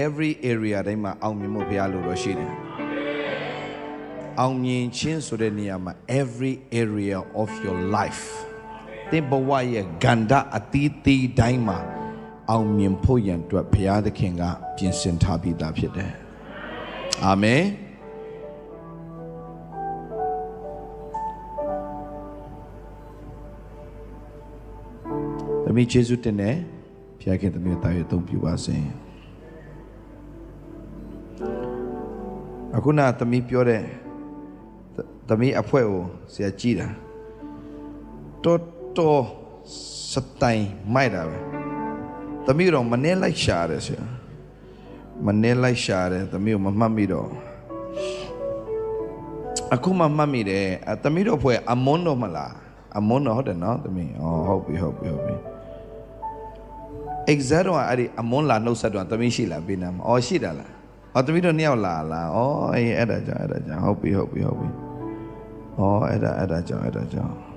every area တိုင်းမှာအောင်မြင်မှုဘုရားလိုတော့ရှိတယ်အောင်မြင်ခြင်းဆိုတဲ့နေရာမှာ every area of your life သင်ဘဝရဲ့ကဏ္ဍအသီးသီးတိုင်းမှာအောင်မြင်ဖို့ရန်အတွက်ဘုရားသခင်ကပြင်ဆင်ထားပြီးသားဖြစ်တယ်အာမင်သမီးယေရှုတင်တယ်ဘုရားခင်သမီးတာရဲ့အသုံးပြုပါစေအခုနသမီးပြောတဲ့သမီးအဖွဲကိုဆရာကြည့်တာတော်စတိုင်မိုက်တာပဲသမီးတော့မနေလိုက်ရှာတယ်ဆရာမနေလိုက်ရှာတယ်သမီးကိုမမှတ်မိတော့အခုမှမှတ်မိတယ်သမီးတော့ဖွဲအမွန်းတော့မလားအမွန်းတော့ဟုတ်တယ်နော်သမီးဟုတ်ပြီ exact တော့အဲ့ဒီအမွန်းလာနှုတ်ဆက်တော့သမီးရှိလားပေးနာမရှိတာလားသမီးတို့နှစ်ယောက်လာလားအဲ့ဒါကြောင့်ဟုတ်ပြီအဲ့ဒါကြောင့်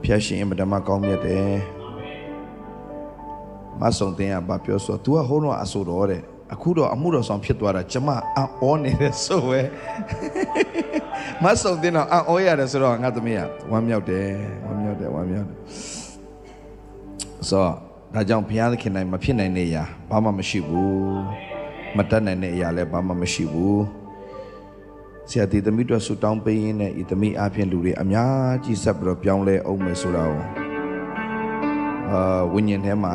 ဖျက်ရှင်အမတမကောင်းမြတ်တယ်မဆုံတင်ကဘာပြောဆို तू ကဟိုးတော့အဆိုတော်တဲ့အခုတော့အမှုတော်ဆောင်ဖြစ်သွားတာကျမအောနေတဲ့ဆိုပဲမဆုံတင်တော့အောရတယ်ဆိုတော့ငါသမီးကဝမ်းမြောက်တယ်ဆိုဒါကြောင့်ဘုရားသခင်နိုင်မဖြစ်နိုင်တဲ့အရာဘာမှမရှိဘူးမတတ်နိုင်တဲ့အရာလည်းဘာမှမရှိဘူးဆရာဒီသမီးတို့ဆူတောင်းပေးရင်းနဲ့ဤသမီးအပြင်လူတွေအများကြီးဆက်ပြီးတော့ပြောင်းလဲအောင်မယ်ဆိုတာကိုဝိညာဉ်ထဲမှာ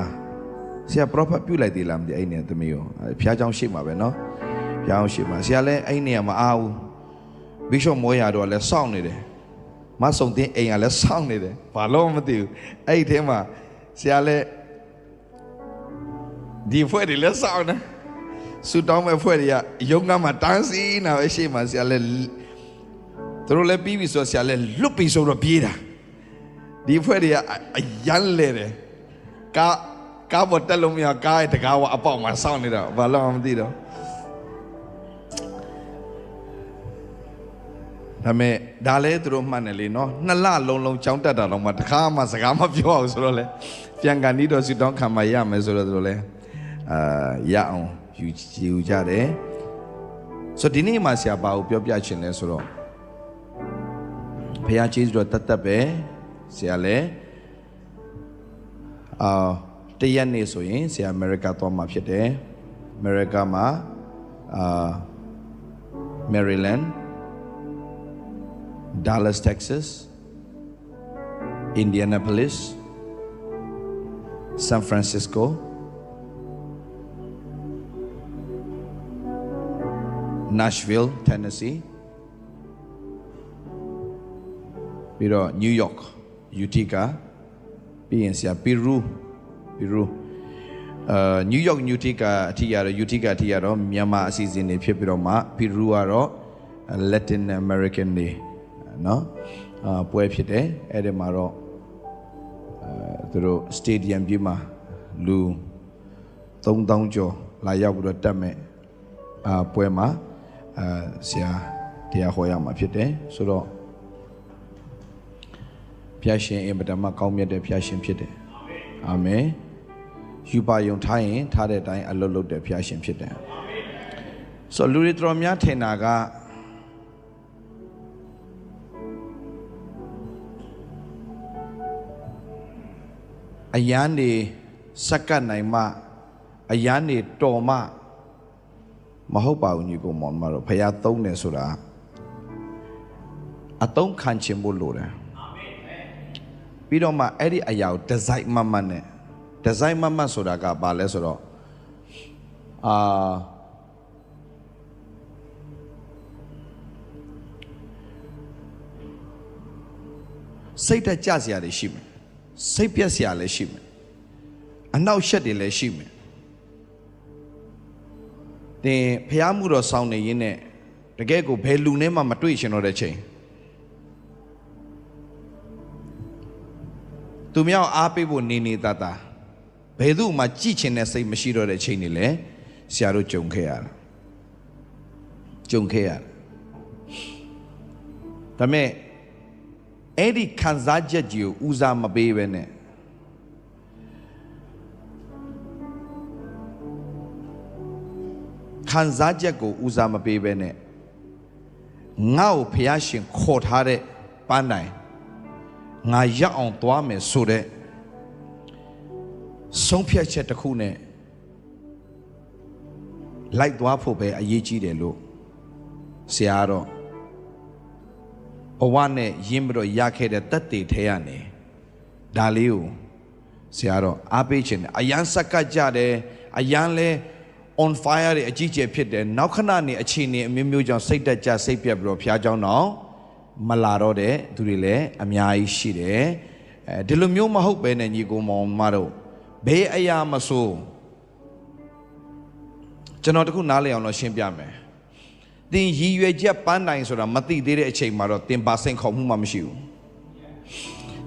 ဆရာ prophet ပြုလိုက်သေးလားမသိအဲ့နေသမီးကိုဖျားเจ้าရှိမှာပဲเนาะဖျားအောင်ရှိမှာဆရာလည်းအဲ့နေရာမှာအားဘူးဘိရှော့မောရာတော့လည်းစောင့်နေတယ်မဆုံတင်အိမ်ကလည်းစောင့်နေတယ်ဘာလို့မသိဘူးအဲ့ဒီထဲမှာဆရာလည်းဒီဖွဲ့တွေလည်းစောင့်နေဆူတောင်းမဲ့ဖွဲ့တွေကရုံကမှတန်းစီနာပဲရှိမှဆရာလည်းသူတို့လည်းပြီးပြီဆိုဆရာလည်းလွတ်ပြီဆိုတော့ပြေးတာဒီဖွဲ့တွေကအရန်လဲတယ်ကားပေါ်တက်လို့မရကားရဲ့တကားကအပေါက်မှာစောင့်နေတော့ဘာလို့မှမသိတော့ဒါမဲ့ဒါလည်းသူတို့မှတ်တယ်လေနော်2လလုံးကြောင်းတက်တာတော့မှတခါမှစကားမပြောအောင်ဆိုတော့လေပြန်ကန်ပြီးတော့ဆူတောင်းခံမရမယ်ဆိုတော့သူတို့လည်းရအောင်ယူကြတယ်ဆိုဒီနေ့မှာဆရာဘာကိုပြောပြချင်လဲဆိုတော့ဘုရားကျေးဇူးတော်တတ်ပဲဆရာလည်းတရက်နေ့ဆိုရင်ဆရာအမေရိကသွားမှာဖြစ်တယ်အမေရိကမှာMaryland Dallas Texas Indianapolis San Francisco Nashville Tennessee ပြီးတော့ New York Utica ပြီးရင်ဆရာ Peru New York Utica အထိရတော့မြန်မာအစီအစဉ်တွေဖြစ်ပြီးတော့မှ Peru ကတော့ Latin American တွေနော်ပွဲဖြစ်တယ်အဲ့ဒီမှာတော့သူတို့ Stadium ပြမှာလူ3000ကျော်လာရောက်ပြီးတော့တက်မဲ့ပွဲမှာဆရာတရားဟောရမှာဖြစ်တယ်ဆိုတော့ဖျားရှင်အင်မတန်မှကောင်းမြတ်တဲ့ဖျားရှင်ဖြစ်တယ်အာမင်ယူပါယုံထားရင်ထားတဲ့အတိုင်းအလုပ်လုပ်တဲ့ဖျားရှင်ဖြစ်တယ်ဆိုတော့လူတွေတော်များထင်တာကအယမ်းတွေစက္ကတ်နိုင်မှအယမ်းတွေတော်မှမဟုတ်ပါဘူးညီကိုမောင်မတော်ဖခင်သုံးတယ်ဆိုတာအသုံးခံခြင်းဖို့လိုတယ်ပြီးတော့မှအဲ့ဒီအရာကိုဒီဇိုင်းမတ်နဲ့ဒီဇိုင်းမတ်ဆိုတာကဘာလဲဆိုတော့စိတ်တက်ကြစရာတွေရှိမယ်စိတ်ပြက်စရာလည်းရှိမယ်အနောက်ရှက်တွေလည်းရှိမယ်တင်ဖျားမှုတော်ဆောင်းနေရင်းနဲ့တကယ်ကိုဘယ်လူနဲ့မှမတွေ့ချင်တော့တဲ့ချိန်သူမြောက်အားပေးဖို့နေတတာဘယ်သူမှကြည့်ချင်တဲ့စိတ်မရှိတော့တဲ့ချိန်တွေလည်းဆရာတို့ကြုံခဲ့ရတာဒါမဲ့အဲ့ဒီခံစားချက်ကြီးကိုဦးစားမပေးပဲနဲ့ ခံစားချက်ကိုဦးစားမပေးဘဲနဲ့ငါ့ကိုဖျားရှင်ခေါ်ထားတဲ့ပန်းတိုင်ငါရောက်အောင်သွားမယ်ဆိုတဲ့ဆုံးဖြတ်ချက်တစ်ခုနဲ့လိုက်သွားဖို့ပဲအရေးကြီးတယ်လို့ဆရာတော်ဘဝနဲ့ရင်းပြီးတော့ရခဲ့တဲ့တက်တေထဲကနေဒါလေးကိုဆရာတော်အားပေးခြင်းနဲ့အယံစက္ကကြတယ်အယံလဲ on fire တွေအကြီးကျယ်ဖြစ်တယ်နောက်ခဏနေအခြေအနေအမျိုးမျိုးကြောင့်စိတ်တက်ကြစိတ်ပြက်ပြီးတော့ဖျားကြောင်းတော့မလာတော့တဲ့သူတွေလည်းအများကြီးရှိတယ်ဒီလိုမျိုးမဟုတ်ပဲနဲ့ညီကိုမောင်မတို့ဘေးအရာမဆိုးကျွန်တော်တခုနားလည်အောင်လို့ရှင်းပြမယ်သင်ရည်ရွယ်ချက်ပန်းတိုင်ဆိုတာမသိသေးတဲ့အချိန်မှာတော့သင်ပါစိန်ခေါ်မှုမှမရှိဘူး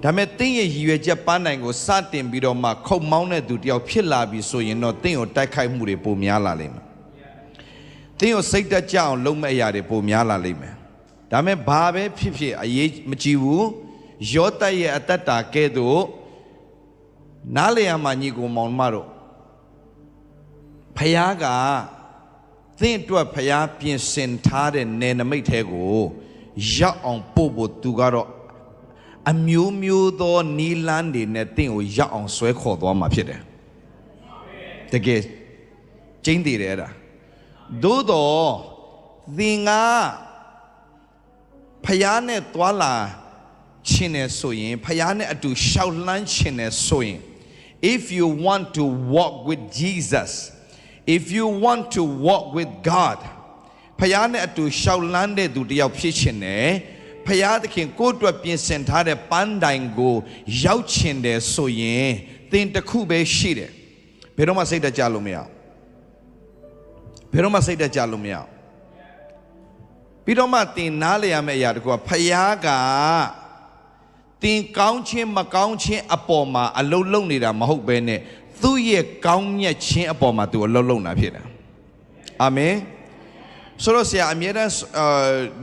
ဒါပေမဲ့သင်ရဲ့ရည်ရွယ်ချက်ပန်းတိုင်ကိုစတင်ပြီးတော့မှခုတ်မောင်းတဲ့သူတယောက်ဖြစ်လာပြီဆိုရင်တော့သင်ကိုတိုက်ခိုက်မှုတွေပိုများလာလိမ့်မယ်သင်ကိုစိတ်တက်ကြအောင်လုပ်မဲ့အရာတွေပိုများလာလိမ့်မယ်ဒါပေမဲ့ဘာပဲဖြစ်ဖြစ်အရေးမကြည့်ဘူးယောသတ်ရဲ့အသက်တာကဲ့သို့နားလည်ရမှာညီကိုမောင်မတို့ဖယားကသင်အတွက်ဖယားပြင်ဆင်ထားတဲ့နယ်နမိတ်ထဲကိုရောက်အောင်ပို့ဖို့သူကတော့အမျိုးမျိုးသောနီလန်းတွေနဲ့သင်ကိုရောက်အောင်ဆွဲခေါ်သွားမှာဖြစ်တယ်တကယ်ကျင်းတည်တယ်အဲ့ဒါသို့တော့သင်ကဖယားနဲ့သွားလာခြင်းနဲ့ဆိုရင်ဖယားနဲ့အတူရှောက်လန်းခြင်းနဲ့ဆိုရင်if you want to walk with Jesus if you want to walk with God ဖယားနဲ့အတူရှောက်လန်းတဲ့သူတယောက်ဖြစ်ခြင်းနဲ့ဖယားသခင်ကိုယ့်အတွက်ပြင်ဆင်ထားတဲ့ပန်းတိုင်ကိုရောက်ခြင်းတယ်ဆိုရင်သင်တစ်ခုပဲရှိတယ်ဘယ်တော့မှစိတ်တကြလို့မရဘယ်တော့မှစိတ်တကြလို့မရပြီးတော့မှသင်နားလည်ရမယ့်အရာတခုကဖယားကသင်ကောင်းခြင်းမကောင်းခြင်းအပေါ်မှာအလုံးလုံးနေတာမဟုတ်ဘဲနဲ့သူ့ရဲ့ကောင်းမြတ်ခြင်းအပေါ်မှာသူအလုံးလုံးတာဖြစ်တယ်အာမင်ဆိုတော့ဆရာအမြဲတမ်း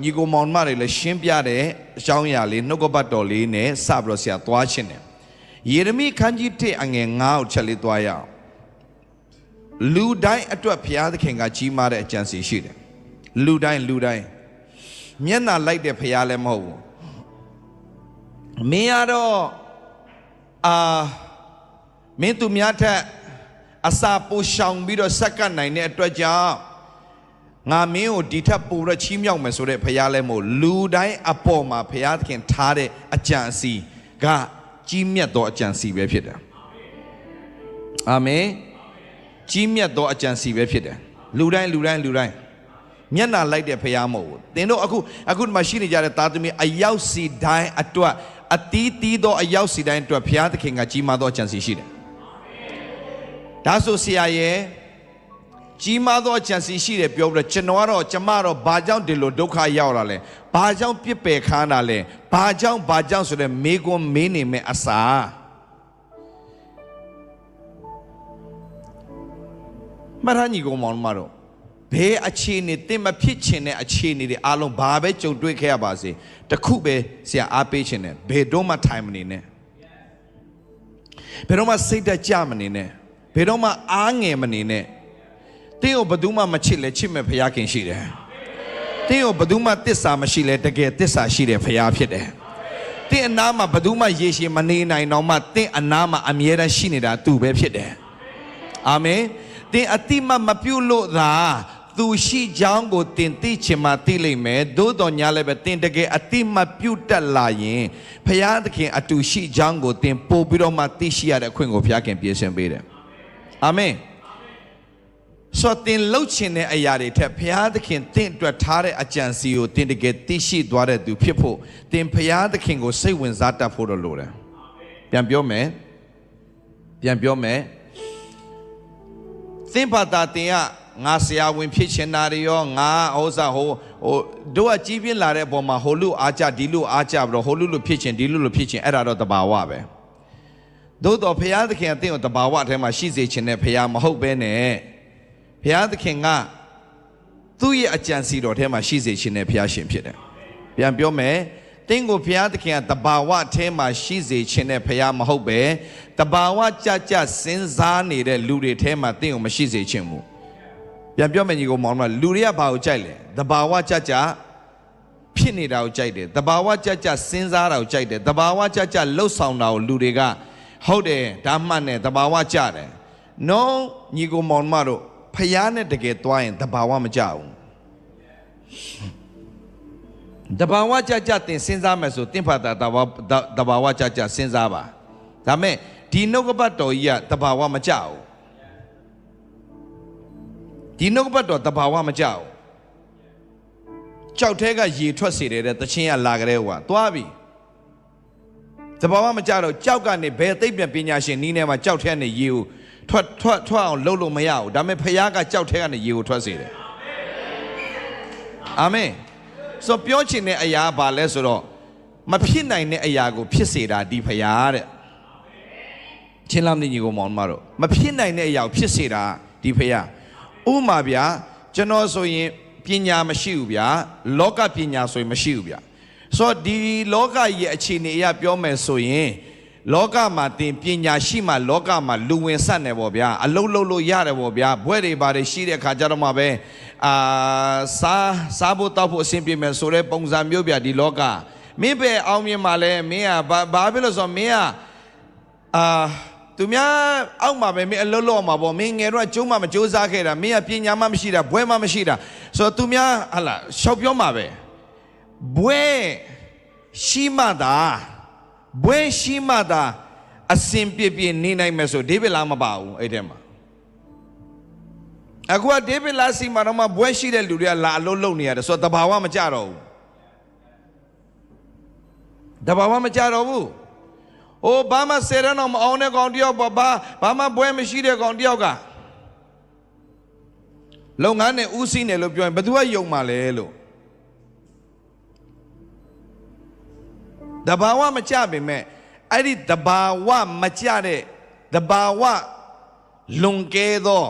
ညီကိုမောင်မတွေလည်းရှင်းပြတဲ့အကြောင်းအရာလေးနှုတ်ကပတ်တော်လေးနဲ့စပြီးတော့ဆရာသွားခြင်းတယ်ယေရမိခန်းကြီး1အငယ်9ကိုချက်လေးသွားရအောင်လူတိုင်းအတွက်ဘုရားသခင်ကကြီးမားတဲ့အကြံစီရှိတယ်လူတိုင်းမျက်နှာလိုက်တဲ့ဘုရားလည်းမဟုတ်ဘူးမင်းကတော့မင်းသူများထက်အစာပိုရှောင်ပြီးတော့ဆက်ကပ်နိုင်တဲ့အတွက်ကြောင့်ငါမင်းကိုဒီထက်ပိုတော့ချီးမြှောက်မယ်ဆိုတဲ့ဘုရားလည်းမဟုတ်လူတိုင်းအပေါ်မှာဘုရားသခင်ထားတဲ့အကြံအစီကကြီးမြတ်သောအကြံစီပဲဖြစ်တယ်အာမင်ကြီးမြတ်သောအကြံစီပဲဖြစ်တယ်လူတိုင်းမျက်နှာလိုက်တဲ့ဘုရားမဟုတ်ဘူးသင်တို့အခုမှရှိနေကြတဲ့သားသမီးအရောက်စီတိုင်းအတွက်အတီးတီးသောအရောက်စီတိုင်းအတွက်ဘုရားသခင်ကကြီးမားသောအကြံစီရှိတယ်ဒါဆိုဆရာရဲ့ကြီးမားသောအကြံစီရှိတယ်ပြောပြီးတော့ကျွန်တော်ကတော့ကျမတော့ဘာကြောင့်ဒီလိုဒုက္ခရောက်လာလဲဘာကြောင့်ပြစ်ပယ်ခါတာလဲဘာကြောင့်ဆိုတဲ့မေးခွန်းမေးနေမဲ့အစာမရဏီကိုမောင်မတို့ဘယ်အခြေအနေတင်မဖြစ်ချင်တဲ့အခြေအနေတွေအားလုံးဘာပဲကြုံတွေ့ခဲ့ရပါစေတခုပဲဆရာအားပေးခြင်းနဲ့ဘယ်တော့မှထိုင်မနေနဲ့ဘယ်တော့မှစိတ်တက်ကြမနေနဲ့ဘယ်တော့မှအားငယ်မနေနဲ့တင်းကိုဘယ်သူမှမချစ်လဲချစ်မဲ့ဘုရားခင်ရှိတယ်တင်းကိုဘယ်သူမှတစ္ဆာမရှိလဲတကယ်တစ္ဆာရှိတယ်ဘုရားဖြစ်တယ်တင်းအနာမှာဘယ်သူမှရေရှည်မနေနိုင်တော့မှတင်းအနာမှာအမြဲတမ်းရှိနေတာသူပဲဖြစ်တယ်အာမင်တင်းအတိမမပြုတ်လို့သာသူရှိကြောင်းကိုတင်သိချင်မှသိလိမ့်မယ်သို့တော်ညာလည်းပဲတင်တကယ်အတိမပြုတ်တက်လာရင်ဘုရားသခင်အတူရှိကြောင်းကိုတင်ပို့ပြီးတော့မှသိရှိရတဲ့အခွင့်ကိုဘုရားခင်ပြင်ဆင်ပေးတယ်အာမင်ဆိုတင်လှုပ်ချင်တဲ့အရာတွေထက်ဘုရားသခင်တင့်အတွက်ထားတဲ့အကြံစီကိုတင်တကယ်သိရှိသွားတဲ့သူဖြစ်ဖို့တင်ဘုရားသခင်ကိုစိတ်ဝင်စားတတ်ဖို့တော့လိုတယ်ပြန်ပြောမယ်သင်ဘာသာတင်ကငါဆရာဝန်ဖြစ်ချင်တာတွေရောငါတို့ကကြီးပြင်းလာတဲ့အပေါ်မှာဟိုလူအားကြဒီလူအားကြပြီးတော့ဟိုလူဖြစ်ချင်ဒီလူဖြစ်ချင်အဲ့ဒါတော့တဘာဝပဲသို့တော်ဘုရားသခင်အသင်ကိုတဘာဝအထဲမှာရှိစေချင်တဲ့ဘုရားမဟုတ်ဘဲနဲ့ဘုရားသခင်ကသူ့ရဲ့အကြံစီတော်ထဲမှာရှိစေချင်တဲ့ဘုရားရှင်ဖြစ်တယ်ပြန်ပြောမယ်သင်ကိုဘုရားသခင်ကတဘာဝအထဲမှာရှိစေချင်တဲ့ဘုရားမဟုတ်ပဲတဘာဝကြစဉ်းစားနေတဲ့လူတွေထဲမှာသင်ကိုမရှိစေချင်ဘူး ပြန်ပြောမယ်ညီကိုမောင်မလူတွေကဘာကိုကြိုက်လဲတဘာဝကြကြဖြစ်နေတာကိုကြိုက်တယ်တဘာဝကြကြစဉ်းစားတာကိုကြိုက်တယ်တဘာဝကြကြလှုပ်ဆောင်တာကိုလူတွေကဟုတ်တယ်ဒါမှန်တယ်တဘာဝကြတယ် no ညီကိုမောင်မတို့ဖယားနဲ့တကယ်တွားရင်တဘာဝမကြဘူးတဘာဝကြကြတင်စဉ်းစားမယ်ဆိုတင်ဖတ်တာတဘာဝကြကြစဉ်းစားပါဒါမဲ့ဒီနှုတ်ကပတ်တော်ကြီးကတဘာဝမကြဘူးဒီနှုတ်ကပတ်တော်တဘာဝမကြဘူးကြောက်ထဲကရေထွက်စေတယ်တဲ့တချင်းကလာကြတဲ့ဟိုကသွားပြီတဘာဝမကြတော့ကြောက်ကနေဘယ်သိပ္ပံပညာရှင်နီးနေမှာကြောက်ထဲကနေရေကိုထွက်အောင်လှုပ်လို့မရဘူးဒါမဲ့ဖယားကကြောက်ထဲကနေရေကိုထွက်စေတယ်အာမင်ဆိုပြောချင်တဲ့အရာဘာလဲဆိုတော့မဖြစ်နိုင်တဲ့အရာကိုဖြစ်စေတာဒီဖယားတဲ့ချင်းလာမင်းကြီးကိုမောင်မတို့မဖြစ်နိုင်တဲ့အရာကိုဖြစ်စေတာဒီဖယားဥပမာဗျာကျွန်တော်ဆိုရင်ပညာမရှိဘူးဗျာလောကပညာဆိုရင်မရှိဘူးဗျာဆိုတော့ဒီလောကရဲ့အခြေအနေအရပြောမယ်ဆိုရင်လောကမှာတင်ပညာရှိမှလောကမှာလူဝင်ဆက်နေပေါ့ဗျာအလုံးလုံးလို့ရတယ်ပေါ့ဗျာဘွဲတွေပါတယ်ရှိတဲ့ခါကြတော့မှပဲစားဖို့တောက်ဖို့အဆင်ပြေမယ်ဆိုတဲ့ပုံစံမျိုးဗျာဒီလောကမင်းပဲအောင်မြင်မှလဲမင်းကဘာဖြစ်လို့ဆိုတော့မင်းကသူများအောက်မှာပဲမင်းအလုံးလုံးမှာပေါ့မင်းငယ်တော့ကျုံးမှမကြိုးစားခဲ့တာမင်းကပညာမှမရှိတာဘွဲမှမရှိတာဆိုတော့သူများဟာလာရှောက်ပြောမှာပဲဘွဲရှိမှသာဘွဲရှိမှသာအစင်ပြပြနေနိုင်မယ်ဆိုဒေးဗစ်လားမပါဘူးအဲ့ထဲမှာအခုကဒေးဗစ်လားစီမှာတော့မှဘွဲရှိတဲ့လူတွေကလာအလုံးလုံးနေရတယ်ဆိုတော့တဘာဝမကြတော့ဘူးတဘာဝမကြတော့ဘူးဟိုဘာမှဆယ်ရတော့မအောင်တဲ့ကောင်တယောက်ဘာမှဘွဲမရှိတဲ့ကောင်တယောက်ကလုပ်ငန်းနဲ့ဦးစီးနေလို့ပြောရင်ဘယ်သူကယုံမှလဲလို့တဘာဝမကြပေမဲ့အဲ့ဒီတဘာဝမကြတဲ့တဘာဝလွန်ကဲသော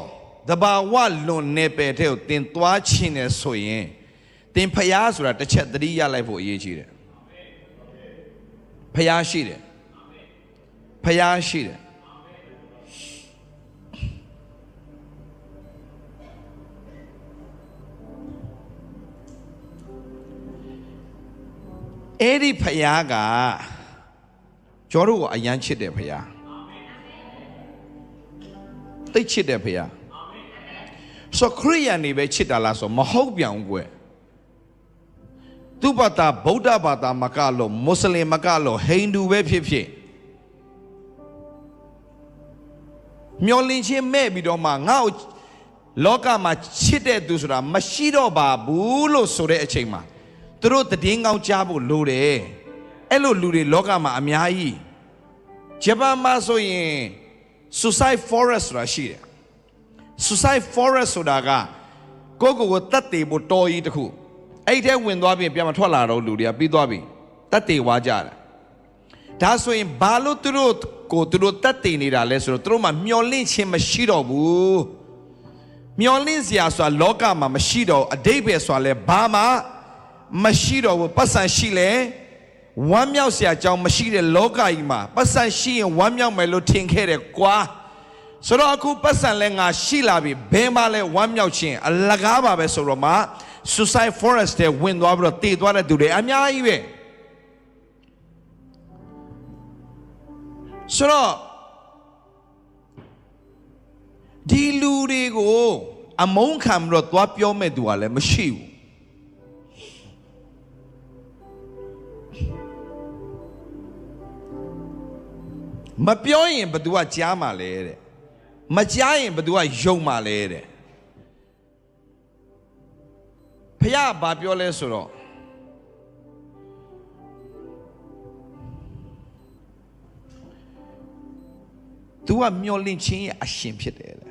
တဘာဝလွန်နေပဲတဲ့ကိုတင်သွားခြင်းနဲ့ဆိုရင်တင်ဖျားဆိုတာတစ်ချက်သတိရလိုက်ဖို့အရေးကြီးတယ်ဖျားရှိတယ်ဖျားရှိတယ်အဲ့ဒီဖယားကကျော်တို့ကိုအယမ်းချစ်တဲ့ဖယားသိချစ်တဲ့ဖယားဆိုခရိယန်နေပဲချစ်တာလားဆိုမဟုတ်ပြန်ဘူးကွယ်သူဘာသာဗုဒ္ဓဘာသာမကလို့မွတ်စလင်မကလို့ဟိန္ဒူပဲဖြစ်ဖြစ်မျောလင်းချင်းမဲ့ပြီးတော့မှငါ့ကိုလောကမှာချစ်တဲ့သူဆိုတာမရှိတော့ပါဘူးလို့ဆိုတဲ့အချိန်မှာသူတို့တည်င်းကောင်းကြားဖို့လိုတယ်အဲ့လိုလူတွေလောကမှာအများကြီးဂျပန်မှာဆိုရင် suicide forest ဆိုတာရှိတယ် suicide forest ဆိုတာကကိုတတ်တယ်ဖို့တော်ကြီးတခုအဲ့ထဲဝင်သွားပြီးပြန်မထွက်လာတော့လူတွေကပြီးသွားပြီတတ်တယ်ဝါကြတယ်ဒါဆိုရင်ဘာလို့သူတို့တတ်တယ်နေတာလဲဆိုတော့သူတို့မှမျောလင့်ခြင်းမရှိတော့ဘူးမျောလင့်စရာဆိုတာလောကမှာမရှိတော့အတိတ်ပဲဆိုတာလဲဘာမှမရှိတော့ဘူးပတ်စံရှိလဲဝမ်းမြောက်စရာအကြောင်းမရှိတဲ့လောကကြီးမှာပတ်စံရှိရင်ဝမ်းမြောက်မယ်လို့ထင်ခဲ့တယ်ကွာဆိုတော့အခုပတ်စံလဲငါရှိလာပြီဘယ်မှလဲဝမ်းမြောက်ခြင်းအလကားပါပဲဆိုတော့မှ suicide forest တဲ့ဝင်သွားပြီးတော့တည်သွားတဲ့သူတွေအများကြီးပဲဆိုတော့ဒီလူတွေကိုအမုန်းခံပြီးတော့သွားပြောမဲ့သူကလည်းမရှိဘူးမပြောရင်ဘသူကကြားမှာလဲတဲ့မကြားရင်ဘသူကယုံမှာလဲတဲ့ဖះဘာပြောလဲဆိုတော့သူကမျောလင့်ခြင်းရဲ့အရှင်ဖြစ်တယ်လေ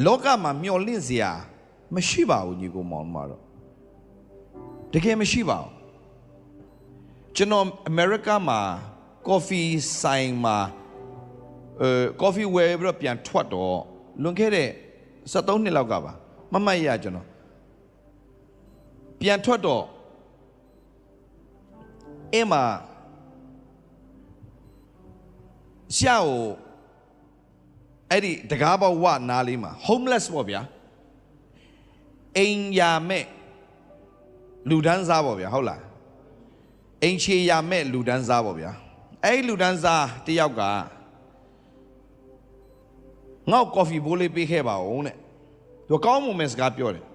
လောကမှာမျောလင့်စရာမရှိပါဘူးညီကိုမောင်မတော်တကယ်မရှိပါဘူးကျွန်တော်အမေရိကမှာကော်ဖီဆိုင်မှာကော်ဖီဝယ်ပြီးတော့ပြန်ထွက်တော့လွန်ခဲ့တဲ့73နှစ်လောက်ကပါမမတ်ရကျွန်တော်ပြန်ထွက်တော့အဲ့မှာရှာကို အဲ့ဒီတကားပေါက်ဝနားလေးမှာ homeless ပေါ့ဗျာအိမ်ယာမဲ့လူဒန်းစားပေါ့ဗျာဟုတ်လားအိမ်ချေယာမဲ့လူဒန်းစားပေါ့ဗျာအဲ့ဒီလူဒန်းစားတယောက်ကငေါ့ကော်ဖီဘိုးလေးပေးခဲ့ပါဦးတဲ့သူကောင်းမွန်မဲ့စကားပြောတယ်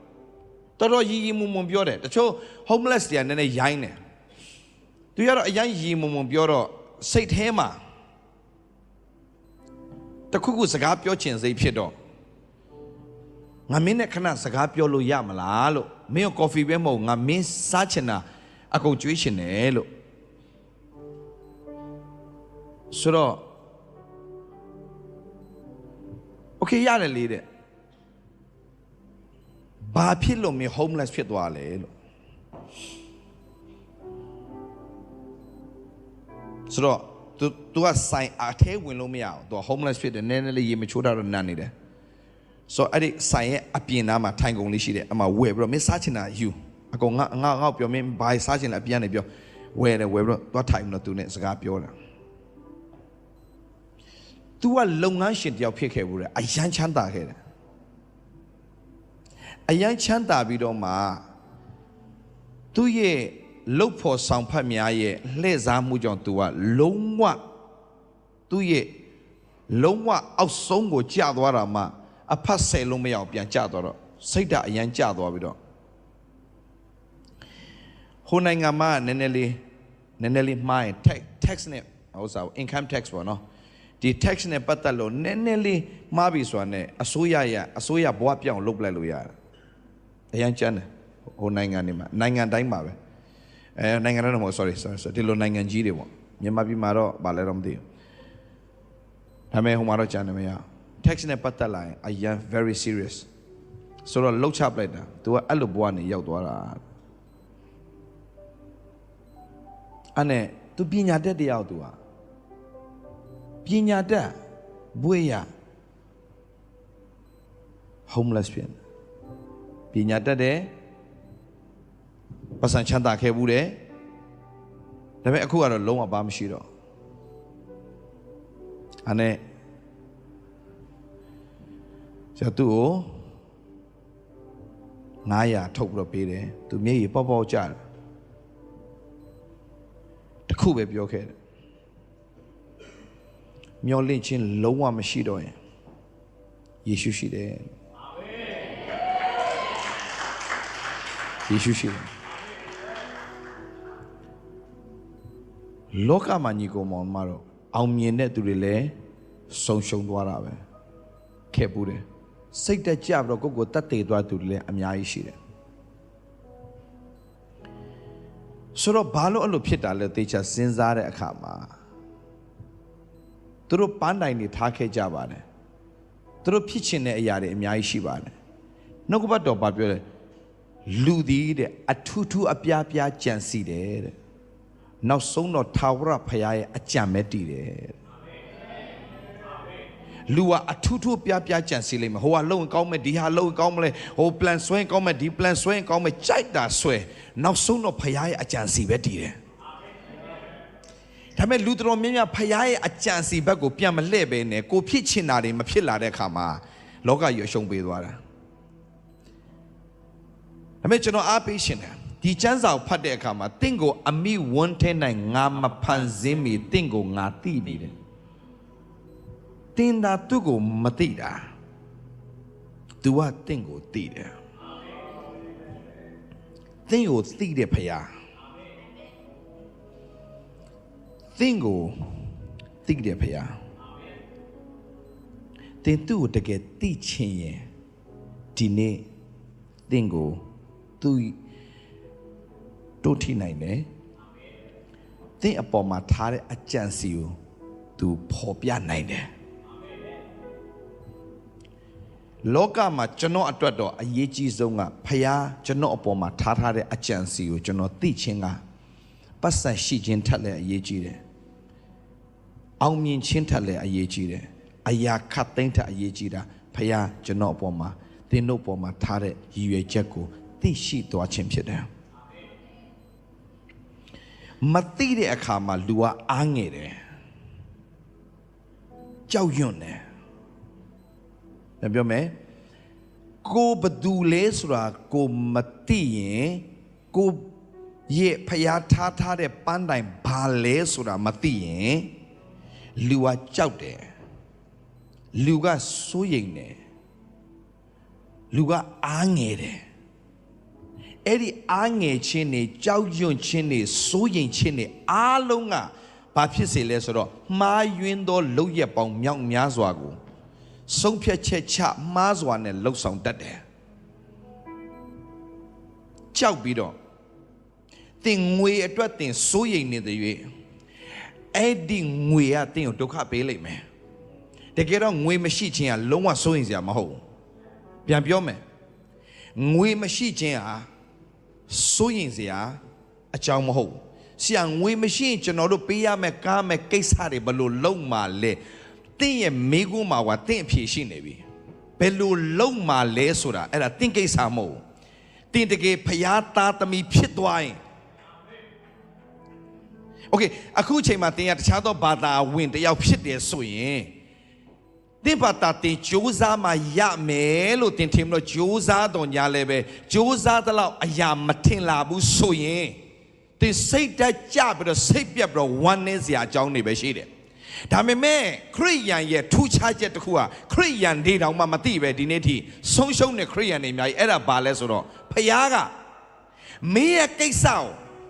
တော်တော်ရီရီမွန်မွန်ပြောတယ်တချို့ homeless တွေကနည်းနည်းရိုင်းတယ်သူရတော့အရင်ရီမွန်မွန်ပြောတော့စိတ်ထဲမှာတခုခုစကားပြောချင်စိတ်ဖြစ်တော့ငါမင်းနဲ့ခဏစကားပြောလို့ရမလားလို့မင်းကော်ဖီပဲမဟုတ်ငါမင်းစားချင်တာအကုန်ကျွေးချင်တယ်လို့ဆိုတော့ okay ရတယ်လေတဲ့ဘာဖြစ်လို့မင်း homeless ဖြစ်သွားလဲလို့ဆိုတော့ तू ကဆိုင်အထဲဝင်လို့မရအောင် तू homeless ဖြစ်တယ်နည်းနည်းလေးရေမချိုးတာတော့နန်းနေတယ်ဆိုတော့အဲ့ဒီဆိုင်ရဲ့အပြင်နားမှာထိုင်ကုန်လေးရှိတယ်အမှဝယ်ပြီးတော့မင်းစားချင်တာယူအကုန်ငါပြောမင်းဘာစားချင်လဲအပြင်ကနေပြောဝယ်ပြီးတော့သွားထိုင်ပြီးတော့ तू နဲ့စကားပြောတာ तू ကလုပ်ငန်းရှင်တယောက်ဖြစ်ခဲ့ဘူးတဲ့အရန်ချမ်းသာခဲ့တယ်အရန်ချမ်းသာပြီးတော့မှသူ့ရဲ့လုတ်ဖို့ဆောင်ဖတ်များရဲ့လှည့်စားမှုကြောင့် तू ကလုံးဝသူ့ရဲ့လုံးဝအောက်ဆုံးကိုကျသွားတာမှအဖတ်ဆယ်လုံးမရအောင်ပြန်ကျသွားတော့စိတ်ဓာတ်အရန်ကျသွားပြီးတော့ဟိုနိုင်ငံမှာနည်းနည်းလေးမှားရင် tax နဲ့ဟိုစား income tax ပေါ့နော်ဒီ tax နဲ့ပတ်သက်လို့နည်းနည်းလေးမှားပြီဆိုတာနဲ့အစိုးရဘဝပြောင်းလုပ်ပလိုက်လို့ရတယ်အရန်ကျန်းတယ်ဟိုနိုင်ငံတွေမှာနိုင်ငံတိုင်းမှာပဲနိုင်ငံတိုင်းတော့မဟုတ် sorry ဒီလိုနိုင်ငံကြီးတွေပေါ့မြန်မာပြည်မှာတော့ဗာလဲတော့မသိဘူးဒါပေမဲ့ဟိုမှာတော့ကျန်တယ်မရ tax နဲ့ပတ်သက်လာရင်အရန် very serious ဆိုတော့လှုပ်ချပလိုက်တာ तू ကအဲ့လိုဘဝနဲ့ရောက်သွားတာအဲ့နဲ့ तू ပညာတတ်တရား तू ဟာပညာတတ်ဘွေရ homeless ဖြစ်ပညာတတ်တယ်ပတ်စံချမ်းသာခဲ့ဘူးတယ်ဒါပေမဲ့အခုကတော့လုံးဝဘာမှမရှိတော့အဲ့နဲ့ကျသူ့ကို900ထုတ်ပြီးတော့ပေးတယ်သူမျက်ရည်ပေါက်ပေါက်ကျတယ်တခုပဲပြောခဲ့တယ်မျောလင့်ခြင်းလုံးဝမရှိတော့ရင်ယေရှုရှိတယ်ယေရှုရှိတယ်လောကမှာညီကောင်မောင်မတော့အောင်မြင်တဲ့သူတွေလည်းဆုံးရှုံးသွားတာပဲခဲ့ဘူးတယ်စိတ်တက်ကြပြီးတော့ကိုယ့်ကိုတတ်သေးသွားသူတွေလည်းအများကြီးရှိတယ်ဆိုတော့ဘာလို့အဲ့လိုဖြစ်တာလဲသေချာစဉ်းစားတဲ့အခါမှာသူတို့ပန်းတိုင်တွေထားခဲ့ကြပါတယ်သူတို့ဖြစ်ချင်တဲ့အရာတွေအများကြီးရှိပါတယ်နှုတ်ကပတ်တော်ဘာပြောလဲလူသည်တဲ့အထူးထူးအပြားပြားကြံစီတယ်တဲ့နောက်ဆုံးတော့ထာဝရဘုရားရဲ့အကြံမဲ့တည်တယ်လူကအထူးထူးပြားပြားကြံစီလိမ့်မယ်ဟိုကလုံကောင်းမယ်ဒီဟာလုံကောင်းမလဲဟို plan ဆွဲကောင်းမယ်ဒီ plan ဆွဲကောင်းမယ်ကြိုက်တာဆွဲနောက်ဆုံးတော့ဘုရားရဲ့အကြံစီပဲတည်တယ်ဒါပေမဲ့လူတော်များများဘုရားရဲ့အကြံစီဘက်ကိုပြန်မလှည့်ပဲနဲ့ကိုဖြစ်ချင်တာတွေမဖြစ်လာတဲ့အခါမှာလောကကြီးအရှုံးပေးသွားတာဒါပေမဲ့ကျွန်တော်အားပေးရှင်တယ်ဒီကျမ်းစာကိုဖတ်တဲ့အခါမှာတင့်ကိုအမိဝန်းထဲ၌ငါမဖန်ဆင်းမီတင့်ကိုငါသိပြီတယ်တင်တာသူ့ကိုမသိတာ तू ကတင့်ကိုသိတယ်တင့်ကိုသိတဲ့ဖခင်တင့်ကိုသိတဲ့ဖခင်တင်သူ့ကိုတကယ်သိချင်ရင်ဒီနေ့တင့်ကိုသူတို့ထိနိုင်တယ်တင့်အပေါ်မှာထားတဲ့အကြံစီကို तू ဖော်ပြနိုင်တယ်လောကမှာကျွန်တော်အတွက်တော့အရေးကြီးဆုံးကဖခင်ကျွန်တော်အပေါ်မှာထားတဲ့အကြံစီကိုကျွန်တော်သိချင်းကပတ်စံရှိခြင်းထက်လည်းအရေးကြီးတယ်အောင်မြင်ခြင်းထက်လည်းအရေးကြီးတယ်အရာခတ်သိမ်းထက်အရေးကြီးတာဖခင်ကျွန်တော်အပေါ်မှာသင်တို့အပေါ်မှာထားတဲ့ရည်ရွယ်ချက်ကိုသိရှိသွားခြင်းဖြစ်တယ်မသိတဲ့အခါမှာလူကအားငယ်တယ်ကြောက်ရွံ့တယ် ပြောမယ်ကိုဘသူလဲဆိုတာကိုမသိရင်ကိုရဲ့ဖျားထားတဲ့ပန်းတိုင်ဘာလဲဆိုတာမသိရင်လူကကြောက်တယ်လူကစိုးရိမ်တယ်လူကအားငယ်တယ်အဲ့ဒီအားငယ်ခြင်းတွေကြောက်ရွံ့ခြင်းတွေစိုးရိမ်ခြင်းတွေအားလုံးကဘာဖြစ်စေလဲဆိုတော့မှားယွင်းသောလုပ်ရက်ပေါင်းမြောက်များစွာကိုဆုံးဖြတ်ချက်ချမှားစွာနဲ့လှုပ်ဆောင်တတ်တယ်ကြောက်ပြီးတော့တင်ငွေအတွက်တင်စိုးရိမ်နေတဲ့၍အဲ့ဒီငွေကတင်ကိုဒုက္ခပေးလိမ့်မယ်တကယ်တော့ငွေမရှိခြင်းကလုံးဝစိုးရိမ်စရာမဟုတ်ဘူးပြန်ပြောမယ်ငွေမရှိခြင်းဟာစိုးရိမ်စရာအကြောင်းမဟုတ်ဆရာငွေမရှိရင်ကျွန်တော်တို့ပေးရမယ်ကားမယ်ကိစ္စတွေဘယ်လိုလုပ်မှာလဲတင့်ရဲ့မိကုန်းမှာကတင့်အဖြေရှိနေပြီဘယ်လိုလုပ်မှာလဲဆိုတာအဲ့ဒါတင့်ကိစ္စမဟုတ်တင်တကယ်ဖျားသားသမီးဖြစ်သွားရင်โอเคအခုချိန်မှာတင်ရတခြားသောဘာသာဝင်တယောက်ဖြစ်တယ်ဆိုရင်တင်ဘာသာတင်ကြိုးစားမှရမယ်လို့တင်ထင်လို့ကြိုးစားတော့ညာလည်းပဲကြိုးစားတဲ့လောက်အရာမထင်လာဘူးဆိုရင်တင်စိတ်တက်ကြပြီးတော့စိတ်ပြတ်ပြီးတော့ဝမ်းနည်းစရာအကြောင်းတွေပဲရှိတယ်ဒါပေမဲ့ခရိယန်ရဲ့ထူးခြားချက်တစ်ခုကခရိယန်တွေတောင်မှမသိပဲဒီနေ့ထိဆုံးရှုံးတဲ့ခရိယန်တွေအများကြီးအဲ့ဒါဘာလဲဆိုတော့ဖခင်ကမင်းရဲ့ကိစ္စကို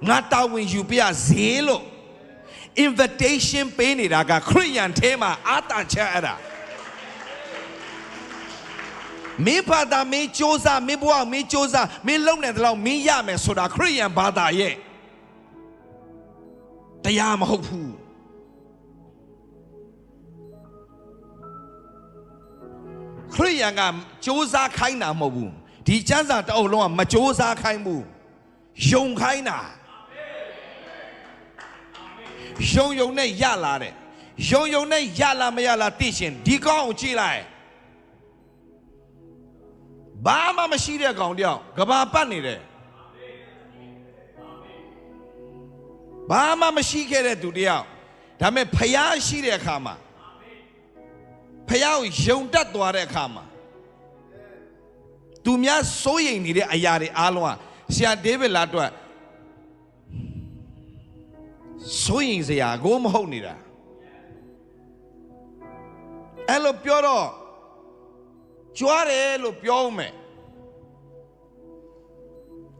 ငါတာဝန်ယူပြစေလို့ invitation ပေးနေတာကခရိယန်ထဲမှာအာတန်ချက်အဲ့ဒါမင်းဘာသာမင်းစ조사မင်းဘဝမင်းစ조사မင်းလုံနေတယ်လို့မင်းရမယ်ဆိုတာခရိယန်ဘာသာရဲ့တရားမဟုတ်ဘူးခရိယန်ကစ조사ခိုင်းတာမဟုတ်ဘူးဒီကျမ်းစာတအုပ်လုံးကမစ조사ခိုင်းဘူးယုံခိုင်းတာယုံနဲ့ရလာတဲ့ယုံနဲ့ရလာမရလာသိရှင်ဒီကောင်းကိုကြည့်လိုက်ဘာမှမရှိတဲ့ကောင်တယောက်ကဘာပတ်နေတယ်ဘာမှမရှိခဲ့တဲ့သူတယောက်ဒါပေမဲ့ဖျားရှိတဲ့အခါမှာဖျားကိုယုံတတ်သွားတဲ့အခါမှာသူများစိုးရိမ်နေတဲ့အရာတွေအားလုံးကဆရာဒေးဗစ်လာတော့စိုးရိမ်စရာကိုမဟုတ်နေတာအဲ့လိုပြောတော့ကြွားတယ်လို့ပြောဦးမယ်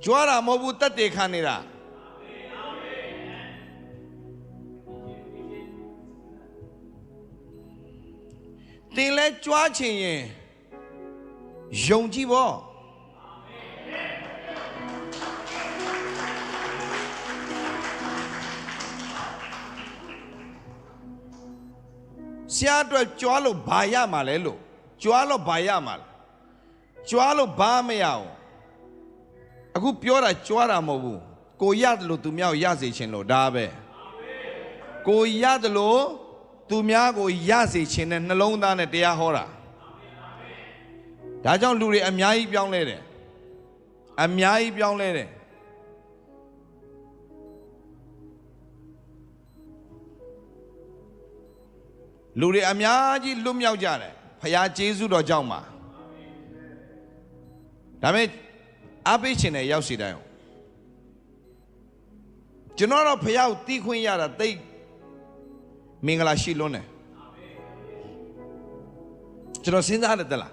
ကြွားတာမဟုတ်ဘူးတက်တေခံနေတာတင်လဲကြွားချင်ရင်ယုံကြည်ပေါ့ဆရာအတွက်ကြွားလို့ဘာရမှာလဲလို့ကြွားလို့ဘာရမှာလဲကြွားလို့ဘာမရအောင်အခုပြောတာကြွားတာမဟုတ်ဘူးကိုရတယ်လို့သူများကိုရစေခြင်းလို့ဒါပဲကိုရတယ်လို့သူများကိုရစေခြင်းနဲ့နှလုံးသားနဲ့တရားဟောတာဒါကြောင့်လူတွေအများကြီးပြောင်းလဲတယ်အများကြီးပြောင်းလဲတယ်လူတွေအများကြီးလွတ်မြောက်ကြတယ်ဖခင်ကျေးဇူးတော်ကြောင့်ပါဒါပေမဲ့အားပေးခြင်းနဲ့ရောက်စီတိုင်းကျွန်တော်တော့ဖခင်ကိုတီးခွင့်ရတာသိမင်္ဂလာရှိလွန်းတယ်ကျွန်တော်စဉ်းစားတယ်လား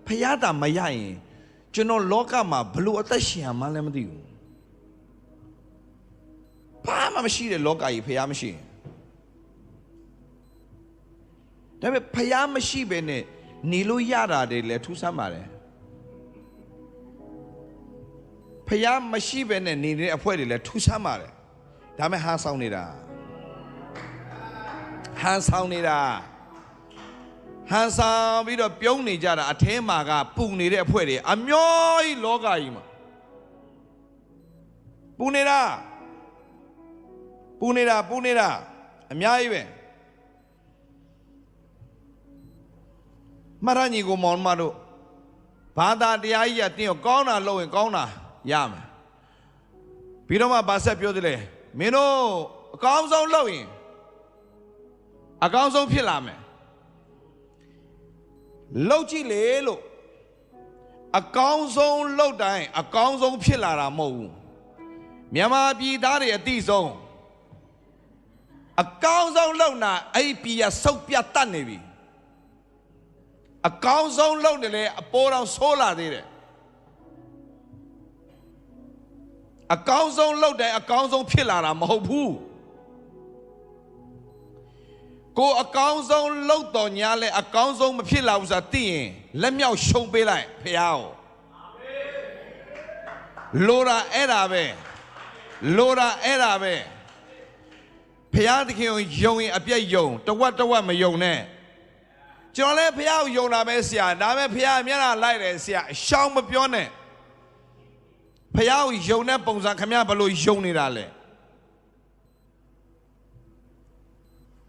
ဖခင်တာမရရင်ကျွန်တော်လောကမှာဘလို့အသက်ရှင်ရမှန်းလည်းမသိဘူးဘာမှမရှိတဲ့လောကကြီးဖခင်မရှိရင်ဒါပေမဲ့ဖျားမရှိပဲနဲ့နေလို့ရတာတွေလည်းထူးဆန်းပါတယ်ဖျားမရှိပဲနဲ့နေတဲ့အဖွဲတွေလည်းထူးဆန်းပါတယ်ဒါပေမဲ့ဟန်ဆောင်နေတာဟန်ဆောင်ပြီးတော့ပြုံးနေကြတာအထဲမှာကပူနေတဲ့အဖွဲတွေအမျိုးကြီးလောကကြီးမှာပူနေတာအများကြီးပဲမရညီကိုမောင်မတို့ဘာသာတရားကြီးကတင်းကိုကောင်းတာလုပ်ရင်ကောင်းတာရမယ်ပြီးတော့မှဗာဆက်ပြောတယ်လေမင်းတို့အကောင်းဆုံးလုပ်ရင်အကောင်းဆုံးဖြစ်လာမယ် လှုပ်ကြည့်လေလို့အကောင်းဆုံးလှုပ်တိုင်းအကောင်းဆုံးဖြစ်လာတာမဟုတ်ဘူးမြန်မာပြည်သားတွေအတိဆုံးအကောင်းဆုံးလှုပ်နာအဲ့ပြည်ရဆုတ်ပြတ်တတ်နေပြီအကောင်းဆုံးလှုပ်နေလေအပေါ်တော်ဆိုးလာသေးတယ်အကောင်းဆုံးလှုပ်တိုင်းအကောင်းဆုံးဖြစ်လာတာမဟုတ်ဘူးကိုအကောင်းဆုံးလှုပ်တော်ညာလဲအကောင်းဆုံးမဖြစ်လာဘူးဆိုတာသိရင်လက်မြောက်ရှုံးပေးလိုက်ဖះကိုလိုတာအဲ့ဒါပဲလိုတာအဲ့ဒါပဲဖះသခင်ကိုယုံရင်အပြည့်ယုံတဝက်မယုံနဲ့ကျွန်တော်လည်းဖះကိုယုံတာပဲဆရာဒါပေမဲ့ဖះမျက်နှာလိုက်တယ်ဆရာရှောင်းမပြောနဲ့ဖះကိုယုံတဲ့ပုံစံခမရဘလို့ယုံနေတာလဲ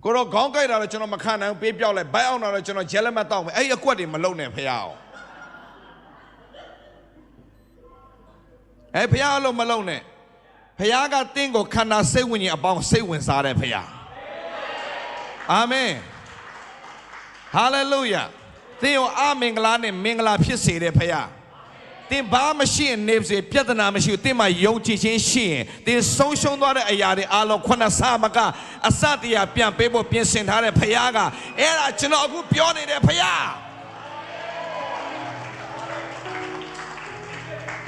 ကိုတော့ခေါင်းကိုက်တာတော့ကျွန်တော်မခံနိုင်ဘူးပေးပြောက်လိုက်ဘိုက်အောင်တာတော့ကျွန်တော်ဂျဲလက်မတ်တောက်မယ်အဲ့ဒီအကွက်တွေမလုံနဲ့ဖះအောင်အဲ့ဖះလို့မလုံနဲ့ဖះကတင်းကိုခန္ဓာစိတ်ဝိညာဉ်အပေါင်းစိတ်ဝင်စားတယ်ဖះအာမင်ဟာလေလုယာတင်းကိုအမင်္ဂလာနဲ့မင်္ဂလာဖြစ်စေတယ်ဖះတင်းဘာမရှိရင်နေစေပြဿနာမရှိဘူးတင်းမှာယုံကြည်ခြင်းရှိရင်တင်းဆုံးရှုံးသွားတဲ့အရာတွေအလုံးခုနဆာမကအစတရားပြန်ပေးဖို့ပြင်ဆင်ထားတဲ့ဖះကအဲ့ဒါကျွန်တော်အခုပြောနေတယ်ဖះ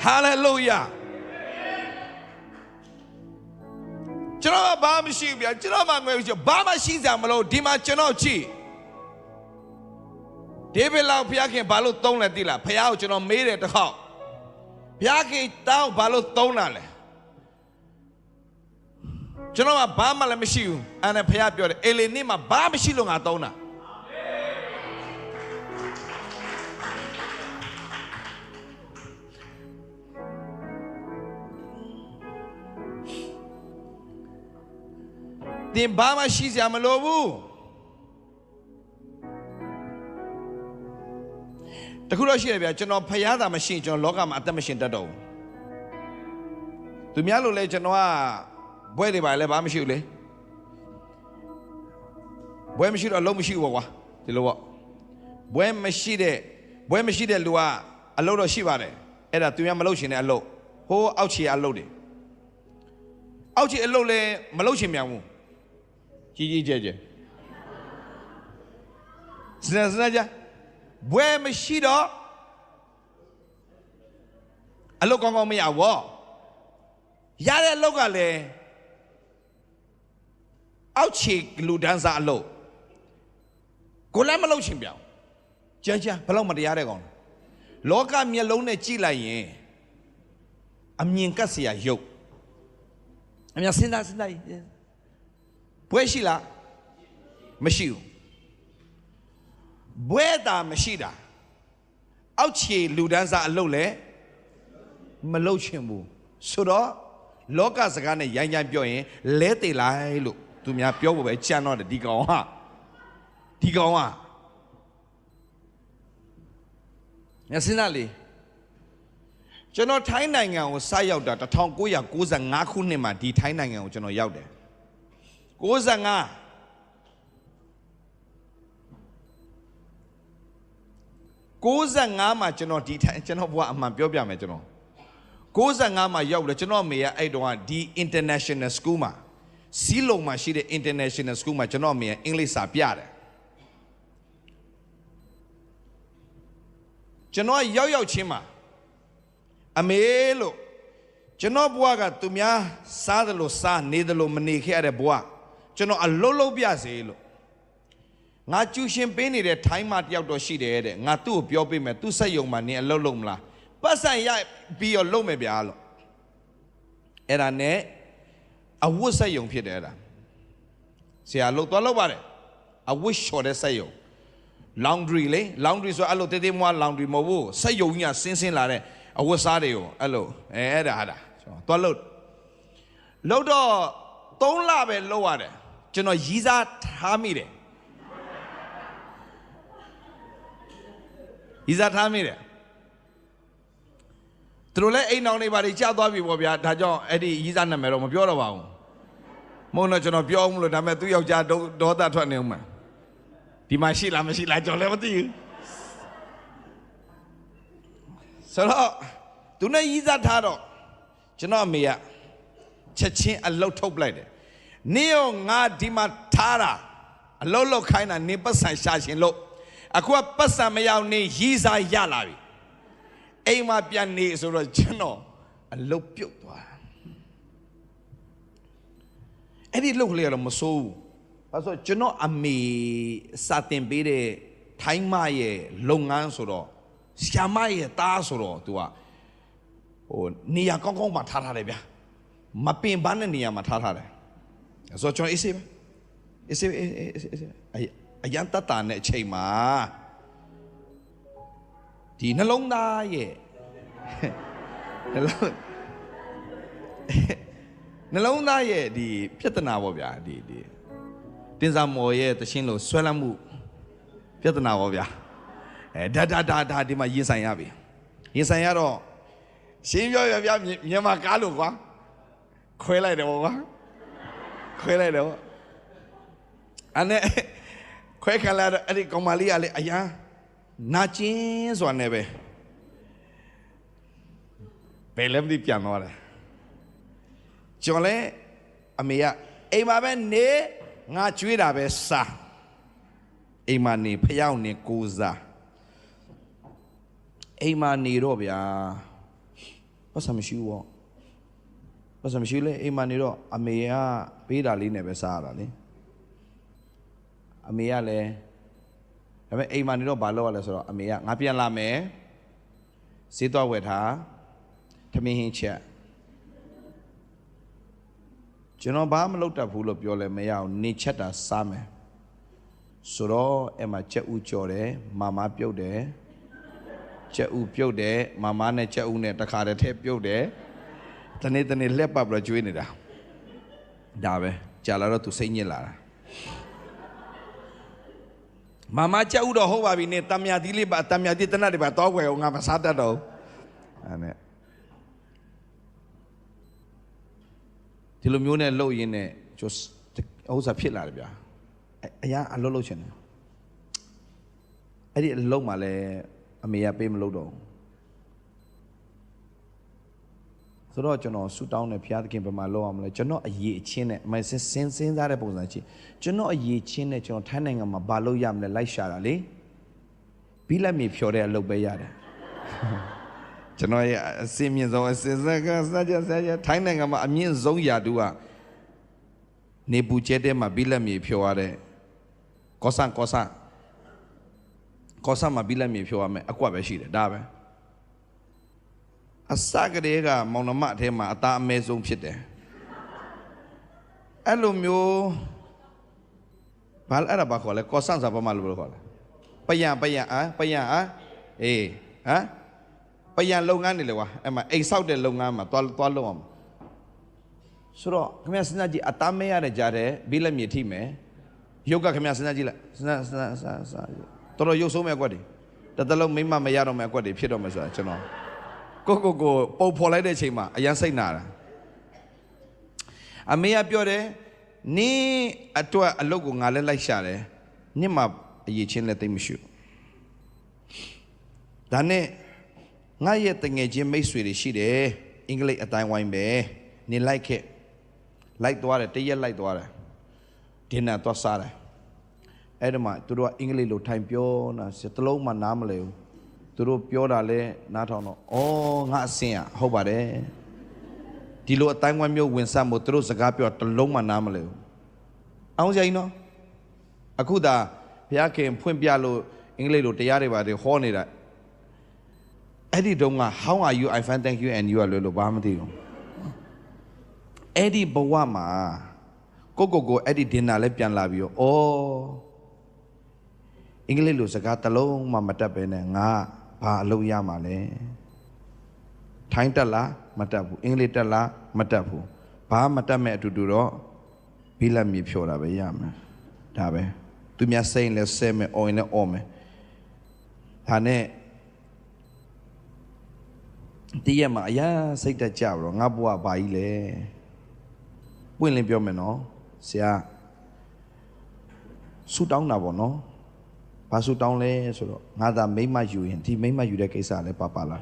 ဟာလေလုယာကျွန်တော်ဘာမှမရှိဘူးဗျာကျွန်တော်မှငွေမရှိဘာမှရှိစရာမလိုဒီမှာကျွန်တော်ကြည့်ဒေးဗစ်လောက်ဘုရားခင်ဘာလို့သုံးလဲသိလားဘုရားကိုကျွန်တော်မေးတယ်တစ်ခေါက်ဘုရားခင်တောင်းဘာလို့သုံးတာလဲကျွန်တော်ကဘာမှလည်းမရှိဘူးအဲ့ဒါဘုရားပြောတယ်အေလီနေ့မှာဘာမှမရှိလို့ငါသုံးတာတင်ဘာမှရှိစရာမလိုဘူးတခုတော့ရှိတယ်ဗျာကျွန်တော်ဖျားတာမရှိကျွန်တော်လောကမှာအသက်မရှင်တတ်တော့ဘူးသူများလို့လဲကျွန်တော်ကဘွဲတွေပါလဲဘာမှမရှိဘူးလေဘွဲမရှိတော့အလုံးမရှိဘူးကွာဒီလိုပေါ့ဘွဲမရှိတဲ့လူကအလုံးတော့ရှိပါတယ်အဲ့ဒါသူများမလုပ်ရှင်တဲ့အလုံးဟိုးအောက်ခြေအလုံးတွေအောက်ခြေအလုံးလဲမလုပ်ရှင်မြန်ဘူးကြီးကျယ်စဉ်းစားကြဘွဲမရှိတော့အလုပ်ကောင်းမရဘူးရတဲ့အလုပ်ကလည်းအောက်ခြေလူဒန်းစားအလုပ်ကိုလည်းမလုပ်ချင်ပြောင်းကြမ်းဘလောက်မတရားတဲ့ကောင်လောကမျက်လုံးနဲ့ကြည့်လိုက်ရင်အမြင်ကပ်เสียရုပ်အများစဉ်းစားဘွဲရှိလားမရှိဘူးဘွဲတာမရှိတာအောက်ခြေလူဒန်းစားအလုပ်လဲမလုပ်ချင်ဘူးဆိုတော့လောကစကားနဲ့ရိုင်းပြောရင်လဲတေလိုက်လို့သူများပြောဖို့ပဲကြံတော့တယ်ဒီကောင်ကညစင်းသားလေးကျွန်တော်ထိုင်းနိုင်ငံကိုစရောက်တာ1995ခုနှစ်မှာဒီထိုင်းနိုင်ငံကိုကျွန်တော်ရောက်တယ်95မှာကျွန်တော်ဒီထိုင်းကျွန်တော်ဘွားအမှန်ပြောပြမယ်ကျွန်တော်95မှာရောက်တယ်ကျွန်တော်မေကအဲ့တုန်းကဒီ international school မှာစီးလုံမှာရှိတဲ့ international school မှာကျွန်တော်မေကအင်္ဂလိပ်စာပြတယ်ကျွန်တော်ရောက်ချင်းမှာအမေလို့ကျွန်တော်ဘွားကသူများစားတယ်လို့စားနေတယ်လို့မနေခဲ့ရတဲ့ဘွားကျွန်တော်အလုံးပြစေလို့ငါကျူရှင်ပေးနေတဲ့ထိုင်းမှာတယောက်တော့ရှိတယ်တဲ့ငါသူ့ကိုပြောပေးမယ်သူ့စက်ယုံမှာနေအလုံးမလားပတ်စံရပြီးတော့လုံးမယ်ဗျာလို့အဲ့ဒါနဲ့အဝတ်စက်ယုံဖြစ်တယ်အဲ့ဒါဆရာလို့သွားလို့ပါတယ်အဝတ်လျှော်တဲ့စက်ယုံ laundry လေ laundry ဆိုအဲ့လိုတေးသေးမွား laundry မဟုတ်ဘူးစက်ယုံကြီးကဆင်းလာတဲ့အဝတ်စားတွေကိုအဲ့လိုအဲ့ဒါသွားလို့တော့3လပဲလောက်ရတယ်ကျွန်တော်ရီးစားထားမိတယ်ရီးစားထားမိတယ်သူတို့လည်းအိမ်အောင်နေပါလေကြာသွားပြီပေါ့ဗျာဒါကြောင့်အဲ့ဒီရီးစားနာမည်တော့မပြောတော့ပါဘူးမဟုတ်တော့ကျွန်တော်ပြောအောင်မလို့ဒါပေမဲ့သူ့ယောက်ျားဒေါသထွက်နေအောင်မှာဒီမှာရှိလားမရှိလားကျွန်တော်လည်းမသိဘူး ဆိုတော့သူနဲ့ရီးစားထားတော့ကျွန်တော်အမေကချက်ချင်းအလုတ်ထုတ်ပလိုက်တယ်နင်းရောငါဒီမှာထားတာအလုတ်လုတ်ခိုင်းတာနင်းပတ်ဆံရှာရှင်လို့အခုကပတ်ဆံမရောက်နေရီးစားရလာပြီအိမ်မှာပြန်နေဆိုတော့ကျွန်တော်အလုတ်ပြုတ်သွားအဲ့ဒီလုတ်ကလေးကတော့မစိုးဘူးဘာလို့ကျွန်တော်အမေစာတင်ပေးတဲ့ထိုင်းမရဲ့လုပ်ငန်းဆိုတော့ဆရာမရဲ့သားဆိုတော့ तू ကဟိုနေရာကောင်းကောင်းမှာထားထားတယ်ဗျာမပင်ပန်းတဲ့နေရာမှာထားထားတယ်ဆိုတော့ကျွန်တော်အေးစေးအရန်တတ်တာနဲ့အချိန်မှာဒီနှလုံးသားရဲ့နှလုံးသားရဲ့ဒီပြဿနာပေါ့ဗျာဒီတင်စာမော်ရဲ့တခြင်းလို့ဆွဲလမ်းမှုပြဿနာပေါ့ဗျာဒါဒီမှာရင်ဆိုင်ရပြီရင်ဆိုင်ရတော့ရှင်းပြောဗျာမြန်မာကားလို့ကွာခွဲလိုက်တယ်ပေါ့ကွာခွဲလိုက်တယ်ပေါ့အဲ့နဲ့ခွဲခံလာတော့အဲ့ဒီကောင်မလေးကလည်းအရန်နာကျင်းစွာနဲ့ပဲဘယ်လည်းမသိပြန်သွားတယ်ကျွန်တော်လည်းအမေကအိမ်မှာပဲနေငါကျွေးတာပဲစားအိမ်မှာနေဖျောက်နေကိုစားအိမ်မှာနေတော့ဗျာပတ်စံမရှိဘူးပေါ့ပတ်စံမရှိလေအိမ်မှာနေတော့အမေကပေးတာလေးနဲ့ပဲစားရတာလေအမေကလည်းဒါပေမဲ့အိမ်မှာနေတော့ဘာလုပ်ရလဲဆိုတော့အမေကငါပြန်လာမယ်ဈေးသွားဝယ်ထားထမင်းဟင်းချက်ကျွန်တော်ဘာမလုပ်တတ်ဘူးလို့ပြောလဲမရအောင်နေချက်တာစားမယ်ဆိုတော့အဲ့မှာကြက်ဥကြော်တယ်မမပြုတ်တယ်ကြက်ဥပြုတ်တယ်မမနဲ့ကြက်ဥနဲ့တခါတည်းထည့်ပြုတ်တယ်တနေ့လက်ပတ်ပြီးကျွေးနေတာဒါပဲကြာလာတော့သူစိတ်ညစ်လာတာမမကြက်ဥတော့ဟုတ်ပါပြီနေတမယာသီးလေးပါတမယာသီးတနတ်တွေပါတောက်ွယ်အောင်ငါမစားတတ်တော့အဲ့နဲ့ဒီလိုမျိုးနဲ့လှုပ်ရင်းနဲ့ကျိုးဥစ္စာဖြစ်လာတယ်ဗျာအရာအလုပ်လုပ်ချင်တယ်အဲ့ဒီအလုပ်မှလည်းအမေကပေးမလုပ်တော့ဆိုတော့ကျွန်တော်ဆူတောင်းတယ်ဘုရားသခင်ဘယ်မှာလုပ်အောင်မလဲကျွန်တော်အရေးအချင်းနဲ့အမေစဉ်းစားတဲ့ပုံစံချင်းကျွန်တော်အရေးချင်းနဲ့ကျွန်တော်ထိုင်းနိုင်ငံမှာဘာလုပ်ရမလဲလိုက်ရှာတာလေဘီလက်မြေဖြော်တဲ့အလုပ်ပဲရတယ်ကျွန်တော်ရဲ့အစင်းမြင့်ဆုံးအစင်းစကားစကြထိုင်းနိုင်ငံမှာအမြင့်ဆုံးယာတူကနေပူကျဲတဲ့မှာဘီလက်မြေဖြော်ရတဲ့ကောဆန်မှာဘီလက်မြေဖြော်ရမယ်အကွက်ပဲရှိတယ်ဒါပဲအစကတည်းကမောင်နှမအထဲမှာအသားအမဲဆုံးဖြစ်တယ်အဲ့လိုမျိုးဘာအဲ့ဒါဘာခေါ်လဲကောဆန်စာဘာမှလို့ခေါ်လဲပယံအေးဟမ်ပယံလုပ်ငန်းနေလေကွာအဲ့မှာအိမ်ဆောက်တဲ့လုပ်ငန်းမှာသွားလုပ်အောင်ဆိုတော့ခင်ဗျာစဉ်းစားကြည့်အသားမဲရတဲ့ကြားတဲ့ဘီလက်မြေထိမယ်ရုပ်ကခင်ဗျာစဉ်းစားကြည့်လိုက်စဉ်းစားတော်ရုပ်ဆုံးမဲ့အကွက်တွေတစ်သလုံးမိမမရတော့မဲ့အကွက်တွေဖြစ်တော့မယ်ဆိုတာကျွန်တော်ကိုပုံဖော်လိုက်တဲ့အချိန်မှာအရန်စိတ်နာတာအမေကပြောတယ်နင်းအတွက်အလုပ်ကိုငါလည်းလိုက်ရှာတယ်နင့်မှာအရေးချင်းလည်းသိမရှိဘူးဒါနဲ့ငါရဲ့တငယ်ချင်းမိတ်ဆွေတွေရှိတယ်အင်္ဂလိပ်အတိုင်းဝိုင်းပဲနင်လိုက်ခဲ့လိုက်သွားတယ်တရက်လိုက်သွားတယ်ဒင်နာသွားစားတယ်အဲ့ဒီမှာသူတို့ကအင်္ဂလိပ်လိုထိုင်ပြောတာစတလုံးမှနားမလဲဘူးသူတို့ပြောတာလဲနားထောင်တော့ဩငါအစင်ဟုတ်ပါတယ်ဒီလိုအတိုင်းဝိုင်းမျိုးဝင်စားမို့သူတို့စကားပြောတလုံးမှနားမလဲဘူးအောင်စရာကြီးနော်အခုသာဘုရားခင်ဖွင့်ပြလို့အင်္ဂလိပ်လိုတရားတွေပါတယ်ဟောနေတာအဲ့ဒီတုန်းက how are you I fine thank you and you are လို့ဘာမှမသိဘူးအဲ့ဒီဘဝမှာကိုအဲ့ဒီဒင်နာလဲပြန်လာပြီးတော့အင်္ဂလိပ်လိုစကားတလုံးမှမတတ်ပဲနဲ့ငါဘာအလုပ်ရမှာလဲထိုင်းတက်လားမတတ်ဘူးအင်္ဂလိပ်တက်လားမတတ်ဘူးဘာမတတ်မဲ့အတူတူတော့ဘီလက်မြေဖြော်တာပဲရမယ်ဒါပဲသူများစိတ်လဲဆဲမယ်အော်ရင်လဲအော်မယ်ဒါနဲ့တည့်ရမှာအရာစိတ်တက်ကြတော့ငါဘဝဘာကြီးလဲပွင့်လင်းပြောမယ်နော်ဆရာဆူတောင်းတာပေါ့နော်ဘာဆူတောင်းလဲဆိုတော့ငါသာမိမ့်မယူရင်ဒီမိမ့်မယူတဲ့ကိစ္စလည်းပါလာ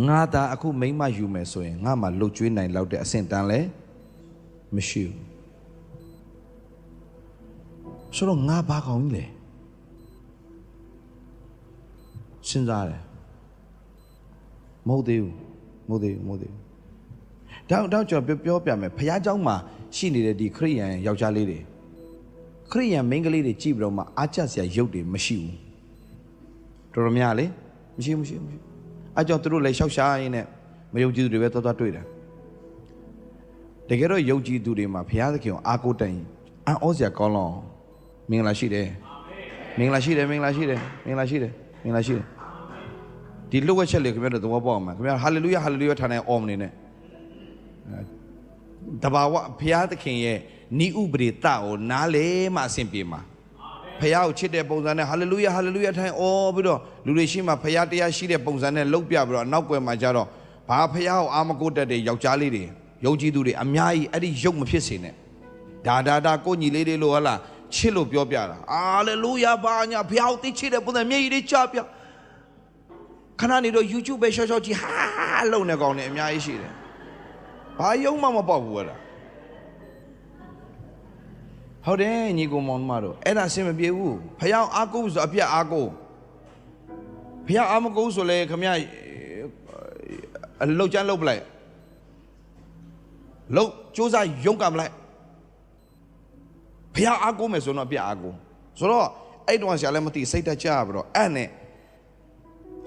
ငါသာအခုမိမယူမယ်ဆိုရင်ငါမှလှုပ်ကြွေးနိုင်လောက်တဲ့အဆင့်တန်းလဲမရှိဘူးဆိုတော့ငါဘာကောင်းကြီးလဲစဉ်းစားတယ်မဟုတ်သေးဘူးတော့ကျွန်တော်ပြောပြမယ်ဖခင်เจ้าမှာရှိနေတဲ့ဒီခရိယန်ယောက်ျားလေးတွေခရိယန်မိန်းကလေးတွေကြည့်ပြီးတော့မှအားကျစရာရုပ်တွေမရှိဘူးတော်တော်များလေမရှိအားကြောင့်သူတို့လည်းရှောက်ရှားရင်းနဲ့မယုံကြည်သူတွေပဲသွားတွေ့တယ်တကယ်တော့ယုံကြည်သူတွေမှာဘုရားသခင်ကိုအားကိုးတိုင်အံ့ဩစရာကောင်းလောမင်္ဂလာရှိတယ်ဒီလှုပ်ဝက်ချက်လေးခင်ဗျားတို့သဘောပေါက်အောင်ပါခင်ဗျာဟာလေလုယာထားနေအော်မနေနဲ့တဘာဝဘုရားသခင်ရဲ့ဤဥပဒေတကိုနားလေမှအဆင်ပြေမှာဖះကိုချစ်တဲ့ပုံစံနဲ့ဟာလေလုယာထိုင်အော်ပြီးတော့လူတွေရှိမှဖះတရားရှိတဲ့ပုံစံနဲ့လှုပ်ပြပြီးတော့နောက်ွယ်မှာကြတော့ဘာဖះကိုအာမကိုတတ်တဲ့ယောက်ျားလေးတွေယုံကြည်သူတွေအများကြီးအဲ့ဒီရုပ်မဖြစ်စေနဲ့ဒါကိုညီလေးတွေလို့ဟလားချစ်လို့ပြောပြတာဟာလေလုယာဘာညာဖះကိုသိချစ်တဲ့ပုံစံမျက်ရည်တွေချပြခဏနေတော့ YouTube ပဲရှော့ကြည့်ဟာလုံနေကောင်းနေအများကြီးရှိတယ်ဘာယုံမှမပေါက်ဘူးလားဟုတ်တယ်ညီကောင်မောင်မတို့အဲ့ဒါအဆင်မပြေဘူးဖះအားကိုးဆိုအပြတ်အားကိုးဖះအားမကိုးဆိုလေခမရလှုပ်ချမ်းလှုပ်ပလိုက်လှုပ်စူးစမ်းရုံးကမလိုက်ဖះအားကိုးမယ်ဆိုတော့အပြတ်အားကိုးဆိုတော့အဲ့တုန်းကဆရာလည်းမသိစိတ်တကြပြီးတော့အဲ့နဲ့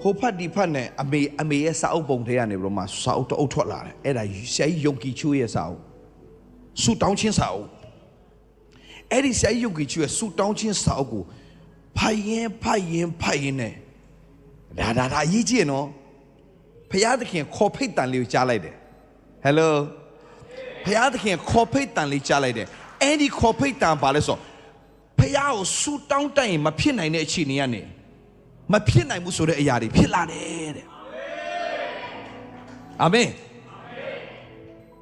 ဟိုဖတ်ဒီဖတ်နဲ့အမေရဲ့စာအုပ်ပုံထဲကနေပြီးတော့မှစာအုပ်တအုပ်ထွက်လာတယ်အဲ့ဒါဆရာကြီးယုံကြည်ချိုးရဲ့စာအုပ်ဆူတောင်းချင်းစာအုပ်အဲ့ဒီဆရာကြီးယုံကြည်ချိုးရဲ့ဆူတောင်းချင်းစာအုပ်ကိုဖတ်ရင်နဲ့ဒါရေးကြည့်နော်ဖယားသခင်ခေါ်ဖိတ်တန်လေးကိုကြားလိုက်တယ်ဟယ်လိုဖယားသခင်ခေါ်ဖိတ်တန်လေးကြားလိုက်တယ်အဲ့ဒီခေါ်ဖိတ်တန်ပါလဲဆိုဖယားကိုဆူတောင်းတိုက်ရင်မဖြစ်နိုင်တဲ့အခြေအနေကနေမဖြစ်နိုင်ဘူးဆိုတဲ့အရာတွေဖြစ်လာတယ်တဲ့အာမင်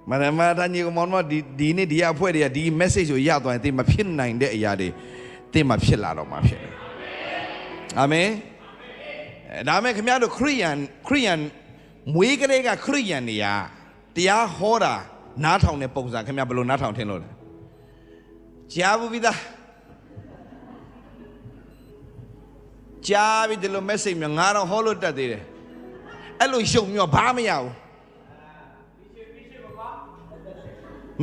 မတန်ကြီးကမောင်မဒီနေ့ဒီအဖွဲတွေကဒီ message ကိုရသွားရင်သင်မဖြစ်နိုင်တဲ့အရာတွေသင်မဖြစ်လာတော့မှဖြစ်တယ်အာမင်ဒါမဲ့ခင်ဗျားတို့ခရိယန်မွေးကလေးကခရိယန်နေရတရားဟောတာနားထောင်တဲ့ပုံစံခင်ဗျားဘယ်လိုနားထောင်ထင်လို့လဲကြားဘူးပြီသားကြားပြီဒီလို message မျိုးငါတော့ဟောလို့တတ်သေးတယ်အဲ့လိုရှုံမျိုးဘာမရဘူး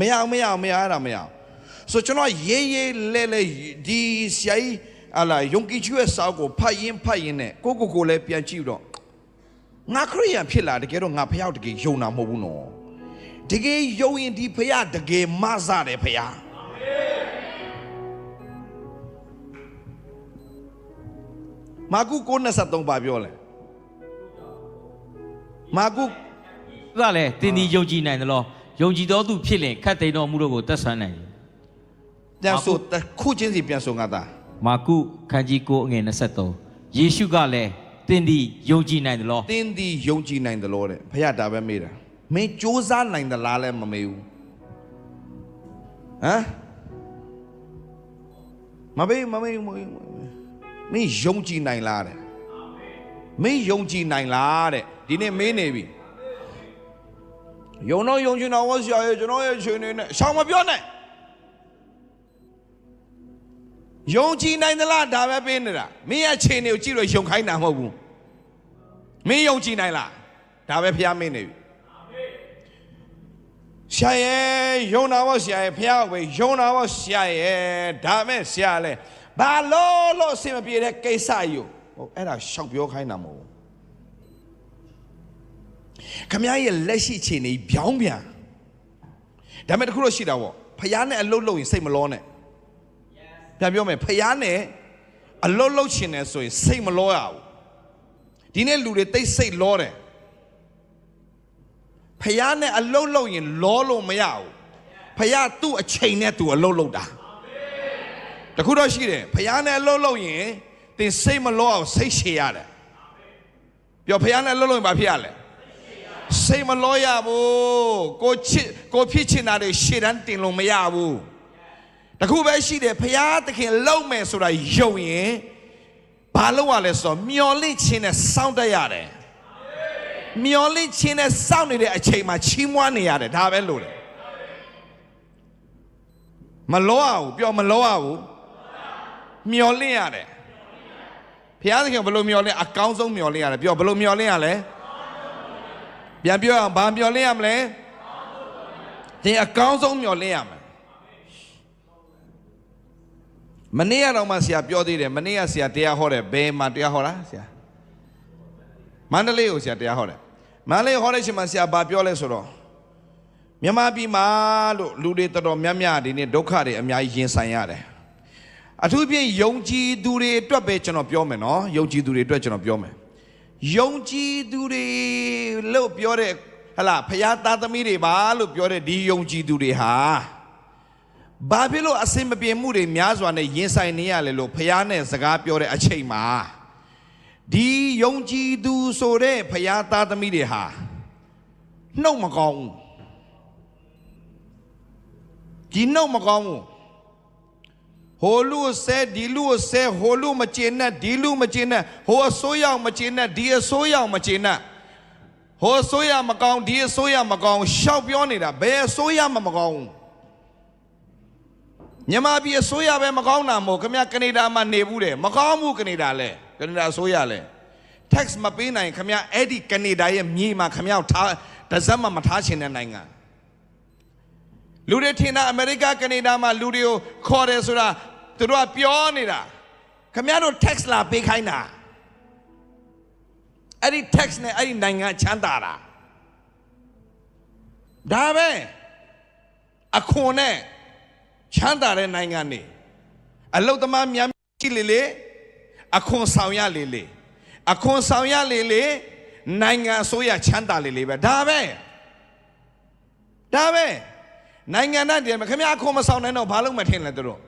မရအဲ့ဒါမရဆိုကျွန်တော်ရေးလဲဒီဆရာကြီးအလားယုံကြည်ခြင်းရဲ့စာအုပ်ကိုဖတ်ရင်နဲ့ကိုလည်းပြန်ကြည့်တော့ငါခရိယန်ဖြစ်လာတကယ်တော့ငါဖះတကယ်ယုံတာမဟုတ်ဘူးနော်တကယ်ယုံရင်ဒီဖះတကယ်မဆတယ်ဖះမာကု9:23ပါပြောလဲမာကုကလည်းတင်းဒီယုံကြည်နိုင်တယ်လို့ယုံကြည်တော်သူဖြစ်ရင်ခတ်သိမ်းတော်မူတော့ကိုသက်ဆိုင်နိုင်တယ်ပြန်ဆိုခုချင်းစီပြန်ဆိုငါသားမာကုခန်းကြီး9:23ယေရှုကလည်းတင်းဒီယုံကြည်နိုင်တယ်လို့တင်းဒီယုံကြည်နိုင်တယ်လို့တဲ့ဖះဒါပဲမေးတာမင်းစူးစမ်းနိုင်သလားလဲမမေးဘူးဟမ်မမေးမင်းယုံကြည်နိုင်လားတဲ့မင်းယုံကြည်နိုင်လားတဲ့ဒီနေ့မေးနေပြီယုံတော့ယုံချင်တော့ဆရာရဲ့ကျွန်တော်ရဲ့ရှင်နေနဲ့ရှောင်မပြောနဲ့ယုံကြည်နိုင်သလားဒါပဲပေးနေတာမင်းရဲ့ချိန်တွေကိုကြည့်လို့ယုံခိုင်းတာမဟုတ်ဘူးမင်းယုံကြည်နိုင်လားဒါပဲဖះမင်းနေပြီဆရာရဲ့ယုံတာပေါ့ဆရာရဲ့ဖះကိုပဲယုံတာပေါ့ဆရာရဲ့ဒါမဲ့ဆရာလဲဘာလို့အစင်မပြေတဲ့ကိစ္စယူဟိုအဲ့ဒါရှောက်ပြောခိုင်းတာမဟုတ်ဘူးခမရဲ့လက်ရှိအခြေအနေပြောင်းပြန်ဒါမဲ့တခုတော့ရှိတာပေါ့ဖះနဲ့အလုတ်လုပ်ရင်စိတ်မလောနဲ့ပြန်ပြောမယ်ဖះနဲ့အလုတ်လုပ်ချင်တယ်ဆိုရင်စိတ်မလောရဘူးဒီနေ့လူတွေတိတ်စိတ်လောတယ်ဖះနဲ့အလုတ်လုပ်ရင်လောလို့မရဘူးဖះသူ့အချိန်နဲ့သူအလုတ်လုပ်တာတခုတော့ရှိတယ်ဖះနဲ့အလုတ်လုပ်ရင်သင်စိတ်မလောအောင်စိတ်ရှည်ရတယ်ပြောဖះနဲ့အလုတ်လုပ်ရင်ဘာဖြစ်ရလဲစိတ်မလောရဘူးကိုဖြစ်ချင်တာတွေရှေ့တန်းတင်လို့မရဘူးတခုပဲရှိတယ်ဖះသခင်လုံမယ်ဆိုတာယုံရင်ဘာလို့ရလဲဆိုတော့မျော်လင့်ခြင်းနဲ့စောင့်တတ်ရတယ် မျောလင့်ခြင်းနဲ့စောင့်နေတဲ့အချိန်မှာချီးမွမ်းနေရတယ်ဒါပဲလို့လေမလောရဘူးပြောမလောရဘူးမျောလင့်ရတယ်ဘုရားသခင်ဘယ်လိုမျောလင့်အကောင်းဆုံးမျောလင့်ရတယ်ပြောဘယ်လိုမျောလင့်ရလဲပြန်ပြောအောင်ဘာမျောလင့်ရမလဲသင်အကောင်းဆုံးမျောလင့်ရမယ်မနေ့ကတော့မှဆရာပြောသေးတယ်မနေ့ကဆရာတရားဟောတယ်ဘယ်မှာတရားဟောတာဆရာမန္တလေးကိုဆရာတရားဟောတယ်မန္တလေးဟောတဲ့အချိန်မှာဆရာဘာပြောလဲဆိုတော့မြန်မာပြည်မှာလို့လူတွေတော်တော်များများဒီနေ့ဒုက္ခတွေအများကြီးရင်ဆိုင်ရတယ်အထူးဖြင့်ယုံကြည်သူတွေအတွက်ပဲကျွန်တော်ပြောမယ်နော်ယုံကြည်သူတွေအတွက်ကျွန်တော်ပြောမယ်ယုံကြည်သူတွေလို့ပြောတဲ့ဟလာဖခင်သားသမီးတွေပါလို့ပြောတဲ့ဒီယုံကြည်သူတွေဟာဘာဖြစ်လို့အစင်မပြေမှုတွေများစွာနဲ့ရင်ဆိုင်နေရလဲလို့ဖခင်နဲ့စကားပြောတဲ့အချိန်မှာဒီယုံကြည်သူဆိုတဲ့ဖခင်သားသမီးတွေဟာနှုတ်မကောင်းဘူးဒီနှုတ်မကောင်းဘူးဟိုလူဆဲဒီလူဆဲဟိုလူမကျေနပ်ဒီလူမကျေနပ်ဟိုအစိုးရမကျေနပ်ဒီအစိုးရမကျေနပ်ဟိုအစိုးရမကောင်းဒီအစိုးရမကောင်းရှောက်ပြောနေတာဘယ်အစိုးရမှမကောင်းဘူးမြန်မာပြည်အစိုးရပဲမကောင်းတာမို့ခင်ဗျကနေဒါမှာနေဘူးတယ်မကောင်းဘူးကနေဒါလဲကနေဒါအစိုးရလဲ tax မပေးနိုင်ခင်ဗျအဲ့ဒီကနေဒါရဲ့မြေမှာခင်ဗျထားတစ်စက်မှမထားချင်တဲ့နိုင်ငံလူတွေထင်တာအမေရိကကနေဒါမှာလူတွေကိုခေါ်တယ်ဆိုတာသူတို့ကပြောနေတာခင်ဗျားတို့ tax လာပေးခိုင်းတာအဲ့ဒီ tax နဲ့အဲ့ဒီနိုင်ငံချမ်းသာတာဒါပဲအခွန်နဲ့ချမ်းသာတဲ့နိုင်ငံနေအလုတ်သမားများရှိလေအခွန်ဆောင်ရလေအခွန်ဆောင်ရလေနိုင်ငံအစိုးရချမ်းသာလေပဲဒါပဲနိုင်ငံနဲ့တည်းမှာခင်ဗျားအခွန်မဆောင်နိုင်တော့ဘာလို့မထင်လဲသူတို့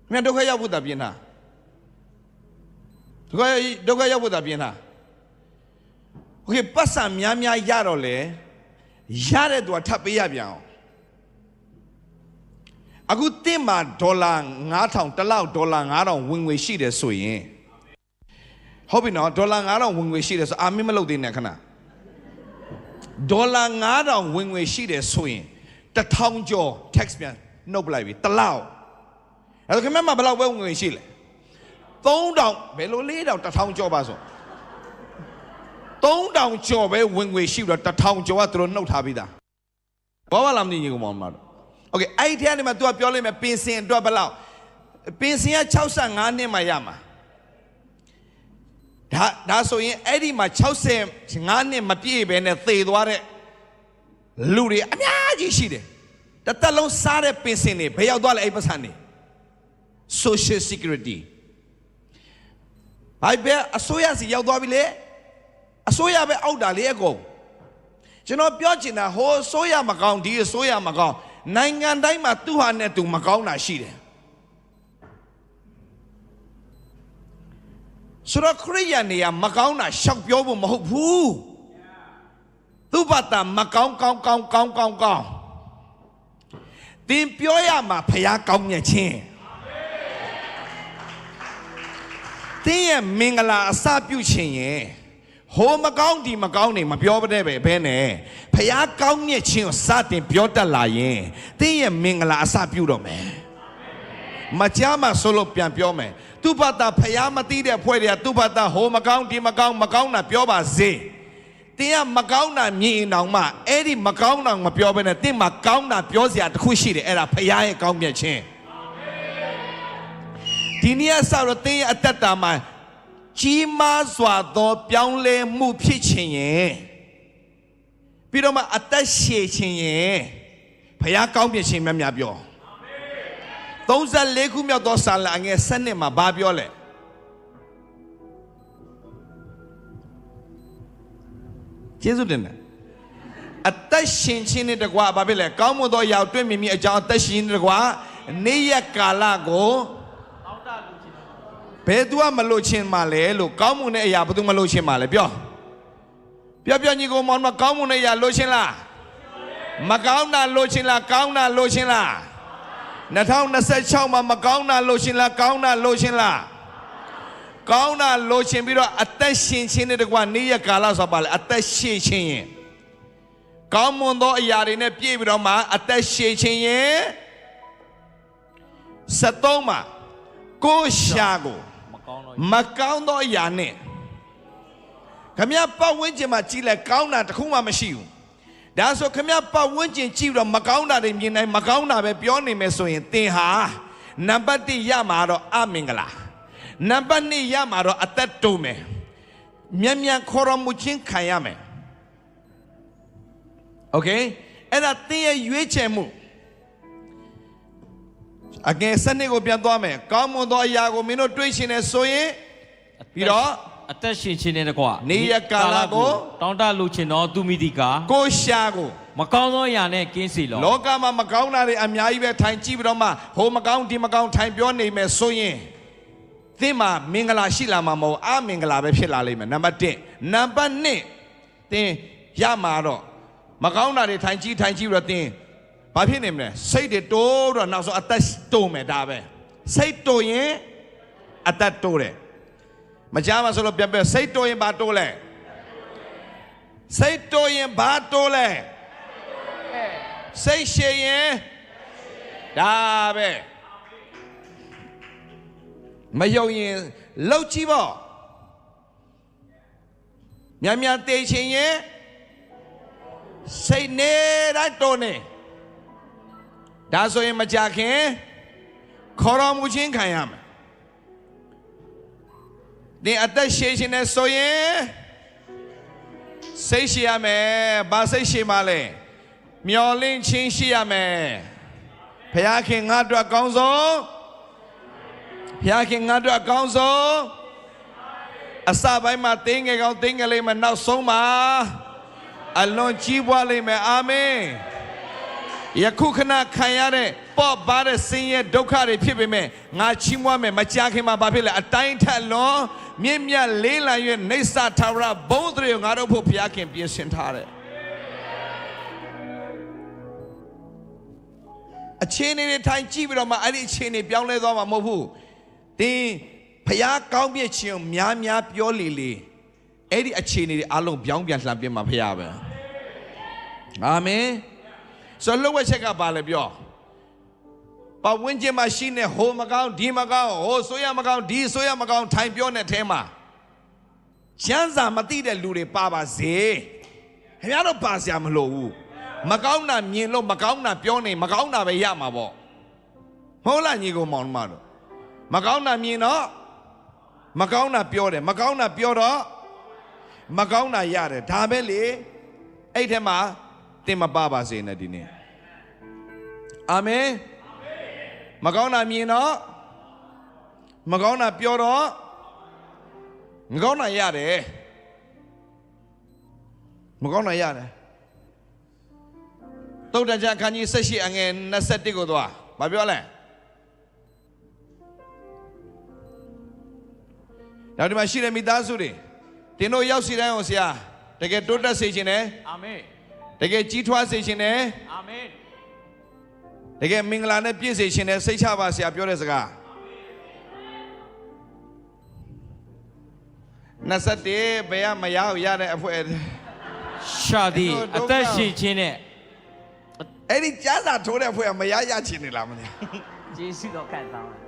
ခင်ဗျားဒုက္ခရောက်ဖို့တာပြင်တာဒုက္ခရောက်ဖို့တာပြင်တာโอเคပတ်စံများရတော့လေရတဲ့သူကထပ်ပေးရပြန်အောင်အခုတင်မှာဒေါ်လာ9000တစ်လောက်ဒေါ်လာ9000ဝင်ငွေရှိတယ်ဆိုရင်ဟုတ်ပြီနော်ဒေါ်လာ9000ဝင်ငွေရှိတယ်ဆိုအာမင်းမလုပ်သေးနဲ့ခဏဒေါ်လာ9000ဝင်ငွေရှိတယ်ဆိုရင်1000ကျော် tax ပြန်နှုတ်ပလိုက်ပြီတစ်လောက်အဲ့တော့ခင်ဗျမဘယ်လောက်ပဲဝင်ငွေရှိလဲ3000ဘယ်လို4000 1000ကျော်ပါဆို3000ကျော်ပဲဝင်ငွေရှိပြီးတော့1000ကျော်ကသူတို့နှုတ်ထားပြီးသားဘာမှလာမသိညီကောင်မတော်โอเคအဲ့ဒီထဲကနေမှ तू ပြောလိုက်မယ်ပင်စင်အတွက်ဘယ်လောက်ပင်စင်က65နှစ်မှရမှာဒါဆိုရင်အဲ့ဒီမှာ65နှစ်မပြည့်ပဲနဲ့သေသွားတဲ့လူတွေအများကြီးရှိတယ်တစ်သက်လုံးစားတဲ့ပင်စင်တွေဘယ်ရောက်သွားလဲအဲ့ပတ်စံတွေ social security ဘာပဲအစိုးရစီရောက်သွားပြီလေအစိုးရပဲအောက်တာလေအကုန်ကျွန်တော်ပြောချင်တာဟိုအစိုးရမကောင်းဒီအစိုးရမကောင်းနိုင်ငံတိုင်းမှာသူ့ဟာနဲ့သူမကောင်းတာရှိတယ်ဆိုတော့ခရိယာနေရာမကောင်းတာရှောက်ပြောဖို့မဟုတ်ဘူးသူ့ဘာသာမကောင်းကောင်းတင်ပြောရမှာဖျားကောင်းမြတ်ချင်းတင်းရဲ့မင်္ဂလာအစပြုခြင်းရင်ဟိုမကောင်းဒီမကောင်းနေမပြောပါတဲ့ပဲဘဲနဲ့ဖျားကောင်းမြတ်ခြင်းကိုစတင်ပြောတတ်လာရင်တင်းရဲ့မင်္ဂလာအစပြုတော့မယ်မကြားမှာဆိုလို့ပြန်ပြောမယ်သူ့ဘာသာဖျားမသိတဲ့ဖွဲ့တွေကသူ့ဘာသာဟိုမကောင်းဒီမကောင်းတာပြောပါစေတင်းကမကောင်းတာမြင်အောင်မှအဲ့ဒီမကောင်းတာမပြောဘဲနဲ့တင်းမှာကောင်းတာပြောစရာတစ်ခုရှိတယ်အဲ့ဒါဖျားရဲ့ကောင်းမြတ်ခြင်းဒီနေ့ဆောက်တော့တင်းရဲ့အတ္တတာမှာကြီးမားစွာသောပြောင်းလဲမှုဖြစ်ခြင်းရင်ပြီးတော့မှအသက်ရှည်ခြင်းရင်ဘုရားကောင်းမြတ်ခြင်းများပြော34ခုမြောက်သောစာလအငယ်7မှာဘာပြောလဲကျေးဇူးတင်တယ်အသက်ရှင်ခြင်းနဲ့တကွာဘာဖြစ်လဲကောင်းမွန်သောအရာတွေ့မြင်မိအကြောင်းအသက်ရှင်နဲ့တကွာနေ့ရက်ကာလကိုဘယ်သူကမလို့ချင်းမှလဲလို့ကောင်းမွန်တဲ့အရာဘယ်သူမလို့ချင်းမှလဲပြောညီကောင်မောင်မကောင်းမွန်တဲ့အရာလို့ချင်းလားမကောင်းတာလို့ချင်းလားကောင်းတာလို့ချင်းလား2026မှာမကောင်းတာလို့ချင်းလားကောင်းတာလို့ချင်းလား ကောင်းတာလိုချင်ပြီးတော့အသက်ရှင်ခြင်းနဲ့တကွာနေ့ရက်ကာလဆိုပါလေအသက်ရှည်ခြင်းရင်ကောင်းမွန်သောအရာတွေနဲ့ပြည့်ပြီးတော့မှအသက်ရှည်ခြင်းရင်73မှာကိုရှာကိုမကောင်းသောအရာနဲ့ခမရပတ်ဝန်းကျင်မှာကြည့်လဲကောင်းတာတခုမှမရှိဘူးဒါဆိုခမရပတ်ဝန်းကျင်ကြည့်ပြီးတော့မကောင်းတာတွေမြင်နိုင်မကောင်းတာပဲပြောနေမယ်ဆိုရင်သင်ဟာနံပါတ်1ရမှာတော့အမင်္ဂလာနံပါတ်2ရမှာတော့အသက်တုံးမယ်မြန်မြန်ခေါ်ရမှုချင်းခံရမယ်โอเคအဲ့ဒါသင်ရဲ့ရွေးချယ်မှုအကယ်စနစ်ကိုပြန်သွားမယ်ကောင်းမွန်သောအရာကိုမင်းတို့တွေးရှင်နေဆိုရင်ပြီးတော့အသက်ရှင်ခြင်းနဲ့တကွာနေရကာလကိုတောင်းတလို့ခြင်းတော့သူမိတိကကိုရှာကိုမကောင်းသောအရာနဲ့ကင်းစေလောလောကမှာမကောင်းတာတွေအများကြီးပဲထိုင်ကြည့်ပြီးတော့မှဟိုမကောင်းဒီမကောင်းထိုင်ပြောနေမယ်ဆိုရင်သင်မှာမင်္ဂလာရှိလာမှာမဟုတ်အမင်္ဂလာပဲဖြစ်လာလိမ့်မယ်နံပါတ်1နံပါတ်2သင်ရမှာတော့မကောင်းတာတွေထိုင်ကြည့်ပြီးတော့သင်ဘာဖြစ်နေမလဲစိတ်တွေတိုးတော့နောက်ဆုံးအသက်တိုးမယ်ဒါပဲစိတ်တိုးရင်အသက်တိုးတယ်မကြားမှာဆိုလို့ပြန်ပြစိတ်တိုးရင်ဘာတိုးလဲစိတ်တိုးရင်ဘာတိုးလဲစိတ်ရှည်ရင်ဒါပဲမယုံရင်လှုပ်ကြည့်ပေါ့မြန်မြန်တေးချင်ရင်စိတ်နေတာတိုးနေဒါဆိုရင်မကြခင်ခေါ်တော်မူခြင်းခံရမယ်သင်အသက်ရှည်ခြင်းနဲ့ဆိုရင်စိတ်ရှည်ရမယ်ဘာစိတ်ရှည်မှလဲမျော်လင့်ခြင်းရှိရမယ်ဘုရားခင်ငါတို့အကောင်းဆုံးဘုရားခင်ငါတို့အကောင်းဆုံးအစပိုင်းမှာတင်းငယ်ကောင်းတင်းငယ်လေးမှာနောက်ဆုံးမှာအလွန်ကြီးပွားလိမ့်မယ်အာမင်ယခုခဏခံရတဲ့ပေါ့ပါတဲ့ဆင်းရဲဒုက္ခတွေဖြစ်ပေမဲ့ငါချီးမွမ်းမယ်မကြာခင်မှာဘာဖြစ်လဲအတိုင်းထက်လွန်မြင့်မြတ်လေးလံ၍နေဆာထာဝရဘုန်းတော်ငါတို့ဖို့ဘုရားခင်ပြင်ဆင်ထားတယ်အခြေအနေတွေထိုင်ကြည့်ပြီးတော့မှအဲ့ဒီအခြေအနေပြောင်းလဲသွားမှာမဟုတ်ဘူးသင်ဘုရားကောင်းမြတ်ခြင်းကိုများများပြောလေအဲ့ဒီအခြေအနေတွေအလုံးပြောင်းပြန်လှန်ပြမှာဘုရားပဲအာမင်ဆိုလို့ဝက်ချက်ကပါလေပြောပတ်ဝန်းကျင်မှာရှိနေဟိုမကောင်းဒီမကောင်းဟိုဆိုရမကောင်းဒီဆိုရမကောင်းထိုင်ပြောနေတဲ့အထဲမှာချမ်းသာမသိတဲ့လူတွေပါပါစေခင်ဗျားတို့ပါစရာမလိုဘူးမကောင်းတာမြင်လို့မကောင်းတာပြောနေမကောင်းတာပဲရမှာပေါ့ဟုတ်လားညီကောင်မောင်မတို့မကောင်းတာမြင်တော့မကောင်းတာပြောတယ်မကောင်းတာပြောတော့မကောင်းတာရတယ်ဒါပဲလေအဲ့ထဲမှာသင်မပါစေနဲ့ဒီနေ့အာမင်မကောင်းတာမြင်တော့မကောင်းတာပြောတော့မကောင်းတာရတယ်မကောင်းတာရတယ်သုတ္တန်ကျမ်းအခန်းကြီး18အငယ်21ကိုသွားဘာပြောလဲနောက်ဒီမှာရှိတဲ့မိသားစုတွေတင်တို့ရောက်စီတိုင်းအောင်ဆရာတကယ်တိုးတက်စေခြင်းနဲ့အာမင်တကယ်ကြီးထွားစေခြင်းနဲ့အာမင်တကယ်မင်္ဂလာနဲ့ပြည့်စေခြင်းနဲ့စိတ်ချပါဆရာပြောတဲ့စကား21ဘယ်ကမရရတဲ့အဖွဲရှာသည်အသက်ရှင်ခြင်းနဲ့အဲ့ဒီကြားစာထိုးတဲ့ဖွဲကမရခြင်းနေလားမသိယေရှုတော်ခံဆောင်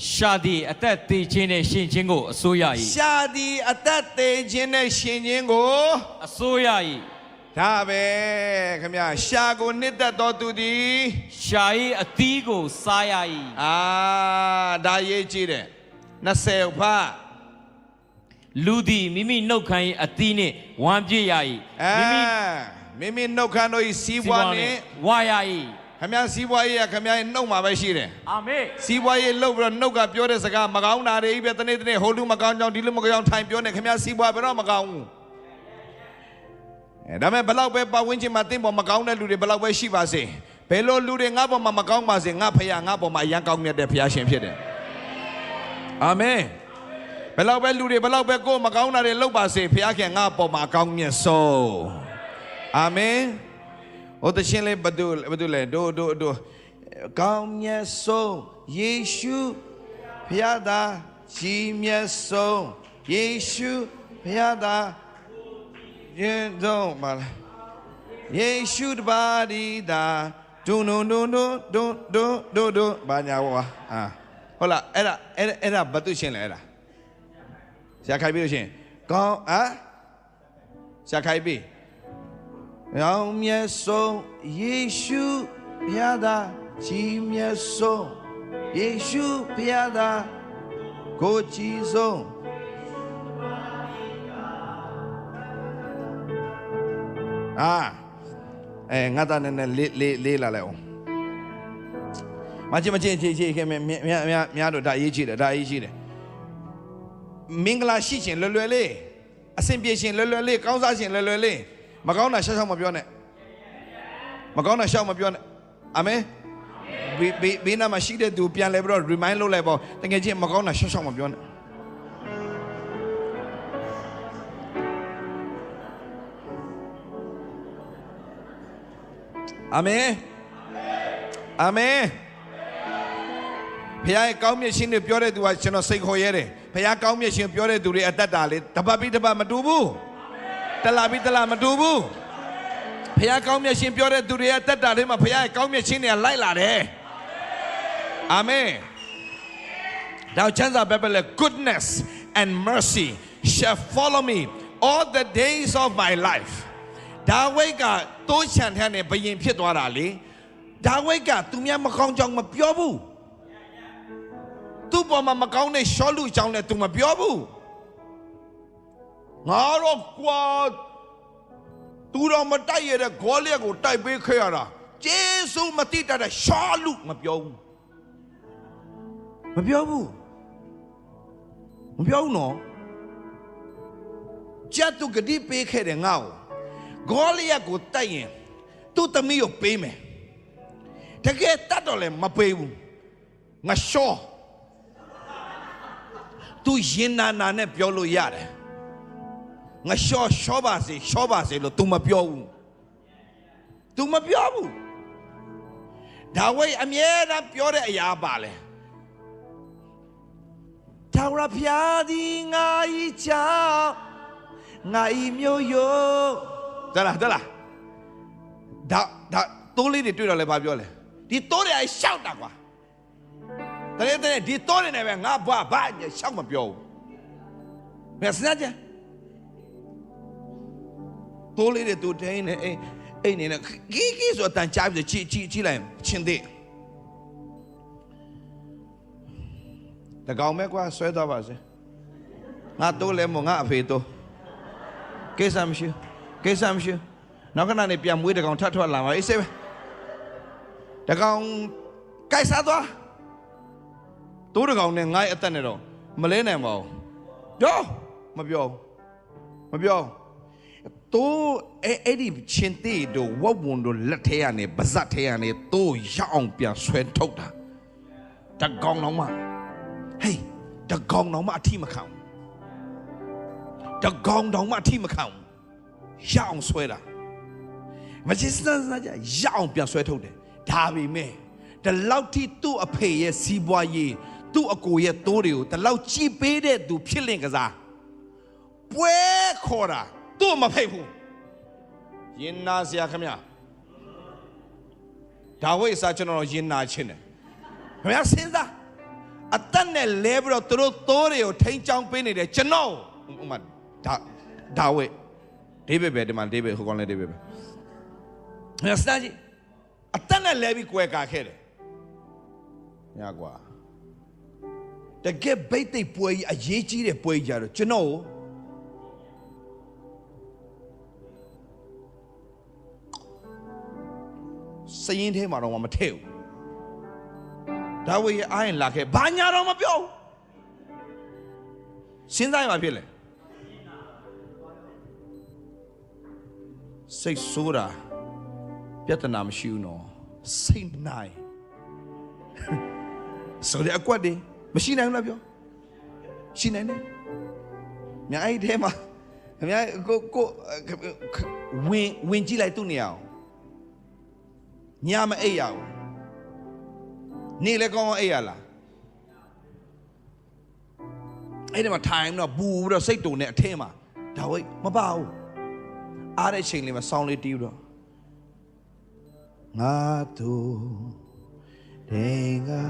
ရှာသည်အသက်သေခြင်းနဲ့ရှင်ခြင်းကိုအစိုးရ၏ရှာသည်အသက်သေခြင်းနဲ့ရှင်ခြင်းကိုအစိုးရ၏ဒါပဲခင်ဗျာရှာကိုနှစ်သက်တော်သူသည်ရှာ၏အသီးကိုစားရ၏ဒါရေးကြည့်တယ်20ဖတ်လူသည်မိမိနှုတ်ခမ်း၏အသီးနှင့်ဝမ်းပြည့်ရ၏မိမိနှုတ်ခမ်းတို့၏စီးပွားနှင့်ဝါရ၏ခင်ဗျာစီးပွားရေးကခင်ဗျာရဲ့နှုတ်မှာပဲရှိတယ်အာမင်စီးပွားရေးလုပ်ပြီးတော့နှုတ်ကပြောတဲ့စကားမကောင်းတာတွေပဲတနေ့တနေ့ဟိုလူမကောင်းကြောင်ဒီလူမကောင်းကြောင်ထိုင်ပြောနေခင်ဗျာစီးပွားဘယ်တော့မကောင်းဘူးဒါမဲ့ဘလောက်ပဲပတ်ဝန်းကျင်မှာတင်းပေါ်မကောင်းတဲ့လူတွေဘလောက်ပဲရှိပါစေဘယ်လိုလူတွေငါ့ပေါ်မှာမကောင်းပါစေငါဖခင်ငါ့ပေါ်မှာအရန်ကောင်းမြတ်တဲ့ဖခင်ရှင်ဖြစ်တယ်အာမင်ဘယ်လောက်ပဲလူတွေဘလောက်ပဲကိုယ်မကောင်းတာတွေလုပ်ပါစေဖခင်ငါ့ပေါ်မှာကောင်းမြတ်ဆုံးအာမင်ဟိုတရှင်လေးဘဒုလေဒိုကောင်းမြတ်ဆုံးယေရှုဖခင်သာ ကြီးမြတ်ဆုံးယေရှုဘုရားသာရင်ဆုံးပါလားယေရှုတပါးဒီသာဒုံဘာညာဝါဟုတ်လားအဲ့ဒါဘာသူရှင်းလဲအဲ့ဒါဆရာခိုင်ပြီးလို့ရှင်းကောင်းဆရာခိုင်ပြီးရောင်မြတ်ဆုံးယေရှုဘုရားသာကြီးမြတ်ဆုံးယေရှုဘုရားသာကိုကြီးဆုံးငါသားနဲ့လေးလာလိုက်အောင်မချင်းခင်များတို့ဒါရေးကြည့်တယ်မင်္ဂလာရှိခြင်းလွယ်လေးအဆင်ပြေခြင်းလွယ်လေးကောင်းစားခြင်းလွယ်လေးမကောင်းတာရှောက်မပြောနဲ့အာမင်ဘေးနာမှာရှိတဲ့သူပြန်လဲပြီးတော့ remind လုပ်လိုက်ပေါ့တကယ်ချင်းမကောင်းတာရှောက်မပြောနဲ့အာမင်ဘုရားရဲ့ကောင်းမြတ်ခြင်းတွေပြောတဲ့သူကကျွန်တော်စိတ်ခေါ်ရဲတယ်ဘုရားကောင်းမြတ်ခြင်းပြောတဲ့သူတွေအသက်တာလေတပတ်ပြီးတပတ်မတူဘူးတလပြီးတလမတူဘူးဘုရားကောင်းမြတ်ခြင်းပြောတဲ့သူတွေရဲ့အသက်တာတွေမှာဘုရားရဲ့ကောင်းမြတ်ခြင်းတွေကလိုက်လာတယ်အာမင်ဒါချမ်းသာဘက်ပဲလေ goodness and mercy shall follow me all the days of my life ဒါဝိဒ်ကတိုးချန်ထမ်းနေဘယင်ဖြစ်သွားတာလေဒါဝိဒ်ကသူများမကောင်းကြောင်မပြောဘူးသူ့ပေါ်မှာမကောင်းတဲ့ရှောလူကြောင်လည်းသူမပြောဘူးငါတော့ကွာသူတော်မတိုက်ရတဲ့ဂေါလိယကိုတိုက်ပေးခဲ့ရတာဂျေစုမတိတတ်တဲ့ရှောလူမပြောဘူးနော်ဂျတ်သူဂတိပေးခဲ့တဲ့ငါ့ကိုဂေါလိယကိုတိုက်ရင်သူ့သမီးကိုပေးမယ်တကယ်တတ်တော့လည်းမပေးဘူးငါရှောသူရင်နာနဲ့ပြောလို့ရတယ်ငါရှောပါစေလို့ तू မပြောဘူးဒါဝိဒ်အမြဲတမ်းပြောတဲ့အရာပါလေထာဝရဘုရားသည်ငါ၏ကြောင့်ငါ၏မြို့ရိုးဒါတိုးလေးတွေတွေ့တော့လဲဘာပြောလဲဒီတိုးတွေရှောက်တာကွာတဲ့ဒီတိုးတွေနဲ့ပဲငါဘာရှောက်မပြောဘူးမစနာကြတိုးလေးတွေတူတိုင်းနဲ့အိနေနဲ့ဂီဆိုအတန်ကြားပြီးကြည့်လိုက်ချင်းသေးတကောင်မဲကွာဆွဲတော့ပါစေငါတိုးလဲမငါအဖေတိုးကိစ္စမရှိနောက်ခဏနေပြန်မွေးတကောင်ထပ်ထွက်လာပါအေးစေးပဲတကောင်ကြိုက်စားသွားတိုးတကောင်နဲ့ငါ့အသက်နဲ့တော့မလဲနိုင်ပါဘူးတော့မပြောတိုးအဲ့ဒီချင်းသေးတို့ဝဝွန်တို့လက်ထဲကနေပါဇက်ထဲကနေတိုးရအောင်ပြန်ဆွဲထုတ်တာတကောင်တော့မှအထိမခံတကောင်တော့မှအထိမခံရအောင်ဆွဲတာမချစ်စမ်းကြရအောင်ပြန်ဆွဲထုတ်တယ်ဒါပေမဲ့ဒီလောက်ထိသူ့အဖေရဲ့စီးပွားရေးသူ့အကိုရဲ့တိုးတွေကိုဒီလောက်ကြည်ပေးတဲ့သူဖြစ်လင့်ကစားပွဲခေါ်တာသူ့မဖိတ်ဘူးရင်နာစရာခင်ဗျဒါဝိဒ်စာကျွန်တော်ရင်နာချင်းတယ်ခင်ဗျစဉ်းစားအသက်နဲ့လဲပြီးတော့သူတို့တိုးတွေကိုထိန်းချောင်းပေးနေတယ်ကျွန်တော်ဥမာဒါဝိဒ်ဒေးဗစ်ပဲဒီမှာဒေးဗစ်ဟိုကောင်လည်းဒေးဗစ်ပဲခင်ဗျစဉ်းစားကြည့်အသက်နဲ့လဲပြီးကွယ်ကာခဲ့တယ်ညကွာတကယ်ဘိတ်သိက်ပွဲကြီးအရေးကြီးတဲ့ပွဲကြီးကြတော့ကျွန်တော်စရင်ထဲမှာတော့မထည့်ဘူးဒါဝိဒ်ရဲ့အားရင်လာခဲ့ဘာညာတော့မပြောဘူးစဉ်းစားရမှာဖြစ်လေစိတ်ဆိုးတာပြဿနာမရှိဘူးနော်စိတ်နိုင်ဆိုတဲ့အကွက်တွေမရှိနိုင်ဘူးလားပြောရှိနိုင်တယ်မြတ်အဲ့ဒီထဲမှာမြတ်ကိုဝင်ကြည့်လိုက်သူ့နေရာအောင်ညမအိပ်ရဘူးနေလည်းကောင်းအောင်အိပ်ရလား အဲ့ဒီမှာထိုင်တော့ပူပြီးတော့စိတ်တုန်နေအထင်းမှာဒါဝိတ်မပါဘူးအားတဲ့ချိန်လေးမှာဆောင်းလေးတီးပြီးတော့ငါတို့တေငါ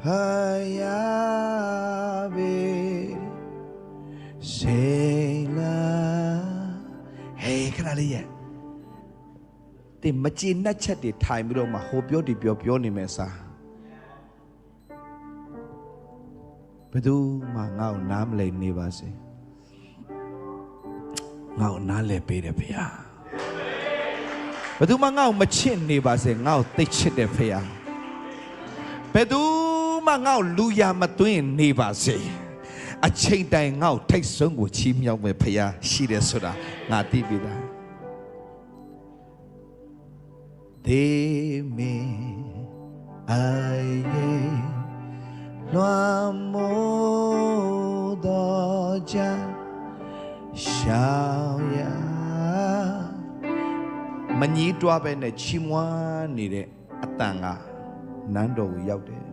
ဖယားဘေစေလာဟေးခဏလေးရဲ့ဒီမကြည်နှက်ချက်တွေထိုင်ပြီးတော့မှဟိုပြောဒီပြောနေမယ်စားဘယ်သူမှငါ့ကိုနားမလည်နေပါစေငါ့ကိုနားလည်ပေးတယ်ဖေဟာဘယ်သူမှငါ့ကိုမချစ်နေပါစေငါ့ကိုသိချစ်တယ်ဖေဟာဘယ်သူမှငါ့ကိုလူရမသွင်းနေပါစေအချိန်တိုင်ငါ့ကိုထိတ်ဆုံးကိုချီးမြှောက်မယ်ဖေဟာရှိတယ်ဆိုတာငါသိပြီလားဒေမင်အိုင်လွမ်းမိုးတော်ကြရှောင်းရမညီးတွားပဲနဲ့ချီးမွမ်းနေတဲ့အတန်ကနန်းတော်ကိုရောက်တယ်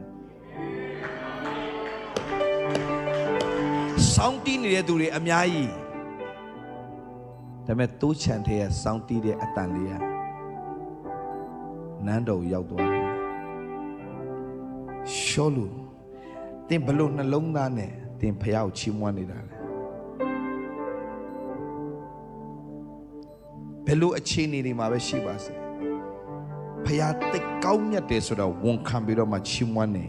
စောင်းတီးနေတဲ့သူတွေအများကြီးဒါပေမဲ့တိုးချန်တဲ့စောင်းတီးတဲ့အတန်လေးကနန်းတော်ကိုရောက်သွားတယ်ရှောလူတင်ဘလို့နှလုံးသားနဲ့တင်ဖျားကိုချီးမွမ်းနေတာလေဘယ်လိုအခြေအနေတွေမှာပဲရှိပါစေဖျားတိတ်ကောင်းမြတ်တယ်ဆိုတော့ဝန်ခံပြီးတော့မှချီးမွမ်းနေ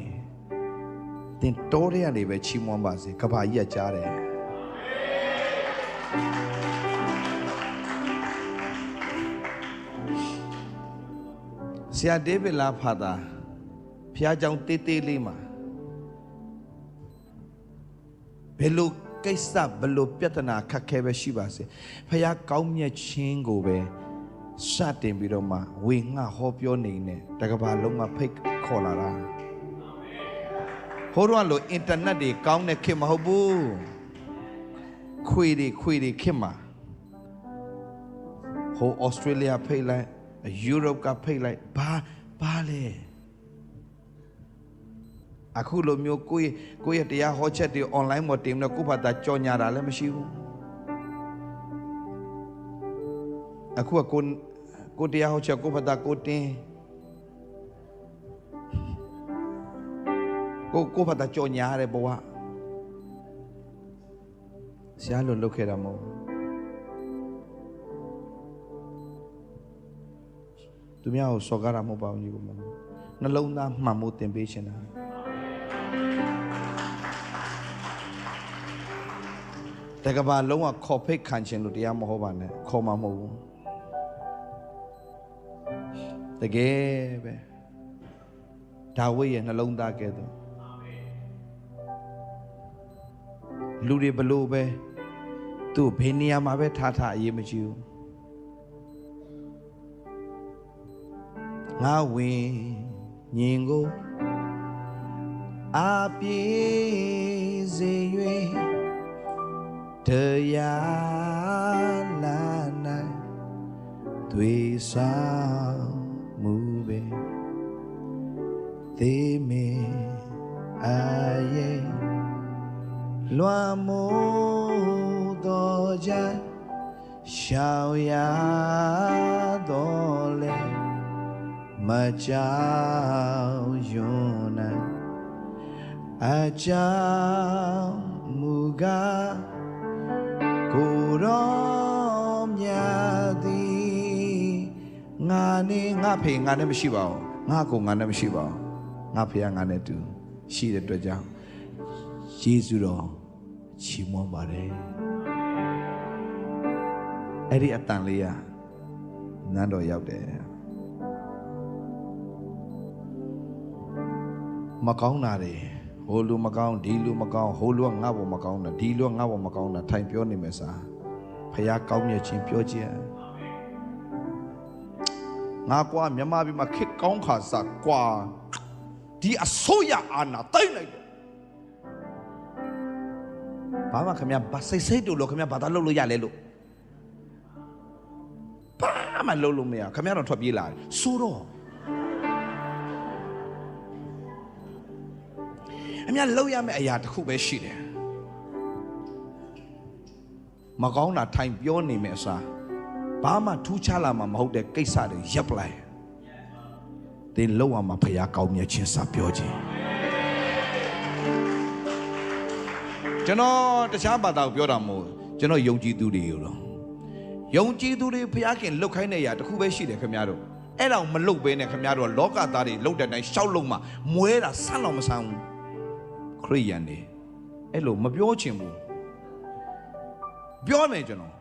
တင်တော်ရရနေပဲချီးမွမ်းပါစေကဘာကြီးကကြားတယ်ဆရာဒေးဗစ်လာဖာသာဖျားကြောင်တေးသေးလေးမှာဘယ်လိုကိစ္စဘယ်လိုပြဿနာခက်ခဲပဲရှိပါစေဖခင်ကောင်းမြတ်ခြင်းကိုပဲစတင်ပြီးတော့မှဝေငှဟောပြောနေနဲ့တကဘာလုံးမှာဖိတ်ခေါ်လာတာဟိုတော့လို့အင်တာနက်တွေကောင်းတဲ့ခေတ်မဟုတ်ဘူးခွေတွေခေတ်မှာဟိုဩစတြေးလျဖိတ်လိုက်ယူရိုပကဖိတ်လိုက်ဘာလဲအခုလိုမျိုးကိုယ့်ရဲ့တရားဟောချက်တွေ online မှာတင်တော့ကိုယ့်ဘာသာကြော်ညာတာလည်းမရှိဘူးအခုကကိုတရားဟောချက်ကိုယ့်ဘာသာကိုတင်ကိုယ့်ဘာသာကြော်ညာရတယ်ဘဝဆရာလိုလုပ်ခဲ့တာမဟုတ်သူများကိုစော်ကားတာမဟုတ်ပါဘူးညီကောင်နှလုံးသားမှန်မှုတင်ပေးချင်တာတကဘာလုံးဝခေါ်ဖိတ်ခံခြင်းလို့တရားမဟုတ်ပါနဲ့ခေါ်မှာမဟုတ်ဘူးတကယ်ပဲဒါဝိဒ်ရဲ့နှလုံးသားကဲတော့လူတွေဘလို့ပဲသူ့ဘယ်နေရာမှာပဲထားအရေးမကြီးဘူးငါဝင်ညင်ကိုအပြေစေ၍တရားလာနိုင်တွေ့ဆောင်မှုပဲသေမင်အာယေလွမ်းမိုးတော်ကြရှောင်ရတော်လေမကြောက်ရွံ့နိုင်အကြောင်းမူကားကိုရောမြတ်သည်ငါနဲ့ငါဖေငါနဲ့မရှိပါဘူးငါကိုငါနဲ့မရှိပါဘူးငါဖေကငါနဲ့တူရှိတဲ့အတွက်ကြောင့်ယေရှုတော်ချီးမွမ်းပါတယ်အဲ့ဒီအတန်လေးကနန်းတော်ရောက်တယ်မကောင်းတာတွေဟိုလူမကောင်းဒီလူမကောင်းဟိုလူကငါ့ဘောမကောင်းတာဒီလူကငါ့ဘောမကောင်းတာထိုင်ပြောနေမယ်စားဖခင်ကောင်းမြတ်ခြင်းပြောခြင်းငါကွာမြန်မာပြည်မှာခက်ကောင်းခါစားကွာဒီအစိုးရအာဏာသိမ်းလိုက်တယ်ဘာမှခင်ဗျာဗစိတ်တို့လို့ခင်ဗျာဘာသာလုပ်လို့ရလဲလို့ဘာမှလုပ်လို့မရခင်ဗျာတော့ထွက်ပြေးလာတယ်ဆိုတော့အ များလောက်ရမယ့်အရာတစ်ခုပဲရှိတယ်မကောင်းတာထိုင်ပြောနေမယ်အစားဘာမှထူးခြားလာမှာမဟုတ်တဲ့ကိစ္စတွေရပ်ပလိုက်သင်လောက်ရမှာဖခင်ကောင်းမြတ်ခြင်းစာပြောခြင်းကျွန်တော်တခြားဘာသာကိုပြောတာမဟုတ်ကျွန်တော်ယုံကြည်သူတွေရောယုံကြည်သူတွေဖခင်လုတ်ခိုင်းတဲ့အရာတစ်ခုပဲရှိတယ်ခင်ဗျားတို့အဲ့ဒါကိုမလုတ်ဘဲနဲ့ခင်ဗျားတို့လောကသားတွေလုတ်တဲ့တိုင်းရှောက်လုံးမှာမွဲတာဆန်းတော့မဆန်းဘူးခရိယန်တွေအဲ့လိုမပြောချင်ဘူးပြောမယ်ကျွန်တော်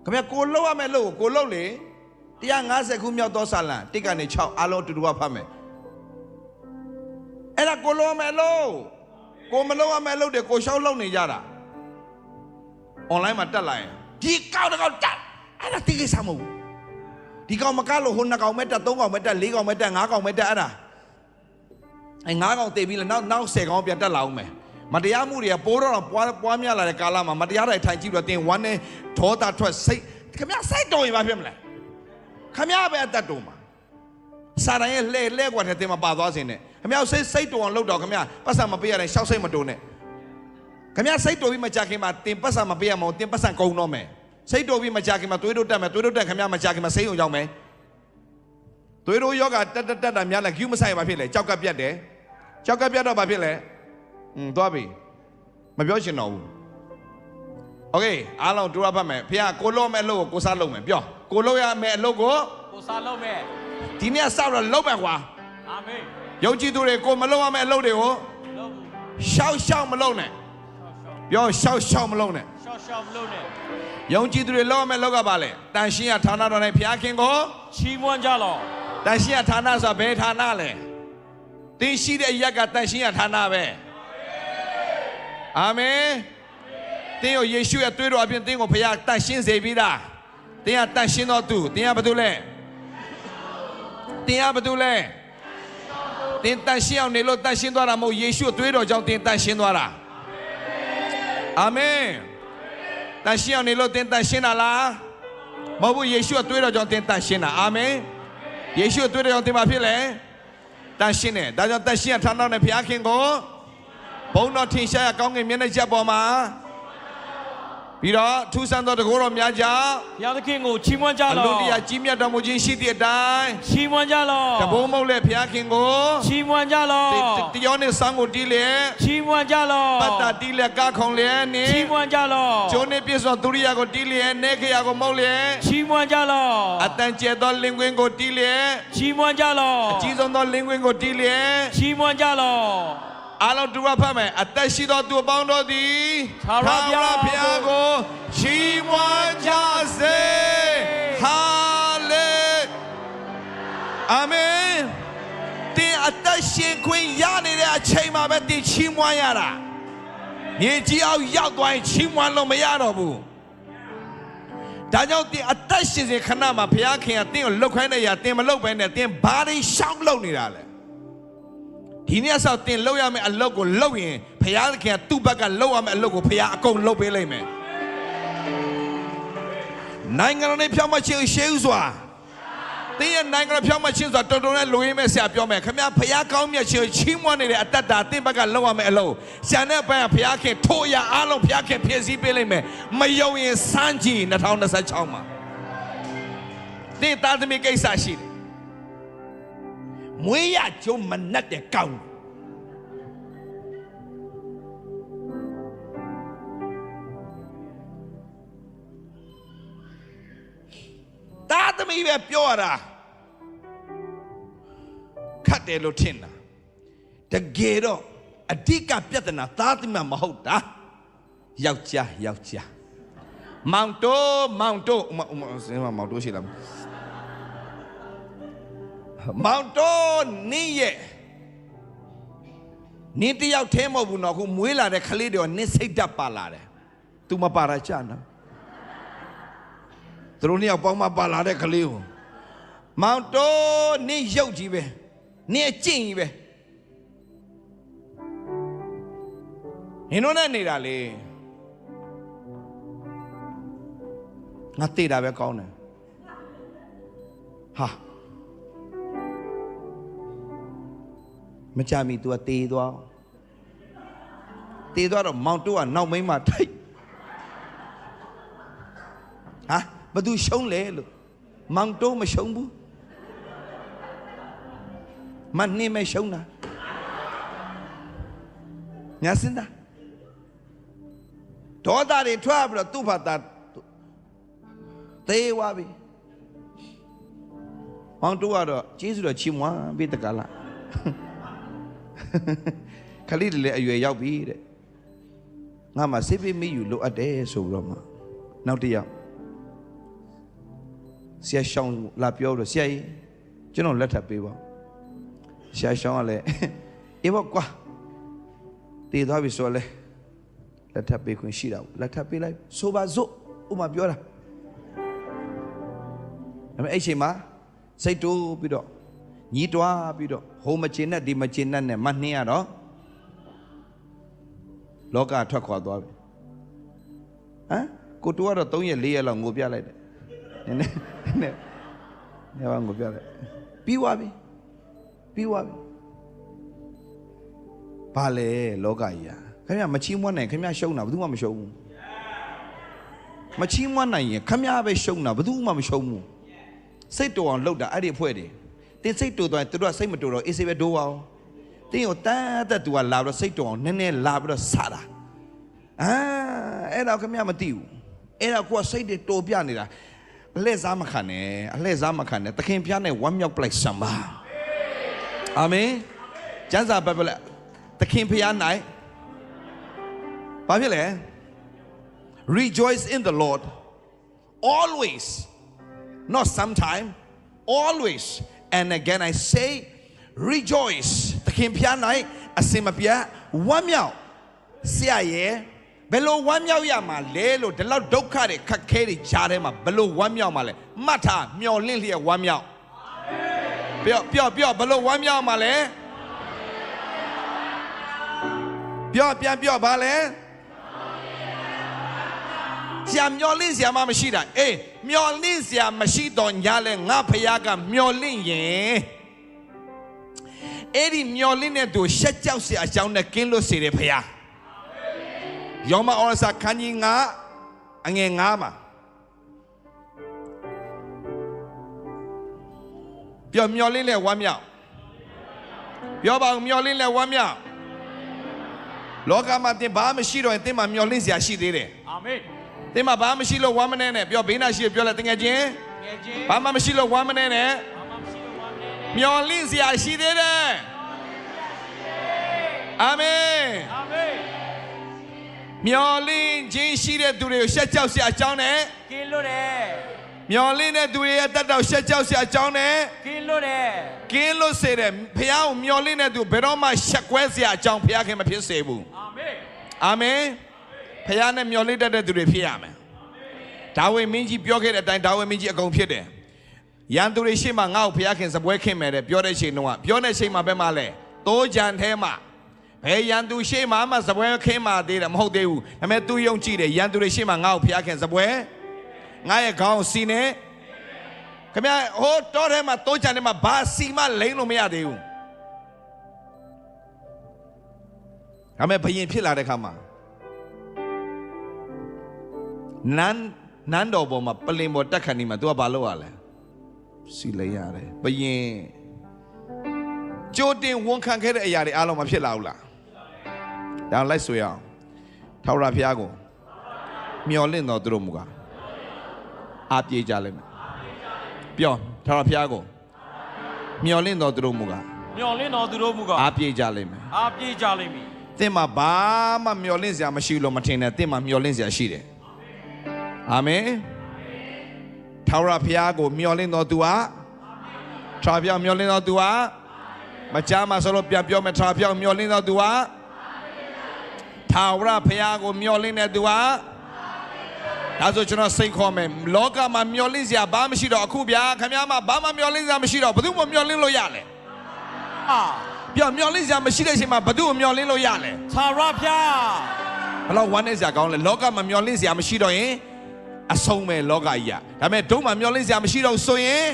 ခင်ဗျာကိုလုတ်ရမယ်လို့ကိုလုတ်လေ150ခုမြောက်သောစာလံ1ကနေ6အားလုံးတူတူဖတ်မယ်အဲ့ဒါကိုလုတ်ရမယ်လို့ကိုမလုတ်ရမယ်လို့ကိုရှောက်လုတ်နေကြတာ online မှာတက်လာရင်ဒီကောက်တော့တက်အဲ့ဒါတိကိစ္စမဟုတ်ဒီကောင်မကလို့ဟို2ကောင်မဲ့တက်3ကောင်မဲ့တက်4ကောင်မဲ့တက်5ကောင်မဲ့တက်အဲ့ဒါအဲ့5ကောင်တည်ပြီးလဲနောက်10ကောင်ပြန်တက်လာအောင်မယ်မတရားမှုတွေကပိုးတော့ပွားများလာတဲ့ကာလမှာမတရားတွေထိုင်ကြည့်ပြီးတော့တင်ဝမ်းနဲ့ဒေါသထွက်စိတ်ခင်ဗျစိတ်တော်ရင်ဘာဖြစ်မလဲခင်ဗျပဲအသက်တော်မှာစာတိုင်းရဲ့လဲကွာတဲ့တင်မှာပါသွားစင်နဲ့ခင်ဗျစိတ်တော်အောင်လုပ်တော့ခင်ဗျပတ်စံမပေးရတဲ့ရှောက်စိတ်မတိုးနဲ့ခင်ဗျစိတ်တော်ပြီးမကြခင်မှာတင်ပတ်စံမပေးရမအောင်တင်ပတ်စံကုန်တော့မယ်စိတ်တော်ပြီးမကြခင်မှာသွေးတို့တက်မယ်သွေးတို့တက်ခင်ဗျမကြခင်မှာစိတ်ုံရောက်မယ်သွေးတို့ယောဂတက်တာများလဲကျူးမဆိုင်ဘာဖြစ်လဲကြောက်ကပြတ်တယ်ကြောက်ကပြတ်တော့ဘာဖြစ်လဲသွားပြီမပြောချင်တော့ဘူးโอเคအားလုံးတူရပတ်မယ်ဖေကကိုလို့မဲ့အလုပ်ကိုကိုစားလုပ်မယ်ပြောကိုလို့ရမယ့်အလုပ်ကိုကိုစားလုပ်မယ်ဒီနေ့စတော့လုပ်မယ်ကွာအာမင်ယုံကြည်သူတွေကိုမလုပ်ရမယ့်အလုပ်တွေကိုလုပ်ဘူးရှောက်မလုပ်နဲ့ပြောရှောက်မလုပ်နဲ့ရှောက်မလုပ်နဲ့ယုံကြည်သူတွေလုပ်ရမယ့်အလုပ်ကပါလေတန်ရှင်းရဌာနတော်၌ဖခင်ကိုချီးမွမ်းကြလော့တန်ရှင်းရဌာနဆိုတာဘယ်ဌာနလဲသင်ရှိတဲ့အရက်ကတန်ရှင်းရဌာနပဲအာမင်သင်ကိုယေရှုရဲ့သွေးတော်အပြင်သင်ကိုဖခင်တန်ရှင်းစေပြီးသားသင်ကတန်ရှင်းတော်သူသင်ကဘာတူလဲသင်ကဘာတူလဲသင်တန်ရှင်းအောင်နေလို့တန်ရှင်းသွားတာမဟုတ်ယေရှုသွေးတော်ကြောင့်သင်တန်ရှင်းသွားတာအာမင်တန်ရှင်းအောင်နေလို့သင်တန်ရှင်းတာလားမဟုတ်ဘူးယေရှုသွေးတော်ကြောင့်သင်တန်ရှင်းတာအာမင်ယေရှုသွေးတော်ကြောင့်သင်ဘာဖြစ်လဲတန်ရှင်းတယ်ဒါကြောင့်တန်ရှင်းရထာဏနဲ့ဘုရားခင်ကိုဘုန်းတော်ထင်ရှားရကောင်းကင်မျက်နှာချက်ပေါ်မှာပြီးတော့ထူးဆန်းသောတကူတော်များကြောင့်ဘုရားသခင်ကိုချီးမွမ်းကြလော့အလိုတရားကြီးမြတ်တော်မူခြင်းရှိသည့်အတိုင်းချီးမွမ်းကြလော့တဘုံမဟုတ်လေဘုရားခင်ကိုချီးမွမ်းကြလော့တယောနဲ့ဆောင်းကိုတီးလေချီးမွမ်းကြလော့ပတ်တာတီးလေကားခုံလေနေချီးမွမ်းကြလော့ကျိုးနေပြည့်စုံသူရိယာကိုတီးလေနေခရာကိုမဟုတ်လေချီးမွမ်းကြလော့အတန်ကျဲသောလင်ကွင်းကိုတီးလေချီးမွမ်းကြလော့အကြီးဆုံးသောလင်ကွင်းကိုတီးလေချီးမွမ်းကြလော့အားလုံးတူရဖတ်မယ်အသက်ရှိသောသူအပေါင်းတို့သည်ထာဝရဘုရားကိုချီးမွမ်းကြစေဟာလေအာမင်တင်အသက်ရှင်ခွင့်ရနေတဲ့အချိန်မှာပဲတင်ချီးမွမ်းရတာမြေကြီးအောင်ရောက်သွားရင်ချီးမွမ်းလို့မရတော့ဘူးဒါကြောင့်တင်အသက်ရှင်စဉ်ခဏမှာဘုရားခင်ကတင်ကိုလှုပ်ခိုင်းတဲ့အရာတင်မလှုပ်ဘဲနဲ့တင်ဘာတွေရှောက်လှုပ်နေတာလဲဒီနေ့ဆောက်တင်လှုပ်ရမယ့်အလုပ်ကိုလှုပ်ရင်ဘုရားသခင်ကသူ့ဘက်ကလှုပ်ရမယ့်အလုပ်ကိုဘုရားအကုန်လှုပ်ပေးလိမ့်မယ်နိုင်ငံတော်နဲ့ဖြောင်းမချင်းရှေးဥစွာတင်းရဲ့နိုင်ငံတော်ဖြောင်းမချင်းစွာတော်တော်နဲ့လူရင်းမဲ့ဆရာပြောမယ်ခင်ဗျာဘုရားကောင်းမြတ်ခြင်းချီးမွမ်းနေတဲ့အတ္တတာတင်းဘက်ကလှုပ်ရမယ့်အလုပ်ဆရာနဲ့ဘက်ကဘုရားခင်ထိုးရအားလုံးဘုရားခင်ဖြည့်ဆည်းပေးလိမ့်မယ်မယုံရင်စမ်းကြည့်2026မှာတင်းသားသမီးကိစ္စရှိတယ်မွေးရကျုံမနှက်တဲ့ကောင်းသားသမီးပဲပြောရတာခတ်တယ်လို့ထင်တာတကယ်တော့အဓိကပြဿနာသားသမီးမဟုတ်တာယောက်ျားမောင်တိုးမောင်တိုးရှိလားမောင်တိုးနင်းရဲ့နင်းတယောက်ထဲမဟုတ်ဘူးနော်ခုမွေးလာတဲ့ကလေးတွေနင်းစိတ်ဓာတ်ပါလာတယ်သူမပါရချနော်သူတို့နှစ်ယောက်ပေါင်းမပါလာတဲ့ကလေးကိုမောင်တိုးနင်းရုပ်ကြီးပဲနင်းအကျင့်ကြီးပဲနင်တို့နဲ့နေတာလေငါသိတာပဲကောင်းတယ်ဟာမကြမီ तू တေးသွား တေသွားတော့မောင်တိုးကနောက်မိန်းမထိုက်ဟာဘသူရှုံးလဲလို့မောင်တိုးမရှုံးဘူးမနှင်းမရှုံးတာညာစင်တာဒေါသတွေထွက်ပြီးတော့သူ့ဘာသာသေးသွားပြီမောင်တိုးကတော့ကျေးဇူးတော်ချီးမွမ်းပြီးတကလားခလေးတွေလည်းအရွယ်ရောက်ပြီတဲ့ငါမှစိတ်ပိမိယူလိုအပ်တယ်ဆိုပြီးတော့မှနောက်တစ်ယောက်ဆရာရှောင်းလာပြောတော့ဆရာကြီးကျွန်တော်လက်ထပ်ပေးပါဆရာရှောင်းကလည်းအေးပေါ့ကွာတည်သွားပြီဆိုလဲလက်ထပ်ပေးခွင့်ရှိတာလက်ထပ်ပေးလိုက်ဆိုပါစို့ဥမာပြောတာဒါပေမဲ့အဲ့ချိန်မှာစိတ်တိုးပြီးတော့ညီးတွားပြီးတော့ဟိုမချင်နဲ့ဒီမချင်နဲ့မနှင်းရတော့လောကထွက်ခွာသွားပြီဟမ်ကိုတူကတော့3ရက်4ရက်လောက်ငိုပြလိုက်တယ်နည်းဘာငိုပြလိုက်ပြီးသွားပြီဘာလဲလောကကြီးอ่ะခင်ဗျမချီးမွမ်းနိုင်ခင်ဗျရှုံးတာဘယ်သူမှမရှုံးဘူးမချီးမွမ်းနိုင်ရင်ခင်ဗျပဲရှုံးတာဘယ်သူမှမရှုံးဘူးစိတ်တူအောင်လုပ်တာအဲ့ဒီအဖွဲ့တွေတင်းစိတ်တူသွားရင်သူတို့ကစိတ်မတူတော့အေးစေးပဲဒိုးအောင်တင်းကိုတန်းတက်သူကလာပြီးတော့စိတ်တူအောင်နည်းနည်းလာပြီးတော့စတာအဲ့တော့ခင်ဗျမသိဘူးအဲ့တော့ကိုကစိတ်တွေတိုးပြနေတာအလှည့်စားမခံနဲ့သခင်ဖျားနဲ့ဝမ်းမြောက်ပလိုက်စမ်းပါအာမင်ကျမ်းစာဘက်ပလက်သခင်ဖျားနိုင်ဘာဖြစ်လဲ Rejoice in the Lord always not sometime always and again I say rejoice သခင်ဖျားနိုင်အစင်မပြတ်ဝမ်းမြောက်ဆရာရဲ့ဘယ်လိုဝမ်းမြောက်ရမှာလဲလို့ဒီလောက်ဒုက္ခတွေခက်ခဲတွေကြားထဲမှာဘယ်လိုဝမ်းမြောက်မှာလဲမှတ်ထားမျော်လင့်လျက်ဝမ်းမြောက်ပြောဘယ်လိုဝမ်းမြောက်မှာလဲပြန်ပြောပါလဲဆရာမျော်လင့်ဆရာမရှိတာအေးမျော်လင့်ဆရာမရှိတော့ညာလဲငါဖခင်ကမျော်လင့်ရင်အဲ့ဒီမျော်လင့်တဲ့သူရှက်ကြောက်ဆရာအကြောင်းနဲ့ကင်းလွတ်စေတယ်ဖခင်ယောမဩရစာခန်းကြီး9အငယ်9မှာပြောမျော်လင့်လဲဝမ်းမြောက်ပြောပါဦးမျော်လင့်လဲဝမ်းမြောက်လောကမှာတင်ဘာမှမရှိတော့ရင်တင်မှာမျော်လင့်စရာရှိသေးတယ်အာမင်တင်မှာဘာမှမရှိလို့ဝမ်းမနေနဲ့ပြောဘေးနာရှိပြောလဲတကယ်ချင်းဘာမှမရှိလို့ဝမ်းမနေနဲ့မျော်လင့်စရာရှိသေးတယ်အာမင်မျော်လင့်ခြင်းရှိတဲ့သူတွေကိုရှက်ကြောက်စရာအကြောင်းနဲ့ကင်းလွတ်တယ်မျော်လင့်တဲ့သူတွေရဲ့တတ်တော်ရှက်ကြောက်စရာအကြောင်းနဲ့ကင်းလွတ်စေတယ်ဖခင်ကိုမျော်လင့်တဲ့သူဘယ်တော့မှရှက်ကွဲစရာအကြောင်းဖခင်မဖြစ်စေဘူးအာမင်ဖခင်နဲ့မျော်လင့်တတ်တဲ့သူတွေဖြစ်ရမယ်ဒါဝိမင်းကြီးပြောခဲ့တဲ့အတိုင်းဒါဝိမင်းကြီးအကုန်ဖြစ်တယ်ရန်သူတွေရှေ့မှာငါ့ကိုဖခင်စပွဲခင်းမယ်တဲ့ပြောတဲ့ချိန်တုန်းကပြောတဲ့ချိန်မှာဘယ်မှာလဲတိုးကြံထဲမှာဘယ်ရန်သူရှေ့မှာမှစပွဲခင်းမှာသေးတယ်မဟုတ်သေးဘူးဒါပေမဲ့သူယုံကြည်တယ်ရန်သူတွေရှေ့မှာငါ့ကိုဖခင်စပွဲငါရဲ့ခေါင်းစီနေခင်ဗျာဟိုတောထဲမှာတိုးကြံထဲမှာဘာစီမလိမ့်လို့မရသေးဘူးဒါပေမဲ့ဘယင်ဖြစ်လာတဲ့ခါမှာနန်းတော်ပေါ်မှာပလင်ပေါ်တက်ခဏီမှာ तू ကဘာလုပ်ရလဲစီလိုက်ရတယ်ဘယင်ကြိုတင်ဝန်ခံခဲ့တဲ့အရာတွေအားလုံးမဖြစ်လာဘူးလားဒါလိုက်ဆိုရအောင်ထာဝရဘုရားကိုမျော်လင့်တော်သူတို့မူကားအားပြေးကြလိမ့်မယ်ပြောထာဝရဘုရားကိုမျော်လင့်တော်သူတို့မူကားအားပြေးကြလိမ့်မယ်သင်မှာဘာမှမျော်လင့်စရာမရှိလို့မထင်နဲ့သင်မှာမျော်လင့်စရာရှိတယ်အာမင်ထာဝရဘုရားကိုမျော်လင့်တော်သူဟာထာဝရဘုရားမျော်လင့်တော်သူဟာမကြားမှာဆိုလို့ပြန်ပြောမယ်ထာဝရဘုရားမျော်လင့်တော်သူဟာထာဝရဘုရားကိုမျော်လင့်တဲ့သူဟာဒါဆိုကျွန်တော်စိတ်ခေါ်မယ်လောကမှာမျော်လင့်စရာဘာမှမရှိတော့အခုဗျာခင်ဗျားမှာဘာမှမျော်လင့်စရာမရှိတော့ဘယ်သူမှမျော်လင့်လို့ရလဲပြောမျော်လင့်စရာမရှိတဲ့အချိန်မှာဘယ်သူကိုမျော်လင့်လို့ရလဲထာဝရဘုရားဘယ်တော့ဝမ်းနေစရာကောင်းလဲလောကမှာမျော်လင့်စရာမရှိတော့ရင်အဆုံးပဲလောကကြီးอ่ะဒါပေမဲ့ဒုံမှာမျော်လင့်စရာမရှိတော့ဆိုရင်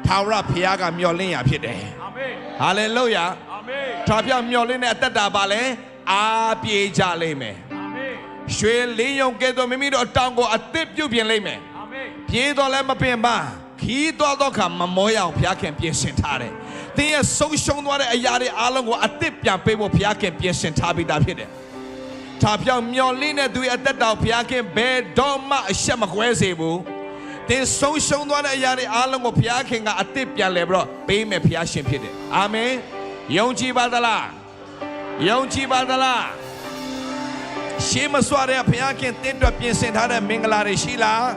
ထာဝရဘုရားကမျော်လင့်ရဖြစ်တယ်အာမင်ဟာလေလုယာအာမင်ထာဝရမျော်လင့်တဲ့အသက်တာပါလဲ အားပြေကြလိမ့်မယ်ရွှေလင်းယုံကဲ့သို့မိမိတို့အတောင်ကိုအသစ်ပြုတ်ပြင်လိမ့်မယ်ပြေးတော့လည်းမပင်ပါခီးသွားတော့ခါမမောရအောင်ဘုရားခင်ပြင်ဆင်ထားတယ်သင်ရဲ့ဆုံးရှုံးသွားတဲ့အရာတွေအားလုံးကိုအသစ်ပြန်ပေးဖို့ဘုရားခင်ပြင်ဆင်ထားပြီးသားဖြစ်တယ်ထာပြောင်မျော်လင့်တဲ့သူရဲ့အသက်တော်ဘုရားခင်ဘယ်တော့မှအရှက်မကွဲစေဘူးသင်ဆုံးရှုံးသွားတဲ့အရာတွေအားလုံးကိုဘုရားခင်ကအသစ်ပြန်လဲပြီးတော့ပေးမယ်ဘုရားရှင်ဖြစ်တယ်အာမင်ယုံကြည်ပါသလားယုံကြည်ပါသလားရှေးမစွာတဲ့ဘုရားခင်တင့်အတွက်ပြင်ဆင်ထားတဲ့မင်္ဂလာတွေရှိလား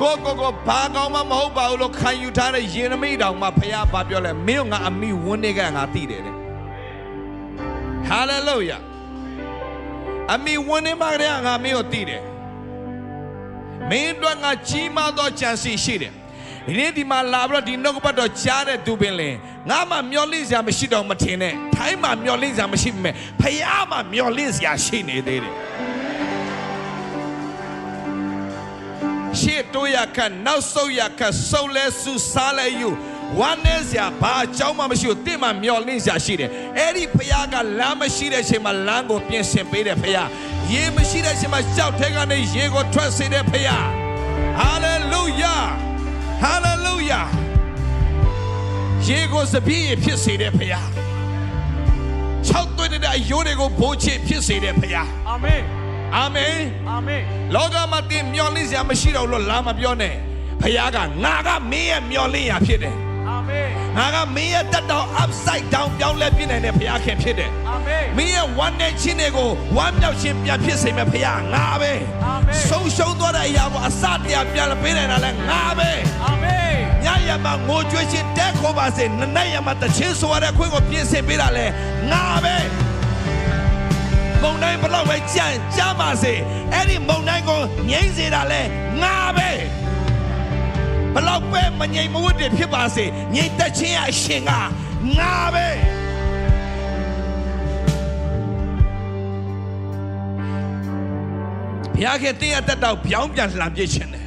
ကိုဘာကောင်းမှမဟုတ်ပါဘူးလို့ခံယူထားတဲ့ယေရမိတောင်မှဘုရားဘာပြောလဲမင်းတို့ငါအမိဝန်းနေကငါသိတယ်တဲ့ဟာလေလုယာအမိဝန်းနေမှာကငါမင်းကိုသိတယ်မင်းတို့ငါကြီးမားသောကြံစီရှိတယ်ဒီနေ့ဒီမှာလာပြီးတော့ဒီနှုတ်ကပတ်တော်ကြားတဲ့သူပင်လင်ငါမှမျောလင့်စရာမရှိတော့မထင်နဲ့ထိုင်းမှာမျောလင့်စရာမရှိပေမဲ့ဖယားမှာမျောလင့်စရာရှိနေသေးတယ်ရှေ့တိုးရခတ်နောက်ဆုတ်ရခတ်ဆုတ်လဲဆူစားလဲယူဝမ်းနေစရာဘာအကြောင်းမှမရှိဘူးတင့်မှာမျောလင့်စရာရှိတယ်အဲ့ဒီဖယားကလမ်းမရှိတဲ့အချိန်မှာလမ်းကိုပြင်ဆင်ပေးတယ်ဖယားရေမရှိတဲ့အချိန်မှာကြောက်ထဲကနေရေကိုထွက်စေတဲ့ဖယားဟာလေလုယာဟာလေလုယာရေကိုစပီးဖြစ်စေတဲ့ဖယား၆သွေးတဲ့အယိုးတွေကိုဘိုးချစ်ဖြစ်စေတဲ့ဖယားအာမင်အာမင်အာမင်လောကမှာတင်မျောလင့်စရာမရှိတော့လို့လာမပြောနဲ့ဖယားကငါကမင်းရဲ့မျောလင့်ရာဖြစ်တယ်အာမင်ငါကမင်းရဲ့တက်တော် upside down ပြောင်းလဲပြနိုင်တဲ့ဖယားခင်ဖြစ်တယ်အာမင်မင်းရဲ့ဝမ်းနဲ့ချင်းတွေကိုဝမ်းမြောက်ခြင်းပြန်ဖြစ်စေမယ့်ဖယားငါပဲအာမင်ဆုံးရှုံးသွားတဲ့အရာကိုအစတရားပြန်ပေးနိုင်တာလဲငါပဲအာမင်ညရမှာငိုကြွေးခြင်းတက်ခေါ်ပါစေနနက်ရမှာတခြင်းဆိုရတဲ့ခွင့်ကိုပြင်ဆင်ပေးတာလဲငါပဲမုန်တိုင်းဘလောက်ပဲကြမ်းပါစေအဲ့ဒီမုန်တိုင်းကိုငြိမ့်စေတာလဲငါပဲဘလောက်ပဲမငြိမ်မဝတ်တွေဖြစ်ပါစေငြိမ်သက်ခြင်းအရှင်ကငါပဲဘုရားခင်တင်းရတက်တော့ပြောင်းပြန်လှန်ပြစ်ခြင်းတယ်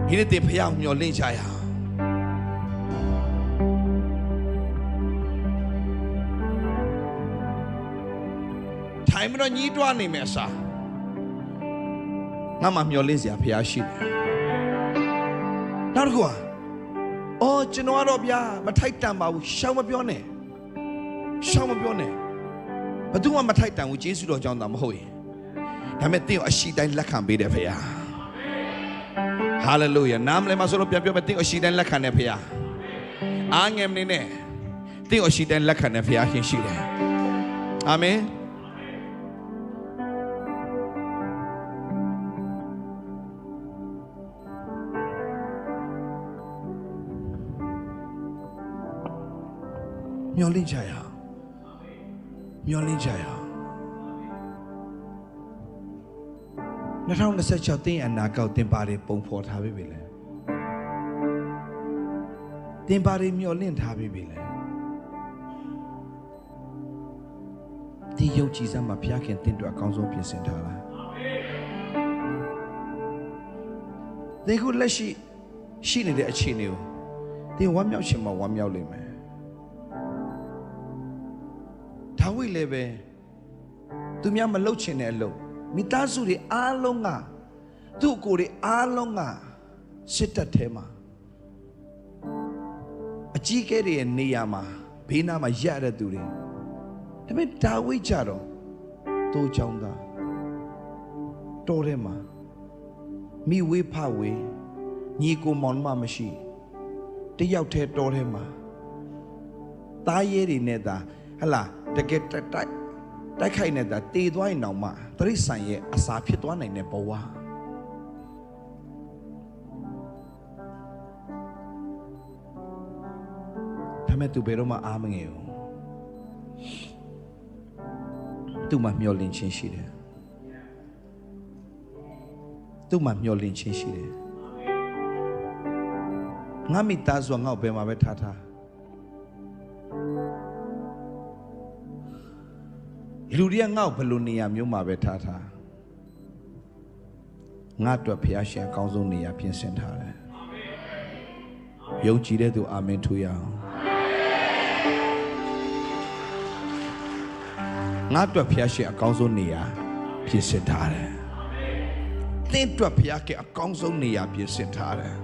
ဒီနေ့တင်ဘုရားမျှော်လင့်ကြရအောင်ထိုင်မလို့ညီးတွားနေမယ်စားငါမှမျောလင့်စရာဖျားရှိတယ်နောက်တစ်ခုကအော်ကျွန်တော်ကတော့ဗျာမထိုက်တန်ပါဘူးရှောင်းမပြောနဲ့ရှောင်းမပြောနဲ့ဘယ်သူမှမထိုက်တန်ဘူးယေရှုတော်ကြောင့်သာမဟုတ်ရင်ဒါပေမဲ့တင်းကိုအရှိတိုင်းလက်ခံပေးတယ်ဖျားဟာလေလုယာနာမလည်းမဆိုလို့ပြန်ပြောမယ်တင်းကိုအရှိတိုင်းလက်ခံတယ်ဖျားအားငယ်မနေနဲ့တင်းကိုအရှိတိုင်းလက်ခံတယ်ဖျားရှင်ရှိတယ်အာမင်မျောလင့်ကြရအောင်မျောလင့်ကြရအောင်2026တင်းအနာကောက်တင်ပါတွေပုံဖော်ထားပြီလေတင်ပါတွေမျောလင့်ထားပြီလေဒီယုံကြည်စမ်းမှာဘုရားခင်တင်းတို့အကောင်းဆုံးပြင်ဆင်ထားလားဒီခုလက်ရှိနေတဲ့အခြေအနေကိုတင်းဝမ်းမြောက်ခြင်းမှာဝမ်းမြောက်လိမ့်မယ်ဒါဝိလည်းပဲသူများမလုပ်ချင်တဲ့အလုပ်မိသားစုတွေအားလုံးကသူ့ကိုယ်တွေအားလုံးကစစ်တပ်ထဲမှာအကြီးကဲတွေရဲ့နေရာမှာဘေးနားမှာရတဲ့သူတွေဒါပေမဲ့ဒါဝိကြတော့တိုးချောင်းသားတော်ထဲမှာမိဝေးဖဝေးညီကိုမောင်မမရှိတယောက်တည်းတော်ထဲမှာတားရဲတွေနဲ့သာဟလာတကယ်တိုက်ခိုက်နေတာတေသွားရင်တော့မှတရိษံရဲ့အစာဖြစ်သွားနိုင်တဲ့ဘဝဒါမဲ့သူဘယ်တော့မှအားမငယ်ဘူးသူမှမျောလင့်ခြင်းရှိတယ်သူမှမျောလင့်ခြင်းရှိတယ်ငါမိသားစုငါ့ဘယ်မှာပဲထားလူတွေကငါ့ကိုဘယ်လိုနေရာမျိုးမှာပဲထားငါအတွက်ဖျားရှင်အကောင်းဆုံးနေရာပြင်ဆင်ထားတယ်ယုံကြည်တဲ့သူအာမင်ထူရအောင် ငါအတွက်ဖျားရှင်အကောင်းဆုံးနေရာပြင်ဆင်ထားတယ်သင်အတွက်ဖျားရှင်အကောင်းဆုံးနေရာပြင်ဆင်ထားတယ်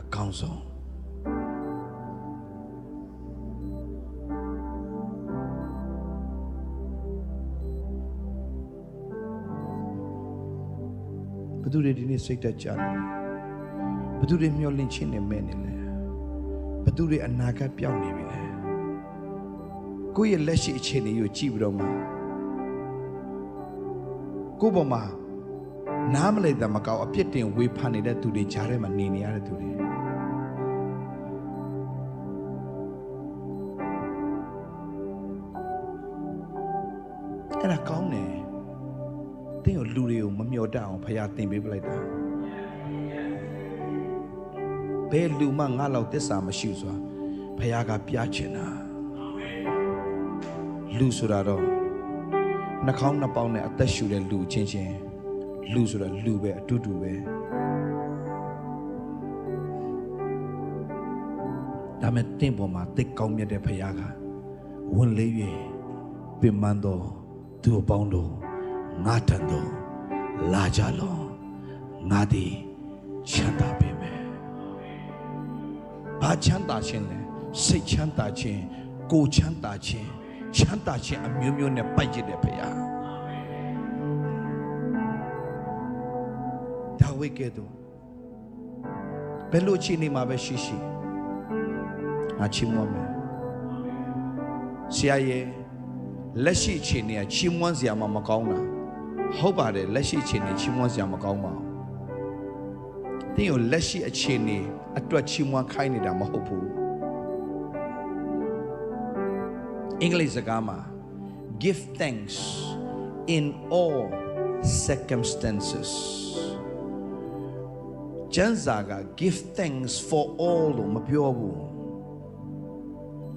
အကောင်းဆုံးဘသူတွေဒီနေ့စိတ်သက်ကြတယ်ဘသူတွေမျောလင့်ခြင်းနဲ့မဲ့နေလဲဘသူတွေအနာဂတ်ပြောင်းနေပြီလဲကိုယ့်ရဲ့လက်ရှိအခြေအနေကိုကြည့်ပြီးတော့မှကိုယ့်ပေါ်မှာနားမလည်တဲ့မကောက်အပြစ်တင်ဝေဖန်နေတဲ့သူတွေကြားထဲမှာနေရတဲ့သူတွေအဲ့ဒါကောင်းတယ်တင်းကိုလူတွေကိုမမျောတတ်အောင်ဖခင်တင်ပေးပလိုက်တာဘယ်လူမှငါလောက်သစ္စာမရှိစွာဖခင်ကပြချင်တာလူဆိုတာတော့နှာခေါင်းနှစ်ပေါင်းနဲ့အသက်ရှူတဲ့လူချင်းချင်းလူဆိုတာလူပဲအတူတူပဲဒါမဲ့တင်းပေါ်မှာတိတ်ကောင်းမြတ်တဲ့ဖခင်ကဝန်လေး၍ပင်မတော်သူအပေါင်းတို့ငါတန်တော့လာကြလောငါသည်ချမ်းသာပေမယ်ဘာချမ်းသာခြင်းလဲစိတ်ချမ်းသာခြင်းကိုယ်ချမ်းသာခြင်းချမ်းသာခြင်းအမျိုးမျိုးနဲ့ပိုက်ရတဲ့ဖခင်ဒါဝိကဲ့သို့ဘယ်လိုချီနေမှာပဲရှိရှိငါချီးမွမ်းမယ်ဆရာရဲ့လက်ရှိအခြေအနေကချီးမွမ်းစရာမှမကောင်းတာဟုတ်ပါတယ်လက်ရှိအခြေအနေချီးမွမ်းစရာမကောင်းပါဘူးတင်းကိုလက်ရှိအခြေအနေအတွက်ချီးမွမ်းခိုင်းနေတာမဟုတ်ဘူးအင်္ဂလိပ်စကားမှာ give thanks in all circumstances ကျမ်းစာက give thanks for all လို့မပြောဘူး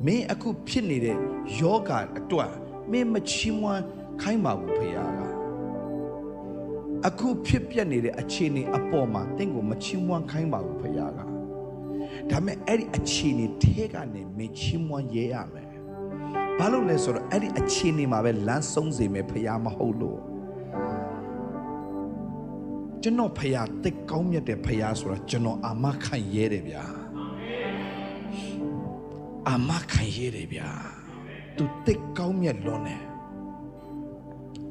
မင်းအခုဖြစ်နေတဲ့ယောဂအတွက်မင်းမချီးမွမ်းခိုင်းပါဘူးဖေယားကအခုဖြစ်ပြနေတဲ့အခြေအနေအပေါ်မှာတင့်ကိုမချီးမွမ်းခိုင်းပါဘူးဖေယားကဒါမဲ့အဲ့ဒီအခြေအနေထဲကနေမင်းချီးမွမ်းရဲရမယ်ဘာလို့လဲဆိုတော့အဲ့ဒီအခြေအနေမှာပဲလမ်းဆုံးစေမယ်ဖေယားမဟုတ်လို့ကျွန်တော်ဖေယားတိတ်ကောင်းမြတ်တဲ့ဖေယားဆိုတာကျွန်တော်အာမခံရဲတယ်ဗျာအာမခံရဲတယ်ဗျာသူတိတ်ကောင်းမြတ်လွန်းတယ်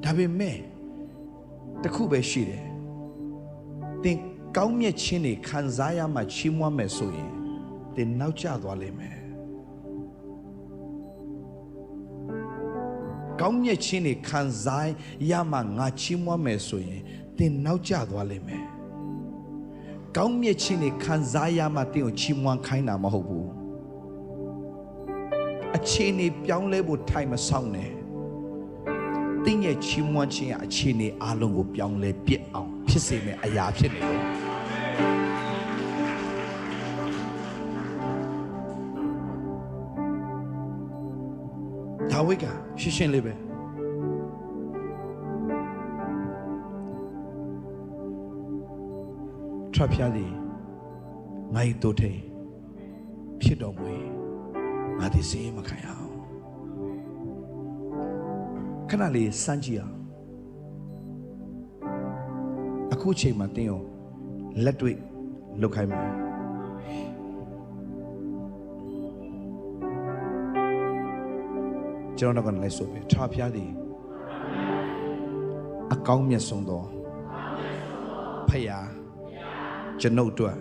ဒါပေမဲ့တခုပဲရှိတယ်သင်ကောင်းမြတ်ခြင်းတွေခံစားရမှချီးမွမ်းမယ်ဆိုရင်သင်နောက်ကျသွားလိမ့်မယ်ကောင်းမြတ်ခြင်းတွေခံစားရမှငါချီးမွမ်းမယ်ဆိုရင်သင်နောက်ကျသွားလိမ့်မယ်ကောင်းမြတ်ခြင်းတွေခံစားရမှသင်ကိုချီးမွမ်းခိုင်းတာမဟုတ်ဘူးအခြေအနေပြောင်းလဲဖို့ထိုင်မဆောင်နဲ့တင်းရဲ့ချီးမွမ်းခြင်းအအခြေအနေအလုံးကိုပြောင်းလဲပြစ်အောင်ဖြစ်စေမယ့်အရာဖြစ်နေလို့ဒါဝိကရှင်းရှင်းလေးပဲထပ်ဖျားသည်ငါ့တို့ထိန်ဖြစ်တော်မူငါသည်စေးမခံရအောင်ခဏလေးစမ်းကြည့်အောင်အခုချိန်မှာတင်းအောင်လက်တွေ့လုပ်ခိုင်းမယ်ကျွန်တော်ကလည်းဆိုပဲထဖျားသည်အကောင်းမြတ်ဆုံးသောဖယားကျွန်ုပ်တို့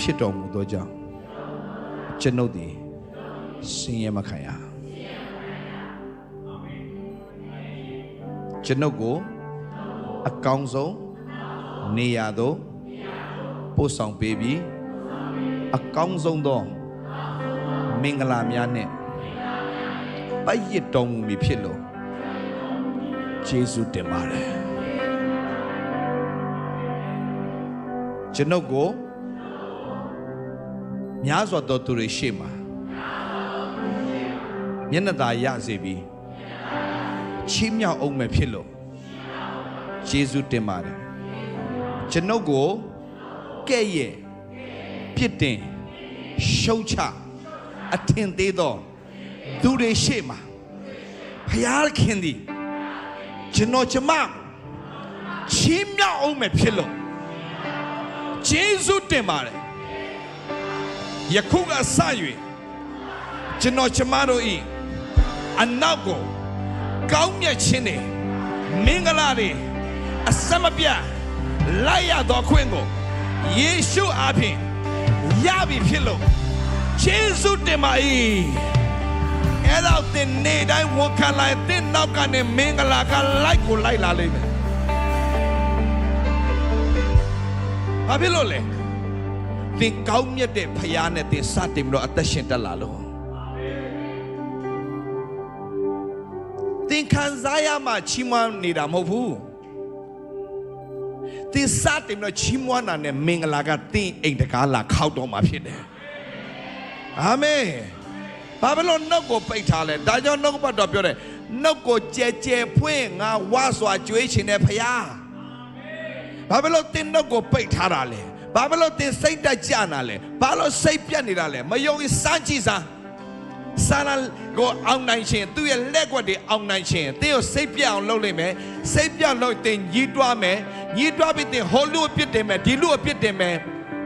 ဖြစ်တော်မူသောကြောင့်ကျွန်ုပ်သည်ဆင်းရဲမခံရကျွန်ုပ်ကိုအကောင်းဆုံးနေရာသို့ပို့ဆောင်ပေးပြီးအကောင်းဆုံးသောမင်္ဂလာများနဲ့ပိုက်ရတော်မူမည်ဖြစ်လို့ယေရှုတင်ပါတယ်ကျွန်ုပ်ကိုများစွာသောသူတွေရှေ့မှာမျက်နှာသာရစေပြီးချီးမြှောက်အောင်မယ်ဖြစ်လို့ ယေရှုတင်ပါတယ်ကျွန်ုပ်ကိုကဲ့ရဲ့ပြစ်တင်ရှုံချအထင်သေးသောသူတွေရှေ့မှာဖယားခင်သည်ကျွန်တော်ကျမချီးမြှောက်အောင်မယ်ဖြစ်လို့ယေရှုတင်ပါတယ်ယခုကစ၍ကျွန်တော်ကျမတို့ဤအနောက်ကိုကောင်းမြတ်ခြင်းနဲ့မင်္ဂလာတွေအစမပြတ်လိုက်ရသောခွင့်ကိုယေရှုအားဖြင့်ရပြီဖြစ်လို့ယေရှုတင်ပါ၏အဲ့တော့သင်နေတိုင်းဝန်ခံလိုက်သင်နောက်ကနေမင်္ဂလာကလိုက်ကိုလိုက်လာလိမ့်မယ်ဘာဖြစ်လို့လဲသင်ကောင်းမြတ်တဲ့ဖခင်နဲ့သင်စတင်ပြီးတော့အသက်ရှင်တက်လာလို့သင်ခံစားရမှချီးမွမ်းနေတာမဟုတ်ဘူးသင်စတင်ပြီးတော့ချီးမွမ်းတာနဲ့မင်္ဂလာကသင်အိမ်တကားလာခောက်တော့မှာဖြစ်တယ်အာမင်ဘာလို့နှုတ်ကိုပိတ်ထားလဲဒါကြောင့်နှုတ်ဘတ်တော်ပြောတယ်နှုတ်ကိုကြဲကြဲဖွင့်ငါဝါစွာကြွေးချင်တဲ့ဖခင်ဘာလို့သင်နှုတ်ကိုပိတ်ထားတာလဲဘာလို့သင်စိတ်တက်ကြနာလဲဘာလို့စိတ်ပြတ်နေတာလဲမယုံရင်စမ်းကြည့်စမ်းစာရကိုအောင်နိုင်ခြင်းသူ့ရဲ့လက်ွက်တွေအောင်နိုင်ခြင်းသင်ကိုစိတ်ပြတ်အောင်လုပ်လိုက်မယ်စိတ်ပြတ်လို့သင်ညှိတွားမယ်ညှိတွားပြီးသင်ဟိုလူအပြစ်တင်မယ်ဒီလူအပြစ်တင်မယ်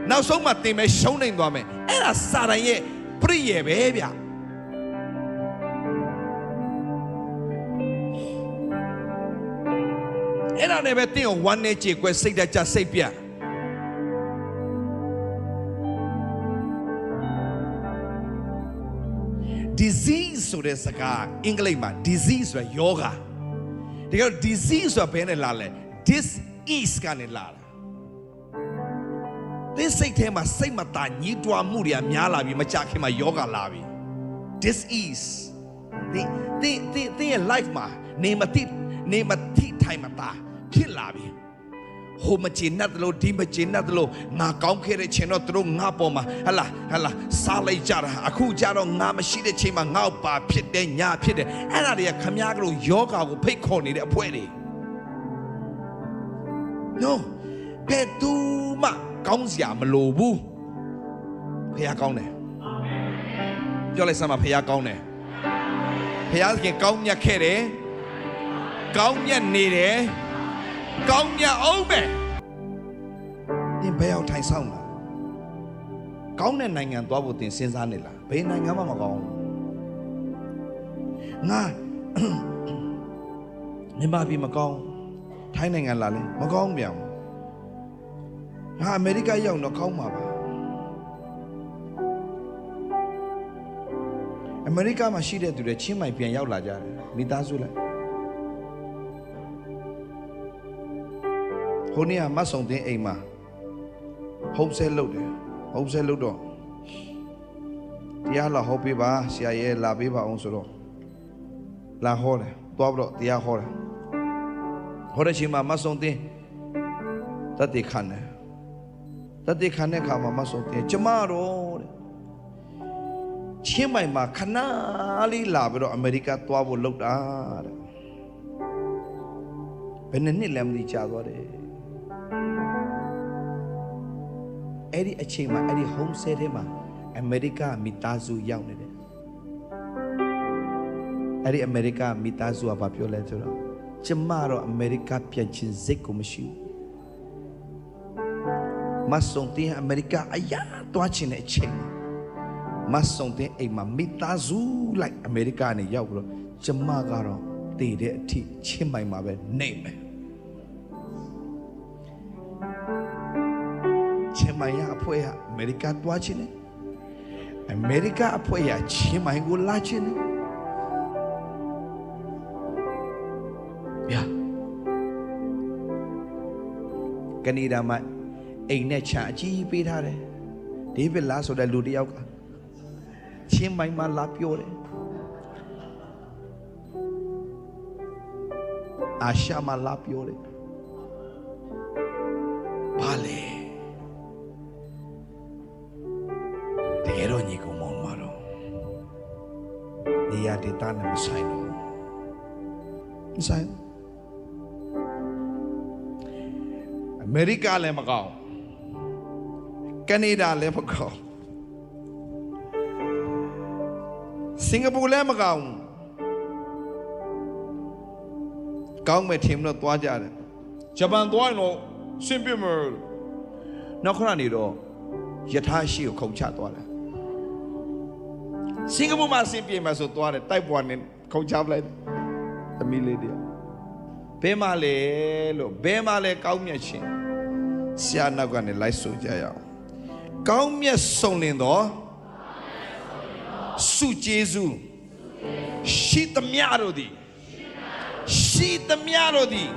နောက်ဆုံးမှသင်ပဲရှုံးနိုင်သွားမယ်အဲ့ဒါစာရရဲ့ပရိယေပဲဗျအဲ့ဒါနဲ့ပဲသင်ကိုဝမ်းနေကြေကွဲစိတ်တကြစိတ်ပြတ်disease ဆိုတဲ့စကားအင်္ဂလိပ်မှာ disease ဆိုရယောဂါဒီက disease ဆိုဘယ်နဲ့လာလဲ dis-ease ကနေလာတာဒီစိတ်ထဲမှာစိတ်မသာညှိတွားမှုတွေများလာပြီးမကြခင်မှာယောဂါလာပြီ dis-ease ဒီရဲ့ life မှာနေမတိထိုင်မသာဖြစ်လာပြီဟိုမချင်တ်လို့ဒီမချင်တ်လို့ငါကောင်းခဲ့တဲ့ချိန်တော့သူတို့ငါပေါ်မှာဟလာစားလိုက်ကြတာအခုကြတော့ငါမရှိတဲ့ချိန်မှာငါ့ပါဖြစ်တယ်ညာဖြစ်တယ်အဲ့ဒါတွေကခမည်းတော်ယောဂါကိုဖိတ်ခေါ်နေတဲ့အဖွဲတွေ no ဘယ်သူမှကောင်းစရာမလိုဘူးဖခင်ကောင်းတယ်ပြောလိုက်စမ်းပါဖခင်ကောင်းတယ်ဖခင်ကောင်းမြတ်ခဲ့တယ်ကောင်းမြတ်နေတယ်ကောင်းမြတ်အောင်ပဲသင်ဘယ်အောင်ထိုင်ဆောင်လားကောင်းတဲ့နိုင်ငံသွားဖို့သင်စဉ်းစားနေလားဘယ်နိုင်ငံမှမကောင်းငါမြန်မာပြည်မကောင်းထိုင်းနိုင်ငံလာလဲမကောင်းပြန်ငါအမေရိကရောက်တော့ကောင်းမှာပါအမေရိကမှာရှိတဲ့သူတွေချင်းမိုင်ပြန်ရောက်လာကြတယ်မိသားစုလိုက်ဟိုနေ့ကမဆုံတဲ့အိမ်မှာဟုံးဆဲလုပ်တယ်ဟုံးဆဲလုပ်တော့တရားလာဟောပေးပါဆရာရဲ့လာပေးပါအောင်ဆိုတော့လာဟောတယ်သွားပြီးတော့တရားဟောတယ်ဟောတဲ့ချိန်မှာမဆုံတဲ့တတိခဏတတိခဏခါမှာမဆုံတဲ့ကျမတော်တဲ့ချင်းမိုင်မှာခဏလေးလာပြီးတော့အမေရိကသွားဖို့လုပ်တာတဲ့ဘယ်နှစ်လဲမသိကြာသွားတယ်အဲ့ဒီအချိန်မှာအဲ့ဒီ home set ထဲမှာအမေရိကမိသားစုရောက်နေတယ်အဲ့ဒီအမေရိကမိသားစုကဘာပြောလဲဆိုတော့ကျမတော့အမေရိကပြန်ချင်စိတ်ကိုမရှိဘူးမဆုံတဲ့အမေရိကအရာသွားချင်တဲ့အချိန်မဆုံတဲ့အိမ်မှာမိသားစုလိုက်အမေရိကကနေရောက်ပြီးတော့ကျမကတော့တည်တဲ့အထိချင်းမိုင်မှာပဲနေမယ်ချင်းမိုင်ရအဖွဲကအမေရိကသွားချင်တယ်အမေရိကအဖွဲရချင်းမိုင်ကိုလာချင်တယ်ဗျာကနေဒါမှာအိမ်နဲ့ခြံအကြီးပေးထားတယ်ဒေးဗစ်လာဆိုတဲ့လူတစ်ယောက်ကချင်းမိုင်မှာလာပြောတယ်အာရှာမှာလာပြောတယ်ဘာလဲတကယ်တော့ညီကောင်မောင်မတော်နေရာဒေသနဲ့မဆိုင်တော့မဆိုင် မေရိကလည်းမကောင်းကနေဒါလည်းမကောင်းစင်ကာပူလည်းမကောင်းကောင်းမဲ့ထင်လို့သွားကြတယ်ဂျပန်သွားရင်တော့ဆင်ပြေမယ်နောက်ခဏနေတော့ယထာရှိကိုခုန်ချသွားတယ်စင်ကာပူမှာဆင်ပြေမှာဆိုသွားတယ်တိုက်ပွားနေခုန်ချပလိုက်သမီးလေးတည်းဘဲမလဲလို့ဘဲမလဲကောင်းမြတ်ခြင်းဆရာနောက်ကနေလိုက်ဆိုကြရအောင်ကောင်းမြတ်ဆုံးလင်တော့စုကျေးဇူးရှိသမျှတို့သည်ရှိသမျှတို့သည်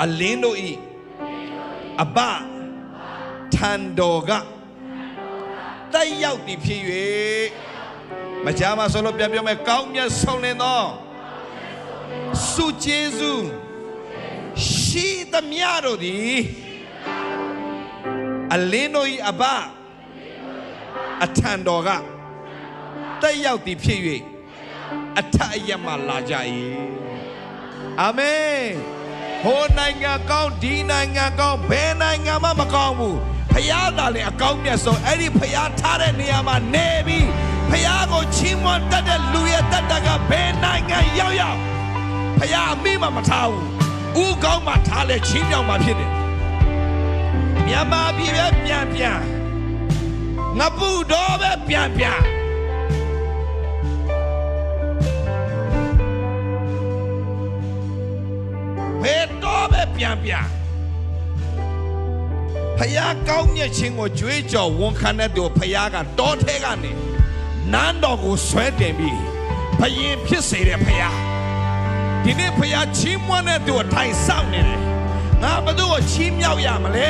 အလင်းတို့ဤအဘထံတော်ကတိုက်ရောက်သည်ဖြစ်၍မကြားမဆိုလို့ပြန်ပြောမယ်ကောင်းမြတ်ဆုံးလင်သောစုကျေးဇူးရှိသမျှတို့သည်အလင်းတို့ဤအဘအထံတော်ကတိုက်ရောက်သည်ဖြစ်၍အထက်အရမလာကြ၏အာမင်ဟိုနိုင်ငံကောင်းဒီနိုင်ငံကောင်းဘယ်နိုင်ငံမှမကောင်းဘူးဖယားသာလည်းအကောင်းမြတ်ဆုံးအဲ့ဒီဖယားထားတဲ့နေရာမှာနေပြီးဖယားကိုချီးမွမ်းတတ်တဲ့လူရဲ့တတ်တကဘယ်နိုင်ငံရောက်ရောက်ဖယားအမိမထားဘူးဥကောင်းမှထားလဲချီးမြှောက်မှဖြစ်တယ်မြန်မာပြည်ပဲပြန်ငါပူတော့ပဲပြန်ဘယ်တော့ပဲပြန်ဖယားကောင်းမြတ်ခြင်းကိုကြွေးကြော်ဝန်ခံတဲ့သူဖယားကတောထဲကနေနန်းတော်ကိုဆွဲတင်ပြီးဘယင်ဖြစ်စေတဲ့ဖယားဒီနေ့ဖယားချီးမွမ်းတဲ့သူကိုထိုင်ဆောင်နေတယ်ငါဘယ်သူကိုချီးမြှောက်ရမလဲ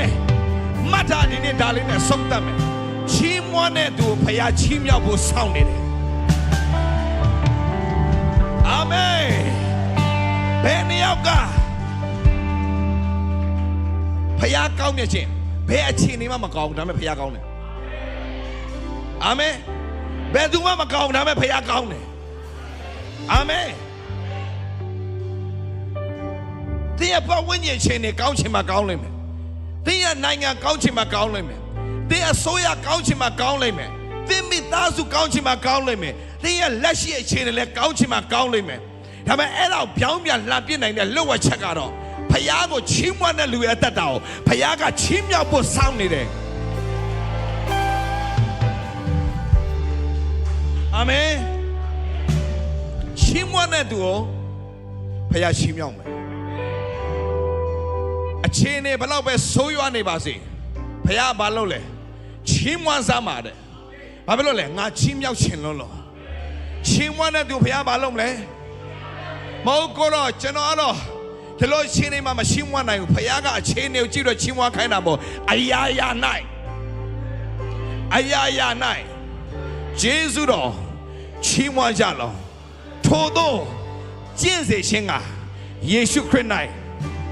မတ်တာဒီနေ့ဒါလေးနဲ့ဆုံးသတ်မယ်ချီးမွမ်းတဲ့သူကိုဖယားချီးမြှောက်ဖို့ဆောင်နေတယ်အာမင်ဘယ်နှယောက်ကဖယားကောင်းမြတ်ခြင်းဘယ်အခြေအနေမှမကောင်းဘူးဒါပေမဲ့ဖယားကောင်းတယ်အာမင်ဘယ်သူမှမကောင်းဘူးဒါပေမဲ့ဖယားကောင်းတယ်အာမင်သင်ရဲ့ဘဝဉ္ဇဉ်ခြင်းတွေကောင်းချင်မှကောင်းလိမ့်မယ်သင်ရဲ့နိုင်ငံကောင်းချင်မှကောင်းလိမ့်မယ်သင်အစိုးရကောင်းချင်မှကောင်းလိမ့်မယ်သင်မိသားစုကောင်းချင်မှကောင်းလိမ့်မယ်သင်ရဲ့လက်ရှိအခြေအနေလည်းကောင်းချင်မှကောင်းလိမ့်မယ်ဒါပေမဲ့အဲ့တော့ပြောင်းပြန်လှန်ပြစ်နိုင်တဲ့လွတ်ဝက်ချက်ကတော့ဖယားကိုချီးမွမ်းတဲ့လူရဲ့အသက်တာကိုဖယားကချီးမြှောက်ဖို့စောင့်နေတယ်အာမင်ချီးမွမ်းတဲ့သူကိုဖယားချီးမြှောက်မယ်အခြေအနေဘလောက်ပဲဆိုးရွားနေပါစေဖယားဘာလုပ်လဲချီးမွမ်းစမ်းပါတဲ့ဘာဖြစ်လို့လဲငါချီးမြှောက်ခြင်းလို့ချီးမွမ်းတဲ့သူဖယားဘာလုပ်မလဲမဟုတ်ကိုတော့ကျွန်တော်ကတော့ဒီလိုချင်းနေမှမချီးမွမ်းနိုင်ဘူးဖယားကအချင်းနေကိုကြည့်တော့ချီးမွမ်းခိုင်းတာပေါ့အရာရာ၌ဂျေဇုတော်ချီးမွမ်းကြလောထို့သောကျင့်စေခြင်းကယေရှုခရစ်၌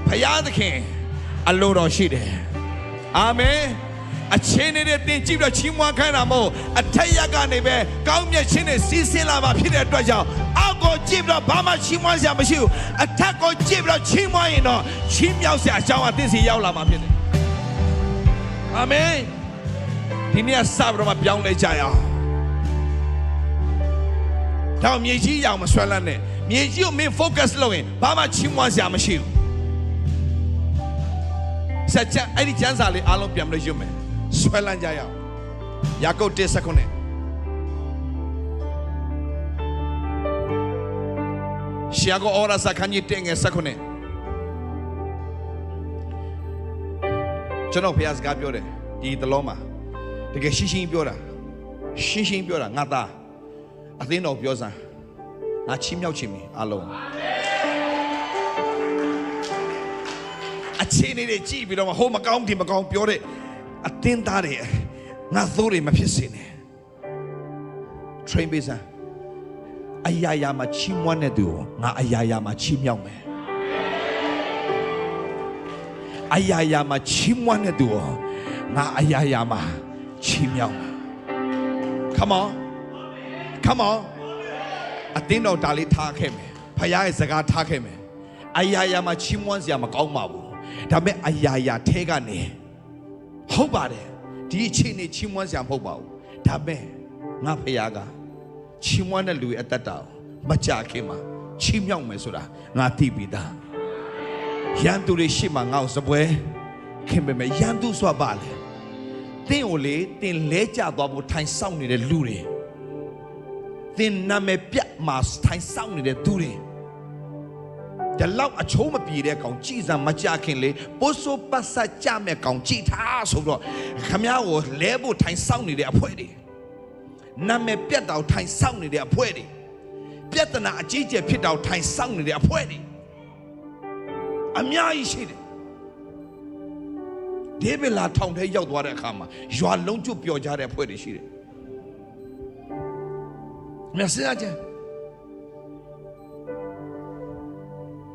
ဖယားသခင်အလိုတော်ရှိတယ်အာမင်အချင်းနေတဲ့တင်ကြည့်တော့ချီးမွမ်းခိုင်းတာမဟုတ်အထက်ရက်ကနေပဲကောင်းမြတ်ခြင်းနဲ့စီးဆင်းလာမှာဖြစ်တဲ့အတွက်ကြောင့်အောက်ကိုကြည့်ပြီးတော့ဘာမှချီးမွမ်းစရာမရှိဘူးအထက်ကိုကြည့်ပြီးတော့ချီးမွမ်းရင်တော့ချီးမြှောက်စရာအကြောင်းအသစ်စီရောက်လာမှာဖြစ်တယ်အာမင်ဒီနေ့စပြီးတော့ပြောင်းလဲကြရအောင်တော့မြေကြီးရောင်မဆွဲလန်းနဲ့မြေကြီးကိုမင်း focus လုပ်ရင်ဘာမှချီးမွမ်းစရာမရှိဘူးစကြအဲ့ဒီကျမ်းစာလေးအားလုံးပြန်လို့ရွတ်မယ်ဆွဲလန်းကြရအောင်ယာကုပ်1:9ရှောအော်ရာစခန်းကြီး19ကျွန်တော်ဖျားစကားပြောတယ်ဒီတလုံးမှာတကယ်ရှင်းရှင်းပြောတာငါသားအသင်းတော်ပြောစမ်းငါချီးမြှောက်ခြင်းမင်းအားလုံးအခြေအနေတွေကြည့်ပြီးတော့ဟိုမကောင်းဒီမကောင်းပြောတဲ့အသင်းသားတွေငါသိုးတွေမဖြစ်စေနဲ့ train ပေးစမ်းအရာရာမှာချီးမွမ်းတဲ့သူကိုငါအရာရာမှာချီးမြှောက်မယ်အရာရာမှာချီးမွမ်းတဲ့သူကိုငါအရာရာမှာချီးမြှောက်မယ် come on အသင်းတော်ဒါလေးထားခဲ့မယ်ဖခင်ရဲ့စကားထားခဲ့မယ်အရာရာမှာချီးမွမ်းစရာမကောင်းပါဘူး ဒါပေမဲ့အရာရာထဲကနေဟုတ်ပါတယ်ဒီအချိန်နေချီးမွမ်းစရာမဟုတ်ပါဘူးဒါပေမဲ့ငါဖခင်ကချီးမွမ်းတဲ့လူရဲ့အသက်တာမကြခင်မှာချီးမြှောက်မယ်ဆိုတာငါသိပြီးသားရန်သူတွေရှိမှငါ့ကိုစပွဲခင်ပေမဲ့ရန်သူဆိုတာပါလေတင်းကိုလေတင်းလဲကျသွားဖို့ထိုင်ဆောင်နေတဲ့လူတွေတင်းနာမည်ပြတ်မှာထိုင်ဆောင်နေတဲ့သူတွေဒီလောက်အချိုးမပြေတဲ့ကောင်ကြည်စံမကြခင်လေပိုးဆိုးပတ်ဆက်ကြမဲ့ကောင်ကြည်ထားဆိုတော့ခမ ्या ကိုလဲဖို့ထိုင်ဆောင်နေတဲ့အဖွဲတွေနာမည်ပြတ်တော့ထိုင်ဆောင်နေတဲ့အဖွဲတွေပြဿနာအကြီးကျယ်ဖြစ်တော့ထိုင်ဆောင်နေတဲ့အဖွဲတွေအများကြီးရှိတယ်ဒေးဗစ်လာထောင်ထဲရောက်သွားတဲ့အခါမှာရွာလုံးကျွတ်ပျော်ကြတဲ့အဖွဲ့တွေရှိတယ်မြတ်စရာကျ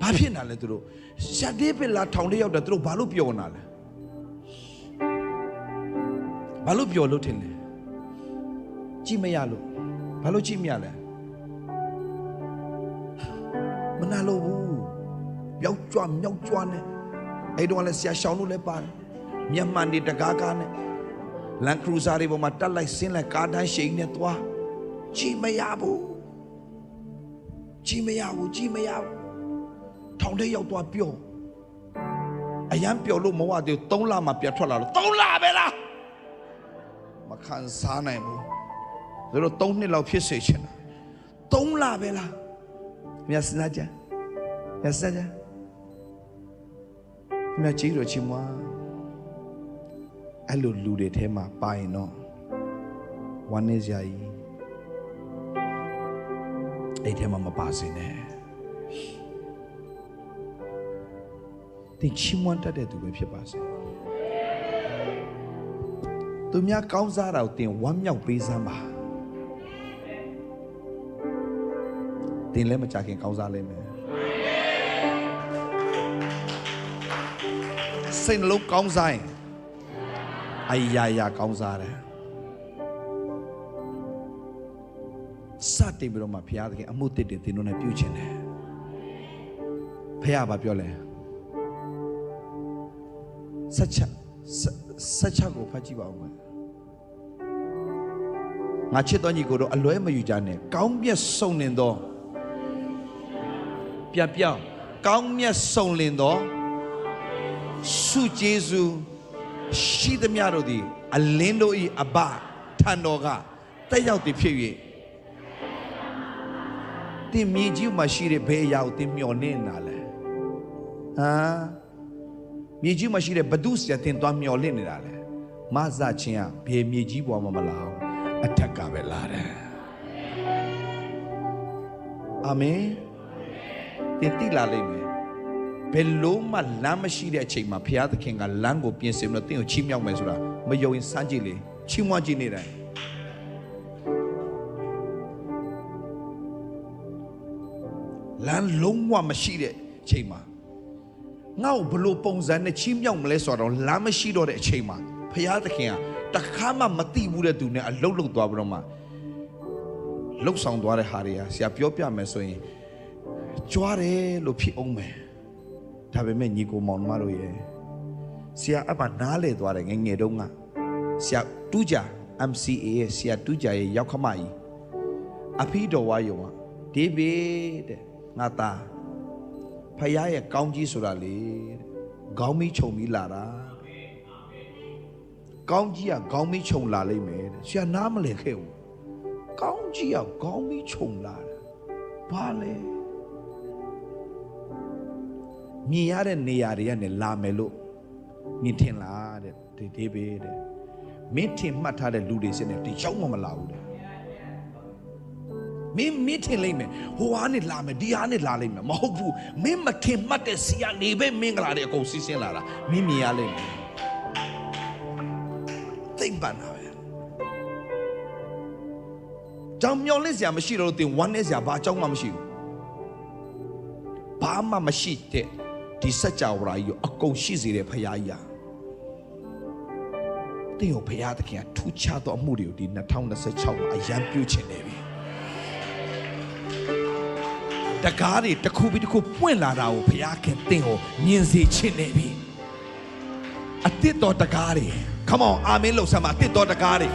ဘာဖြစ်နေလဲသူတို့ရှာဒေးဗစ်လာထောင်ထဲရောက်တယ်သူတို့ဘာလို့ပျော်နေလဲဘာလို့ပျော်လို့ထင်လဲကြည့်မရလို့ဘာလို့ကြည့်မရလဲမနာလို့ဘူးပြောက်ကြွမြောက်ကြွနဲ့အဲ့တော့လည်းဆရာရှောင်းလို့လည်းပါတယ်မြန်မာနေတကားကားနဲ့လန်ခရူဇာတွေပေါ်မှာတက်လိုက်ဆင်းလိုက်ကားတန်းရှိန်နဲ့သွားကြည့်မရဘူးကြည့်မရဘူးကြည့်မရဘူးထောင်ထဲရောက်သွားပြောအရန်ပြောလို့မဝသေးဘူး3လမှပြတ်ထွက်လာလို့3လပဲလားမခံစားနိုင်ဘူးဒါတော့3နှစ်လောက်ဖြစ်စေချင်တာ3လပဲလားမြတ်စနာကြမြတ်စနာကြမြတ်ကြီးတို့ချီးမွမ်းအဲ့လိုလူတွေထဲမှာပါရင်တော့ဝမ်းနေစရာကြီးအဲ့ထဲမှာမပါစေနဲ့တင်ချီးမွမ်းတတ်တဲ့သူပဲဖြစ်ပါစေသူများကောင်းစားတာကိုတင်ဝမ်းမြောက်ပေးစမ်းပါတင်လည်းမကြခင်ကောင်းစားလိမ့်မယ်စိတ်နှလုံးကောင်းစားရင်အရာရာကောင်းစားတယ်စတင်ပြီးတော့မှဘုရားသခင်အမှုတစ်တွေသင်တို့နဲ့ပြုချင်တယ်ဘုရားဘာပြောလဲဆက်ချက်ကိုဖတ်ကြည့်ပါဦးမယ်ငါချစ်တော်ညီကိုတို့အလွဲမယူကြနဲ့ကောင်းမြတ်ဆုံးလင်သောပြန်ပြောင်းကောင်းမြတ်ဆုံးလင်သောဆုကျေးဇူးရှိသမျှတို့သည်အလင်းတို့၏အဘထံတော်ကတက်ရောက်သည်ဖြစ်၍တင်မြေကြီးမှာရှိတဲ့ဘယ်အရာကိုတင်မျှော်နေတာလဲမြေကြီးမှာရှိတဲ့ဘဒုစရာတင်သွားမျှော်လင့်နေတာလဲမဆချင်းကဘယ်မြေကြီးပေါ်မှာမလာဘူးအထက်ကပဲလာတယ်အာမင်တင်တိလာလိမ့်မယ်ဘယ်လုံးမှလမ်းမရှိတဲ့အချိန်မှာဘုရားသခင်ကလမ်းကိုပြင်ဆင်ပြီးတော့တင့်ကိုချီးမြှောက်မယ်ဆိုတာမယုံရင်စမ်းကြည့်လေချီးမွမ်းကြည့်နေတယ်လမ်းလုံးဝမရှိတဲ့အချိန်မှာငါ့ကိုဘလို့ပုံစံနဲ့ချီးမြှောက်မလဲဆိုတော့လမ်းမရှိတော့တဲ့အချိန်မှာဘုရားသခင်ကတခါမှမသိဘူးတဲ့သူနဲ့အလုတ်လုတ်သွားပြီးတော့မှလှုပ်ဆောင်သွားတဲ့ဟာတွေကဆရာပြောပြမယ်ဆိုရင်ကြွားတယ်လို့ဖြစ်အောင်မယ်ဒါပေမဲ့ညီကိုမောင်မတို့ရဲ့ဆရာအပနားလေသွားတယ်ငယ်ငယ်တုန်းကဆရာတူးကြ MCA ရဲ့ဆရာတူးကြရဲ့ရောက်ခမကြီးအဖီတော်ဝါယုံကဒေးဗစ်တဲ့ငါသားဖယားရဲ့ကောင်းကြီးဆိုတာလေခေါင်းမီးခြုံပြီးလာတာကောင်းကြီးကခေါင်းမီးခြုံလာလိမ့်မယ်တဲ့ဆရာနားမလဲခဲ့ဘူးကောင်းကြီးကခေါင်းမီးခြုံလာတာဘာလဲမြင်ရတဲ့နေရာတွေကနေလာမယ်လို့မြင်ထင်လားတဲ့ဒေးဗစ်တဲ့မင်းထင်မှတ်ထားတဲ့လူတွေစနဲ့တယောက်မှမလာဘူးတဲ့မင်းထင်လိမ့်မယ်ဟိုဟာနဲ့လာမယ်ဒီဟာနဲ့လာလိမ့်မယ်မဟုတ်ဘူးမင်းမထင်မှတ်တဲ့စီကနေပဲမင်းကလာတဲ့အကုန်စီးဆင်းလာတာမင်းမြင်ရလိမ့်မယ်သိမ့်ပါနာပဲကြောင်မျောလင့်စရာမရှိတော့တင်ဝမ်းနေစရာဘာအကြောင်းမှမရှိဘူးဘာမှမရှိတဲ့ဒီစัจ java ရာကြီးကိုအကုန်ရှိစေတဲ့ဖခင်ကြီးတင်ကိုဖခင်သခင်ကထူးခြားသောအမှုတွေကိုဒီ2026မှာအရန်ပြုချင်နေပြီတကားတွေတစ်ခုပြီးတစ်ခုပွင့်လာတာကိုဖခင်တင်ကိုမြင်စေချင်နေပြီ အတစ်တော်တကားတွေ come on အာမင်လို့ဆက်မှာအတစ်တော်တကားတွေ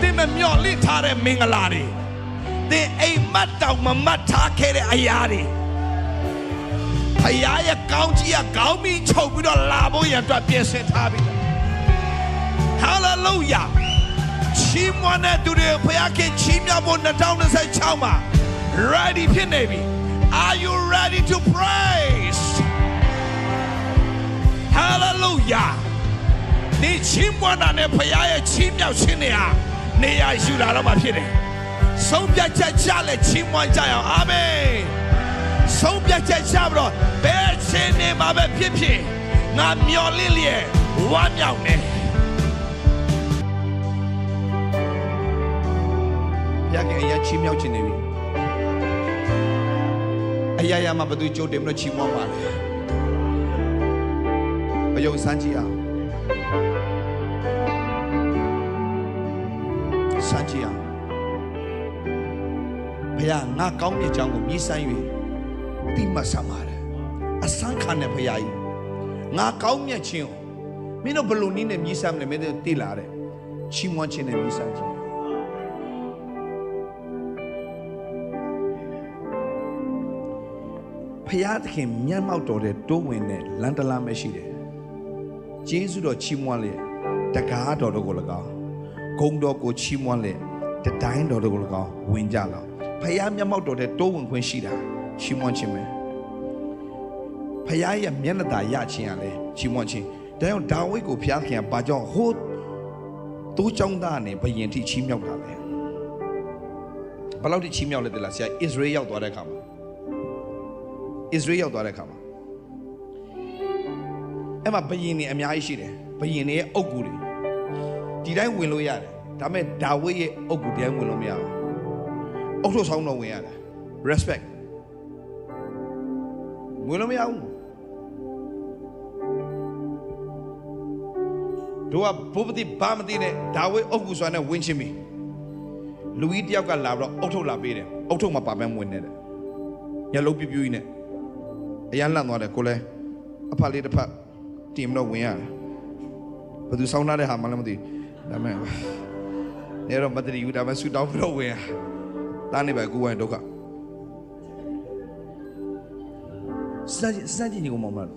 တင်မမျော်လင့်ထားတဲ့မင်္ဂလာတွေတင်အိမ်မတ်တောင်မမတ်ထားခဲ့တဲ့အရာတွေဖခင်ရဲ့ကောင်းကြီးကကောင်းပြီးချုပ်ပြီးတော့လာဖို့ရအတွက်ပြင်ဆင်ထားပြီ hallelujah ချီးမွမ်းတဲ့သူတွေဖခင်ချီးမြှောက်ဖို့2026မှာ ready ဖြစ်နေပြီ are you ready to praise hallelujah ဒီချီးမွမ်းတာနဲ့ဖခင်ရဲ့ချီးမြှောက်ခြင်းတွေဟာနေရာယူလာတော့မှဖြစ်တယ်ဆုံးဖြတ်ချက်ချလဲချီးမွမ်းကြအောင်အာမင်ဆုံးဖြတ်ချက်ချပြီးတော့ဘယ်ခြင်းနေမှာပဲဖြစ်ဖြစ်ငါမျော်လင့်လျက်ဝမ်းမြောက်နေဘုရားကအရာချီးမြှောက်ခြင်းနေပြီအရာရာမှာဘယ်သူကြိုးတင်လို့ချီးမွမ်းပါလဲဘယုံစမ်းကြည့်အောင်စမ်းကြည့်အောင်ဘုရားငါကောင်းမြတ်ကြောင်းကိုမြည်ဆန်း၍တိမဆမ်းပါတယ်အစမ်းခံတဲ့ဘုရားကြီးငါကောင်းမြတ်ခြင်းကိုမင်းတို့ဘလို့နည်းနဲ့မြည်ဆန်းမလဲမင်းတို့သိလာတယ်ချီးမွမ်းခြင်းနဲ့မြည်ဆန်းခြင်းဘုရားသခင်မျက်မှောက်တော်တဲ့တိုးဝင်တဲ့လန်တလာမရှိတယ်ဂျေဇုတော်ချီးမွမ်းလေတကားတော်တို့ကို၎င်းဂုံတော်ကိုချီးမွမ်းလေတတိုင်းတော်တို့ကို၎င်းဝင်ကြလောဘုရားမျက်မှောက်တော်တဲ့တိုးဝင်ခွင့်ရှိတာချီးမွမ်းခြင်းပဲဖခင်ရဲ့မျက်နှာသာရခြင်းရလဲချီးမွမ်းခြင်းဒါကြောင့်ဒါဝိဒ်ကိုဖခင်ကဘာကြောင့်ဟိုးတိုးချောင်းသားနဲ့ဘယင်ထိချီးမြှောက်တာလဲဘယ်လောက်ထိချီးမြှောက်လဲတလားဆရာဣသရေလရောက်သွားတဲ့အခါမှာဣသရေလရောက်သွားတဲ့အခါမှာအဲ့မှာဘယင်တွေအများကြီးရှိတယ်ဘယင်တွေရဲ့အုပ်ကူတွေဒီတိုင်းဝင်လို့ရတယ်ဒါပေမဲ့ဒါဝိဒ်ရဲ့အုပ်ကူတိုင်းဝင်လို့မရဘူးအုပ်ထုပ်ဆောင်တော့ဝင်ရတယ် respect ဝင်လို့မရဘူးတို့ကဘုပတိဘာမတိနဲ့ဒါဝိဒ်အုပ်ကူစွာနဲ့ဝင်ချင်းပြီလူကြီးတယောက်ကလာပြီးတော့အုပ်ထုပ်လာပေးတယ်အုပ်ထုပ်မှာပါပန်းဝင်နေတယ်ညလုံးပြူးပြူးကြီးနဲ့အရန်လန့်သွားတယ်ကိုလဲအဖလေးတစ်ဖက်တင်မလို့ဝင်ရတယ်ဘယ်သူဆောင်းထားတဲ့ဟာမှလည်းမသိဒါမဲ့နေတော့မတရီဘူးဒါမဲ့ဆူတောင်းပြီးတော့ဝင်ရတာနေပဲကူဝိုင်းဒုက္ခစမ်းကြည့်နေကုန်မမလား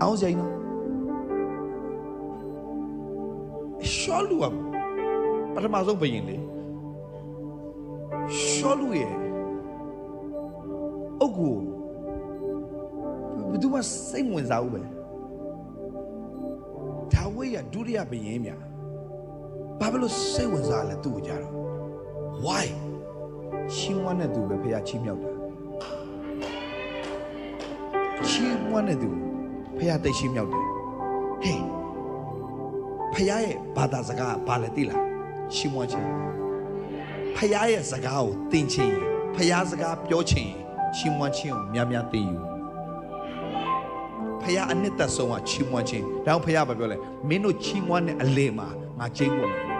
အောင်စရာနော်ရှောလူကပထမဆုံးဘယင်လေရှောလူရဲ့အုတ်ကိုဘယ်သူမှစိတ်ဝင်စားဘူးပဲဒါဝိဒ်ကဒုတိယဘယင်မြဘာဖြစ်လို့စိတ်ဝင်စားလဲသူ့ကိုကြတော့ why ချီးမွမ်းတဲ့သူပဲဖခင်ချီးမြှောက်တာချီးမွမ်းတဲ့သူဖခင်တိတ်ချီးမြှောက်တယ်ဟေးဖခင်ရဲ့ဘာသာစကားဘာလဲသိလားချီးမွမ်းခြင်းဖခင်ရဲ့စကားကိုသင်ခြင်းဖခင်စကားပြောခြင်းချီးမွမ်းခြင်းကိုများများသိယူဖခင်အနှစ်သက်ဆုံးကချီးမွမ်းခြင်းဒါကြောင့်ဖခင်ဘာပြောလဲမင်းတို့ချီးမွမ်းတဲ့အလေမှာငါကျင်းကုန်တယ်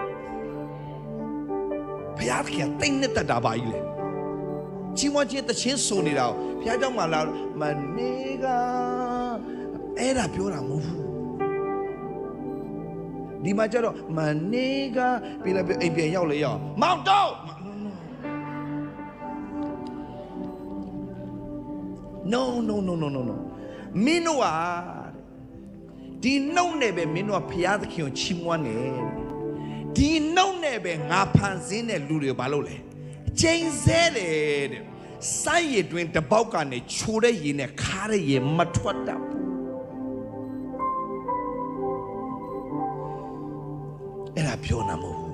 ဖခင်တိတ်နှစ်သက်တာပါကြီးလေချီးမွမ်းခြင်းတခြင်းဆိုနေတာဘုရားကြောင့်မလားမနေကအဲ့ဒါပြောတာမဟုတ်ဘူးဒီမှာကျတော့မနေကပြလိုက်အိမ်ပြန်ရောက်လေရောက်မောင်တော့ no မင်းတို့ဟာဒီနှုတ်နဲ့ပဲမင်းတို့ကဘုရားသခင်ကိုချီးမွမ်းတယ်ဒီနှုတ်နဲ့ပဲငါဖန်ဆင်းတဲ့လူတွေဘာလို့လဲကျိန်ဆဲတယ်တဲ့စိုက်ရည်တွင်တပေါက်ကနေချိုတဲ့ရည်နဲ့ခါတဲ့ရည်မထွက်တတ်ဘူးအဲ့ဒါပြောနာမဟုတ်ဘူး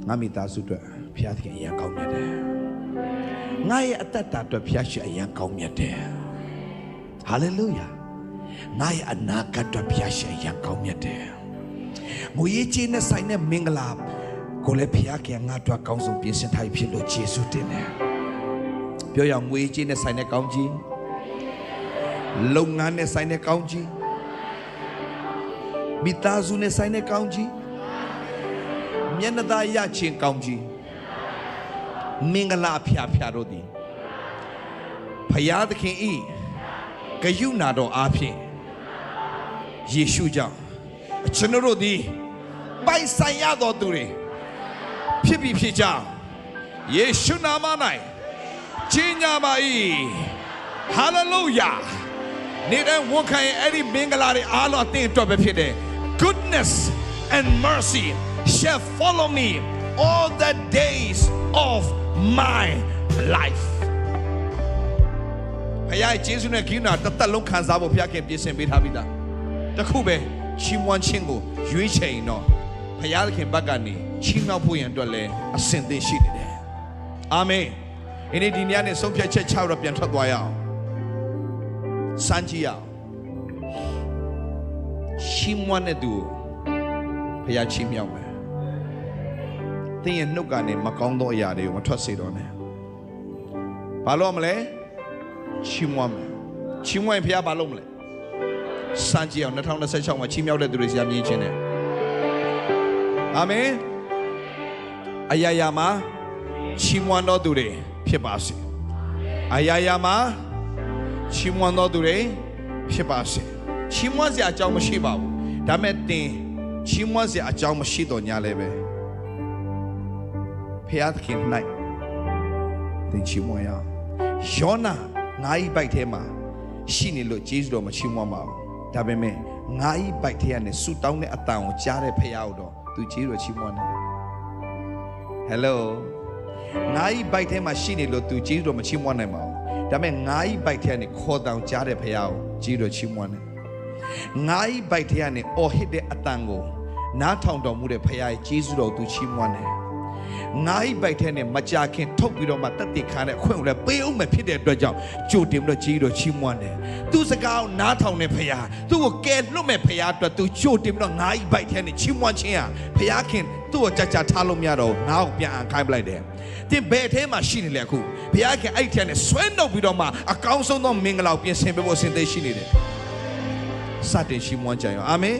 ငါမိသားစုအတွက်ဘုရားသခင်အရန်ကောင်းမြတ်တယ်ငါရဲ့အသက်တာအတွက်ဘုရားရှင်အရန်ကောင်းမြတ်တယ်ဟာလေလုယာငါရဲ့အနာဂတ်အတွက်ဘုရားရှင်အရန်ကောင်းမြတ်တယ်ငွေကြီးနဲ့ဆိုင်တဲ့မင်္ဂလာကိုလည်းဘုရားခင်ငါတို့ကောင်းဆုံးပြင်ဆင်ထားဖြစ်လို့ယေရှုတင်တယ်ပြောရအောင်ငွေကြီးနဲ့ဆိုင်တဲ့ကောင်းကြီးလုပ်ငန်းနဲ့ဆိုင်တဲ့ကောင်းကြီးမိသားစုနဲ့ဆိုင်တဲ့ကောင်းကြီးမျက်နှာသာရခြင်းကောင်းကြီး မင်္ဂလာဖျားဖျားတို့သည်ဖယားသခင်ဤဂယုဏတော်အားဖြင့်ယေရှုကြောင့်ကျွန်တော်တို့သည်ပိုင်ဆိုင်ရသောသူတွေဖြစ်ပြီးဖြစ်ကြောင်းယေရှုနာမ၌ကြီးညာပါ၏ဟာလေလုယာနေတဲ့ဝန်ခံရဲ့အဲ့ဒီမင်္ဂလာတွေအားလုံးအသင်အတွက်ပဲဖြစ်တယ် goodness and mercy shall follow me all the days of my life ဘုရားရဲ့ယေရှုနဲ့ဂိူနာတစ်သက်လုံးခံစားဖို့ဘုရားခင်ပြင်ဆင်ပေးထားပြီးသားတခုပဲချီးမွမ်းခြင်းကိုရွေးချယ်ရင်တော့ဘုရားခင်ဘက်ကနေချီးမြှောက်ဖို့ရန်အတွက်လည်းအစဉ်သင့်ရှိနေတယ်အာမင်ဒီနေ့နဲ့ဆုံးဖြတ်ချက်6တော့ပြန်ထွက်သွားရအောင်စမ်းကြည့်ရအောင်ချီးမွမ်းတဲ့သူဘုရားချီးမြှောက်မယ်သင်ရဲ့နှုတ်ကနေမကောင်းသောအရာတွေကိုမထွက်စေတော့နဲ့ဘာလို့မလဲချီးမွမ်းမယ်ချီးမွမ်းဘုရားဘာလို့မလဲစမ်းကြည့်အောင်2026မှာချီးမြှောက်တဲ့သူတွေစီမြင်ခြင်းနဲ့အာမင်အရာရာမှာချီးမွမ်းတော်သူတွေဖြစ်ပါစေအရာရာမှာချီးမွမ်းတော်သူတွေဖြစ်ပါစေချီးမွမ်းစရာအကြောင်းမရှိပါဘူးဒါမဲ့တင်ချီးမွမ်းစရာအကြောင်းမရှိတော့ညာလည်းပဲဖျားသခင်၌တင်ချီးမွမ်းရယောနာငါးဤပိုက်ထဲမှာရှိနေလို့ဂျေဇုတော်မချီးမွမ်းပါဘူးဒါပေမဲ့ငါးဤပိုက်ထဲကနေဆူတောင်းတဲ့အတန်ကိုကြားတဲ့ဖျားကိုတော့သူဂျေဇုတော်ချီးမွမ်းတယ်ဟယ်လိုငါးဤပိုက်ထဲမှာရှိနေလို့သူဂျေဇုတော်မချီးမွမ်းနိုင်ပါဘူးဒါပေမဲ့ငါးဤပိုက်ထဲကနေခေါ်တောင်ကြားတဲ့ဖျားကိုဂျေဇုတော်ချီးမွမ်းတယ်ငါးဤပိုက်ထဲကနေအော်ဟစ်တဲ့အတန်ကိုနားထောင်တော်မူတဲ့ဖျားရဲ့ဂျေဇုတော်သူချီးမွမ်းတယ်ငါးဤပိုက်ထဲနဲ့မကြာခင်ထုတ်ပြီးတော့မှတက်တိခါနဲ့အခွင့်ကိုလည်းပေးအောင်မဖြစ်တဲ့အတွက်ကြောင့်ကြိုတင်ပြီးတော့ဂျေဇုတော်ချီးမွမ်းတယ်သူစကားကိုနားထောင်တဲ့ဖျားသူ့ကိုကယ်လွတ်မဲ့ဖျားအတွက်သူကြိုတင်ပြီးတော့ငါးဤပိုက်ထဲနဲ့ချီးမွမ်းခြင်းဟာဖျားခင်သူ့ကိုကြာထားလို့မရတော့ငါ့ကိုပြန်အခိုင်းပလိုက်တယ်တင်ဘယ်ထဲမှာရှိနေလဲအခုဘုရားခင်အဲ့ထဲနဲ့ဆွဲနှုတ်ပြီးတော့မှအကောင်းဆုံးသောမင်္ဂလာကိုပြင်ဆင်ပေးဖို့အစဉ်သင့်ရှိနေတယ်စတင်ချီးမွမ်းကြရအောင်အာမင်